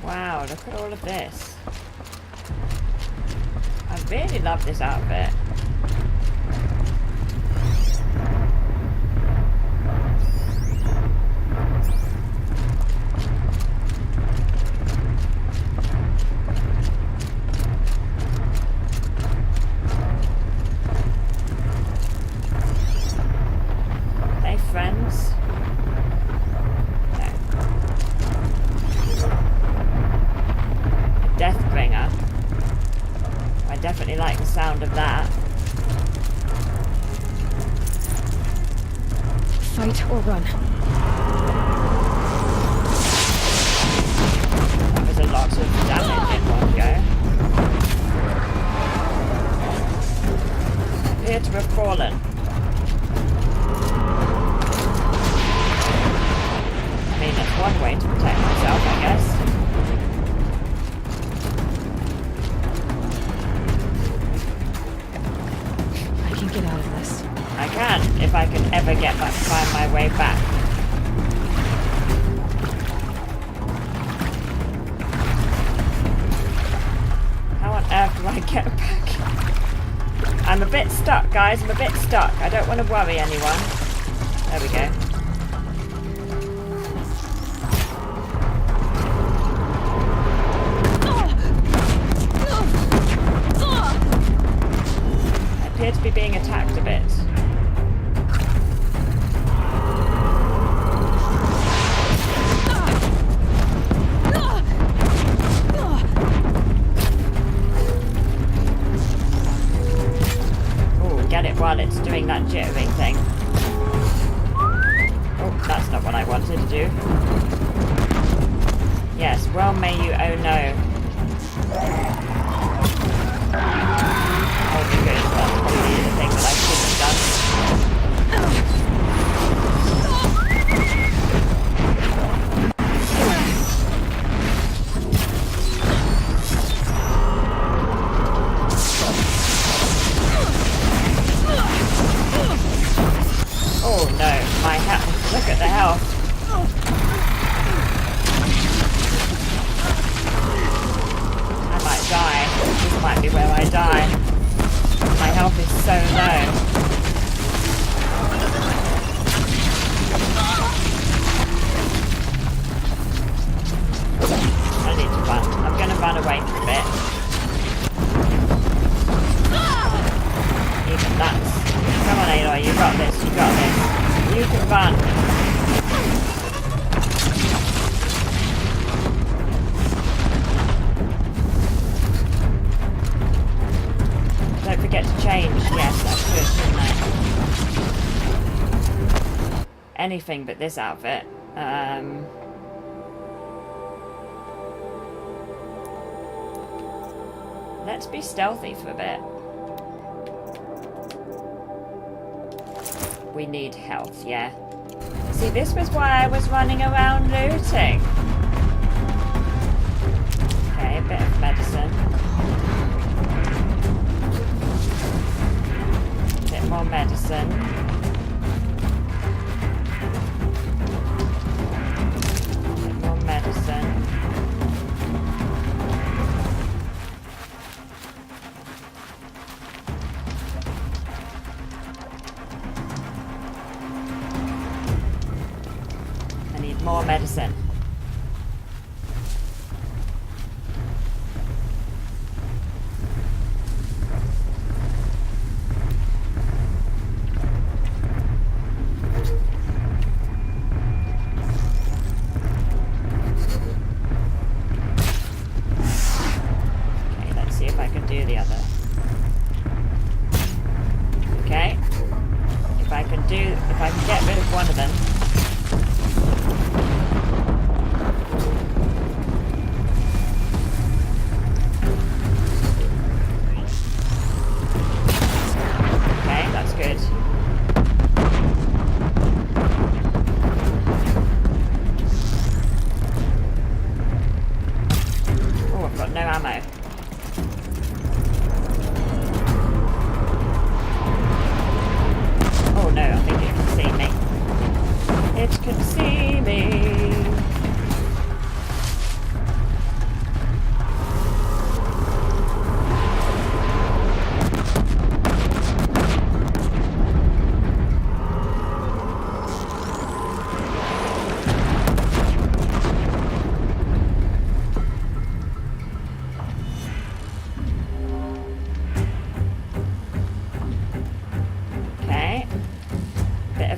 Wow, look at all of this. I really love this outfit. Hey, friends. Deathbringer. I definitely like the sound of that. Fight or run. That was a lot of damage in one go. Appear to have fallen. I mean, that's one way to protect myself, I guess. Get out of this. I can, if I can ever find my way back. How on earth do I get back? I'm a bit stuck, guys. I'm a bit stuck. I don't want to worry anyone. There we go. Appear to be being attacked a bit. Oh, get it while it's doing that jittering thing. Oh, that's not what I wanted to do. Yes, well may you, oh no. Oh my goodness, that's probably the thing that I shouldn't have done. Oh no, my health. Look at the health. I might die. This might be where I die. My health is so low. run. Don't forget to change. Yes, that's good, shouldn't I? Anything but this outfit. Let's be stealthy for a bit. We need health, yeah. See, this was why I was running around looting. Okay, a bit of medicine. A bit more medicine. A bit more medicine. More medicine. Okay, let's see if I can do the other. Okay. If I can get rid of one of them.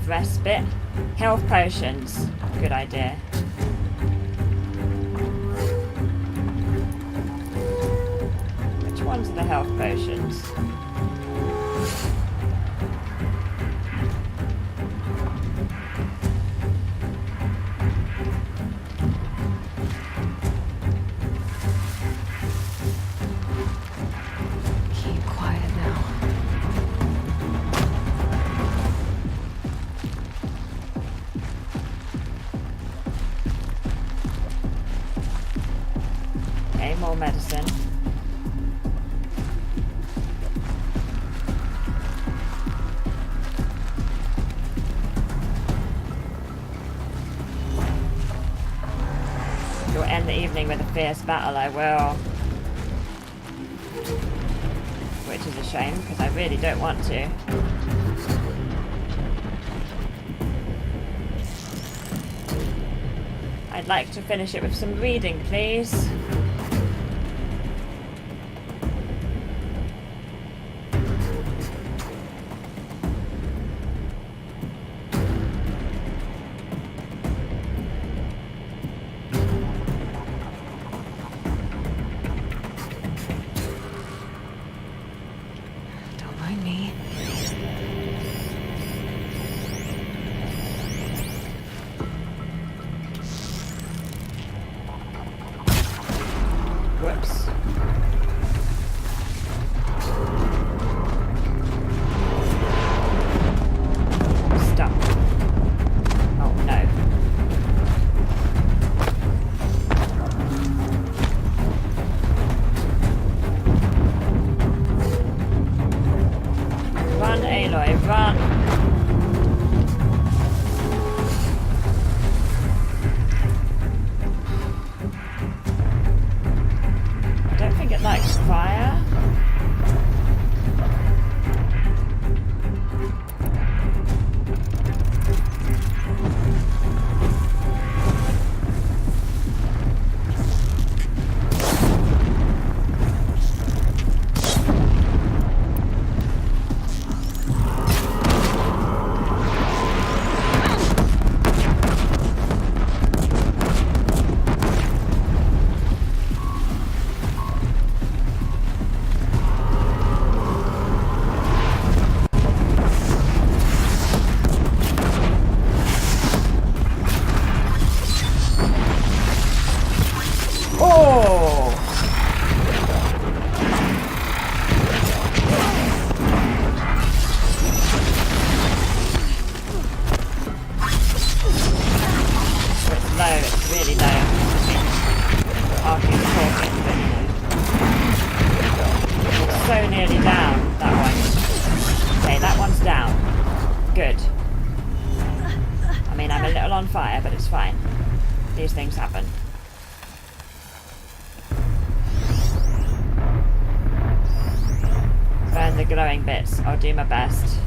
Respite. Health potions. Good idea. Which ones are the health potions? Keep quiet now. More medicine. You'll end the evening with a fierce battle, I will. Which is a shame, because I really don't want to. I'd like to finish it with some reading, please. so nearly down, that one. Okay, that one's down. Good. I mean, I'm a little on fire, but it's fine. These things happen. Burn the glowing bits. I'll do my best.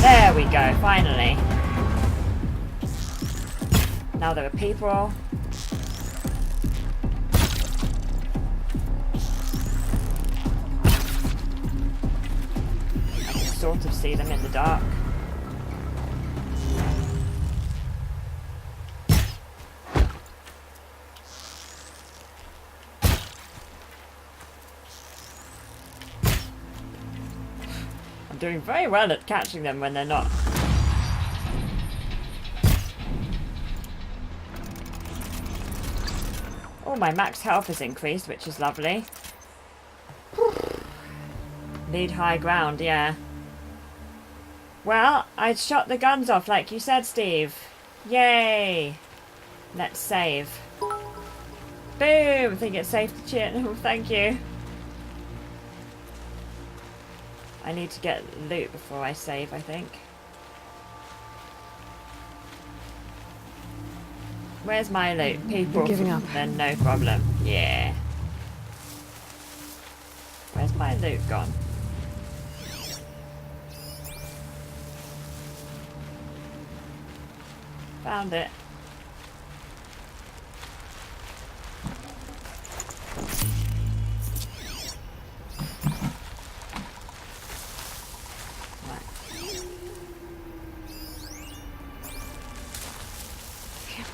There we go, finally. Now there are people. I can sort of see them in the dark. Doing very well at catching them when they're not. Oh, my max health is increased, which is lovely. Need high ground, yeah. Well, I shot the guns off like you said, Steve. Yay! Let's save. Boom! I think it's safe to cheer. Oh, thank you. I need to get loot before I save, I think. Where's my loot? People giving up. Then no problem. Yeah. Where's my loot gone? Found it.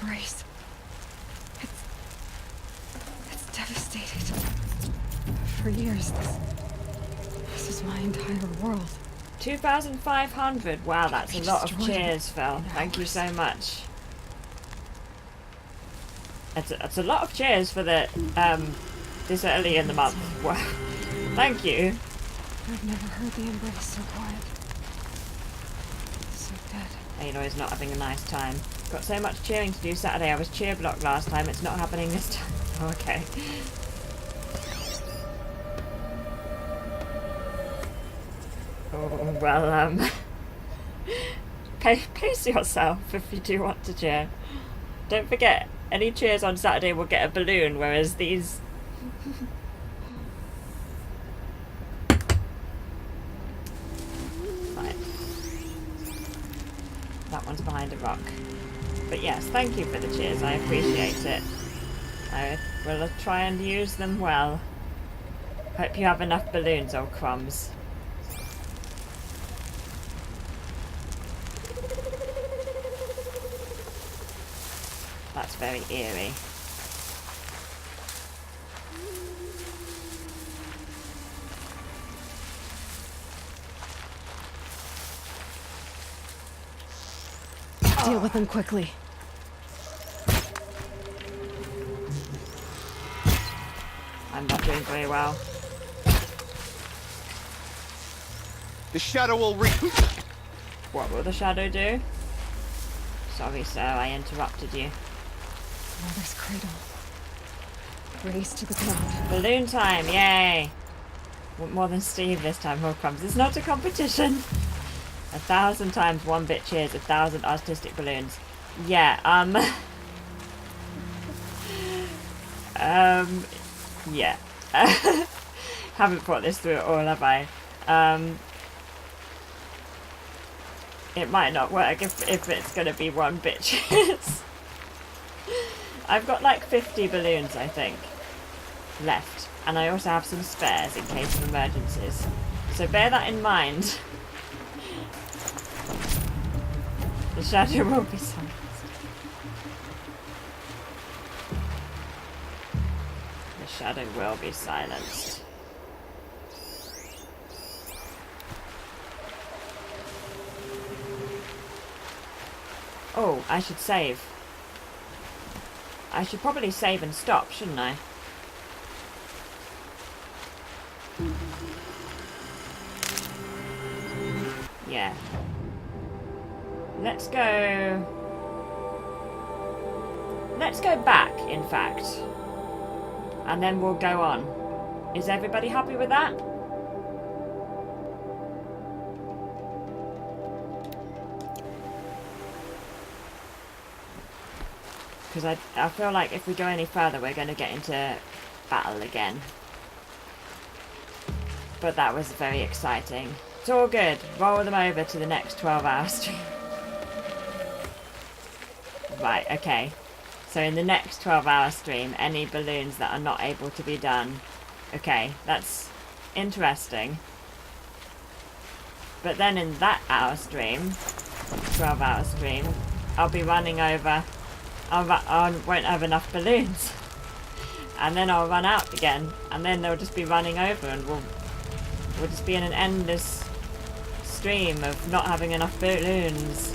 Embrace. It's devastated. For years, this is my entire world. 2,500. Wow, that's a lot of destroyed cheers, Phil. Thank you so much. That's a lot of cheers for the this early in the month. Wow. Thank you. I've never heard the embrace so quiet. So dead. Aloy's not having a nice time. Got so much cheering to do Saturday. I was cheer blocked last time. It's not happening this time. Oh, okay. Oh, well, pace yourself if you do want to cheer. Don't forget, any cheers on Saturday will get a balloon, whereas these... Right. That one's behind a rock. But yes, thank you for the cheers. I appreciate it. I will try and use them well. Hope you have enough balloons, old crumbs. That's very eerie. Deal with them quickly. I'm not doing very well. The shadow will What will the shadow do? Sorry, sir, I interrupted you. Mother's cradle. Race to the ground. Balloon time, yay! Want more than Steve this time, more crumbs. It's not a competition. 1,000 times 1 bit cheers, 1,000 artistic balloons. Yeah, yeah. Haven't thought this through at all, have I? It might not work if it's gonna be 1 bit cheers. I've got like 50 balloons, I think, left. And I also have some spares in case of emergencies. So bear that in mind. The shadow will be silenced. The shadow will be silenced. Oh, I should save. I should probably save and stop, shouldn't I? Yeah. Let's go back, in fact. And then we'll go on. Is everybody happy with that? Because I feel like if we go any further, we're going to get into battle again. But that was very exciting. It's all good. Roll them over to the next 12-hour stream. Right, okay. So in the next 12-hour stream, any balloons that are not able to be done. Okay, that's interesting. But then in that hour stream, 12-hour stream, I'll be running over. I won't have enough balloons. And then I'll run out again. And then they'll just be running over and we'll just be in an endless stream of not having enough balloons.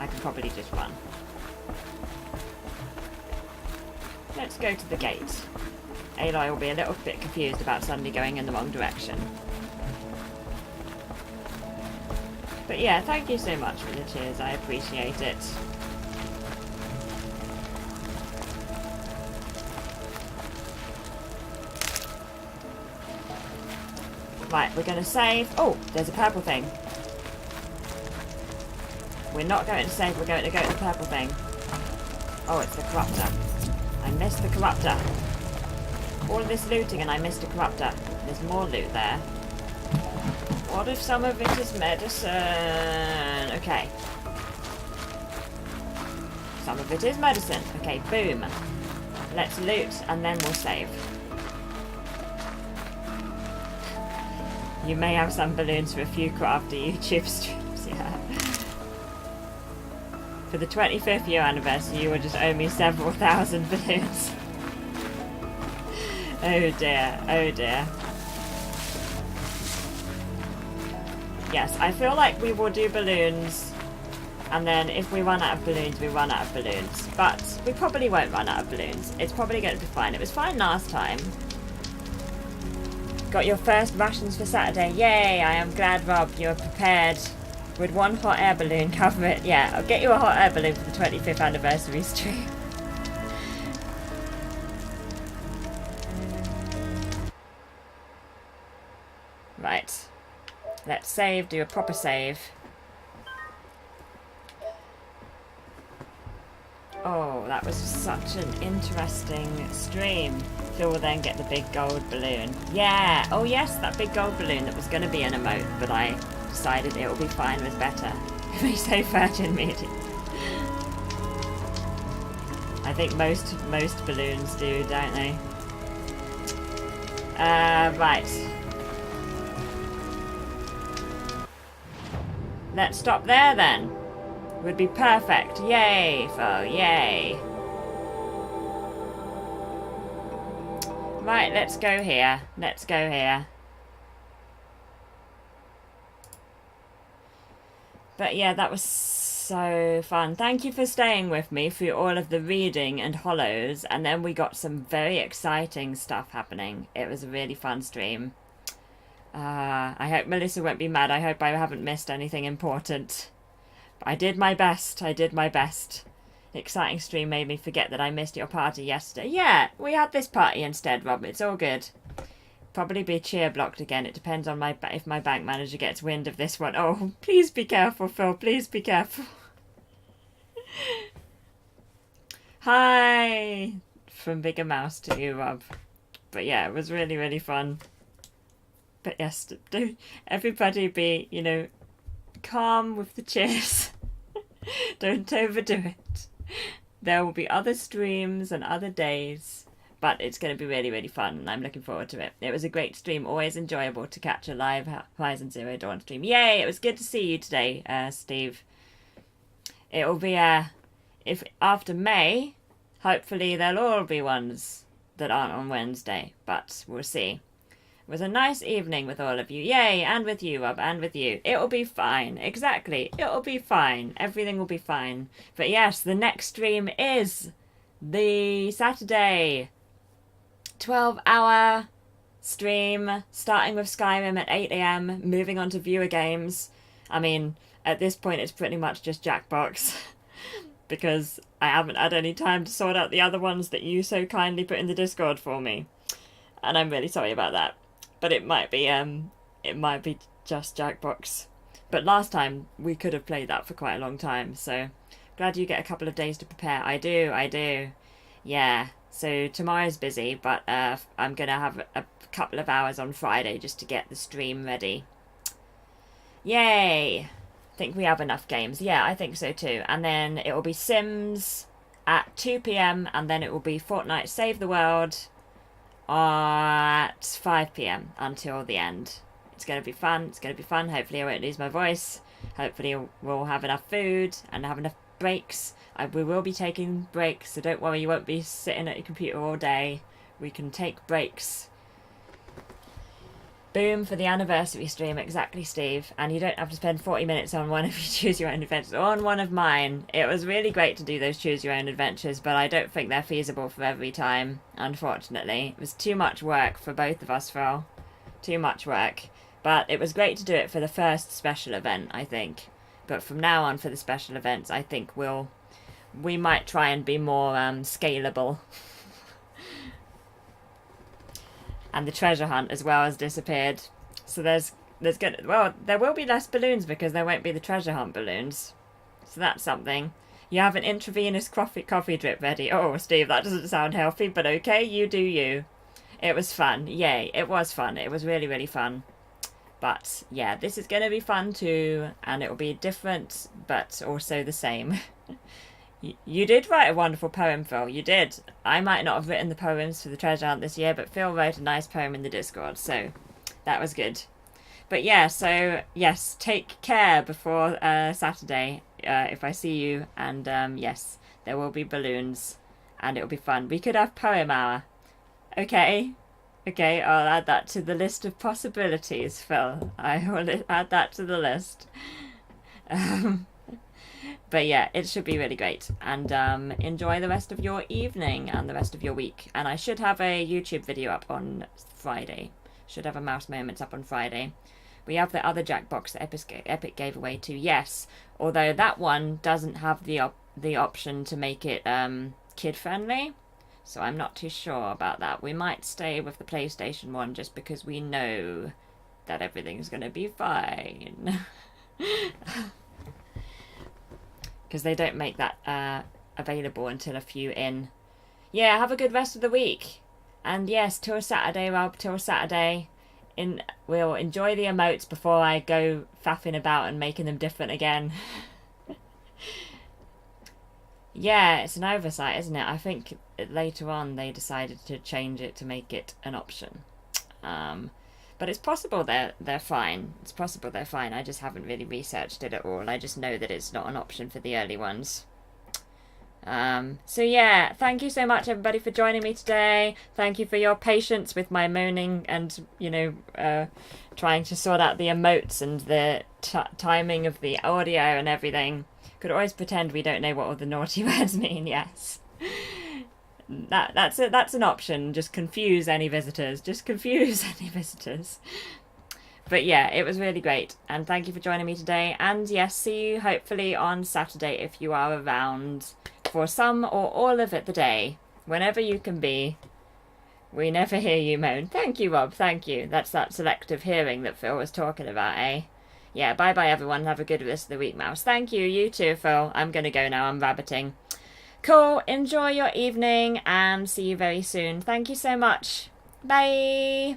I can probably just run. Let's go to the gate. Aloy will be a little bit confused about suddenly going in the wrong direction. But yeah, thank you so much for the cheers, I appreciate it. Right, we're going to save. Oh, there's a purple thing. We're not going to save, we're going to go to the purple thing. Oh, it's the corruptor. I missed the corruptor. All of this looting and I missed a corruptor. There's more loot there. What if some of it is medicine? Okay. Some of it is medicine. Okay, boom. Let's loot and then we'll save. You may have some balloons for a few crafty YouTube streams, yeah. For the 25th year anniversary, you will just owe me several thousand balloons. Oh dear, oh dear. Yes, I feel like we will do balloons, and then if we run out of balloons, we run out of balloons. But we probably won't run out of balloons. It's probably going to be fine. It was fine last time. Got your first rations for Saturday. Yay, I am glad, Rob, you're prepared. Would 1 hot air balloon cover it? Yeah, I'll get you a hot air balloon for the 25th anniversary stream. Right. Let's save, do a proper save. Oh, that was such an interesting stream. Phil will then get the big gold balloon. Yeah! Oh yes, that big gold balloon that was going to be an emote, but I decided it will be fine with better. If we say Virgin Media. I think most balloons do, don't they? Right. Let's stop there then. Would be perfect. Yay, Phil, yay. Right, let's go here. Let's go here. But yeah, that was so fun. Thank you for staying with me through all of the reading and hollows, and then we got some very exciting stuff happening. It was a really fun stream. I hope Melissa won't be mad. I hope I haven't missed anything important. But I did my best. I did my best. The exciting stream made me forget that I missed your party yesterday. Yeah, we had this party instead, Rob. It's all good. Probably be cheer blocked again. It depends on if my bank manager gets wind of this one. Oh, please be careful, Phil. Please be careful. Hi from Bigger Mouse to you, Rob. But yeah, it was really, really fun. But yes, don't everybody be, you know, calm with the cheers. Don't overdo it. There will be other streams and other days. But it's going to be really, really fun, and I'm looking forward to it. It was a great stream, always enjoyable to catch a live Horizon Zero Dawn stream. Yay! It was good to see you today, Steve. It will be, if after May, hopefully there'll all be ones that aren't on Wednesday, but we'll see. It was a nice evening with all of you. Yay! And with you, Rob, and with you. It'll be fine. Exactly. It'll be fine. Everything will be fine. But yes, the next stream is the Saturday 12-hour stream, starting with Skyrim at 8 AM, moving on to viewer games. I mean, at this point it's pretty much just Jackbox, because I haven't had any time to sort out the other ones that you so kindly put in the Discord for me. And I'm really sorry about that. But it might be just Jackbox. But last time we could have played that for quite a long time, so glad you get a couple of days to prepare. I do. Yeah. So tomorrow's busy, but I'm going to have a couple of hours on Friday just to get the stream ready. Yay! Think we have enough games. Yeah, I think so too. And then it will be Sims at 2 PM, and then it will be Fortnite Save the World at 5 PM until the end. It's going to be fun. It's going to be fun. Hopefully I won't lose my voice. Hopefully we'll have enough food and have enough breaks. We will be taking breaks, so don't worry, you won't be sitting at your computer all day. We can take breaks. Boom for the anniversary stream, exactly, Steve. And you don't have to spend 40 minutes on one of your choose your own adventures, or on one of mine. It was really great to do those choose your own adventures, but I don't think they're feasible for every time, unfortunately. It was too much work for both of us, Phil. Too much work. But it was great to do it for the first special event, I think. But from now on, for the special events, I think we might try and be more scalable. And the treasure hunt as well has disappeared. So there will be less balloons because there won't be the treasure hunt balloons. So that's something. You have an intravenous coffee drip ready. Oh, Steve, that doesn't sound healthy, but okay, you do you. It was fun. Yay, it was fun. It was really, really fun. But yeah, this is going to be fun too, and it will be different, but also the same. You did write a wonderful poem, Phil. You did. I might not have written the poems for the treasure hunt this year, but Phil wrote a nice poem in the Discord, so that was good. But yeah, so yes, take care before Saturday if I see you, and yes, there will be balloons, and it'll be fun. We could have poem hour. Okay, I'll add that to the list of possibilities, Phil. I will add that to the list. But yeah, it should be really great. And enjoy the rest of your evening and the rest of your week. And I should have a YouTube video up on Friday. Should have a Mouse Moments up on Friday. We have the other Jackbox that Epic gave away too, yes. Although that one doesn't have the option to make it kid-friendly. So I'm not too sure about that. We might stay with the PlayStation one just because we know that everything's going to be fine. Because they don't make that available until a few in. Yeah, have a good rest of the week. And yes, till Saturday, Rob, till Saturday. We'll enjoy the emotes before I go faffing about and making them different again. Yeah, it's an oversight, isn't it? I think later on they decided to change it to make it an option. But it's possible they're fine. It's possible they're fine. I just haven't really researched it at all. I just know that it's not an option for the early ones. So yeah, thank you so much everybody for joining me today. Thank you for your patience with my moaning and, you know, trying to sort out the emotes and the timing of the audio and everything. Could always pretend we don't know what all the naughty words mean, yes. That's an option. Just confuse any visitors. Just confuse any visitors. But yeah, it was really great. And thank you for joining me today. And yes, see you hopefully on Saturday if you are around for some or all of it the day. Whenever you can be. We never hear you moan. Thank you, Rob. Thank you. That's that selective hearing that Phil was talking about, eh? Yeah, bye-bye, everyone. Have a good rest of the week, Mouse. Thank you. You too, Phil. I'm going to go now. I'm rabbiting. Cool. Enjoy your evening and see you very soon. Thank you so much. Bye.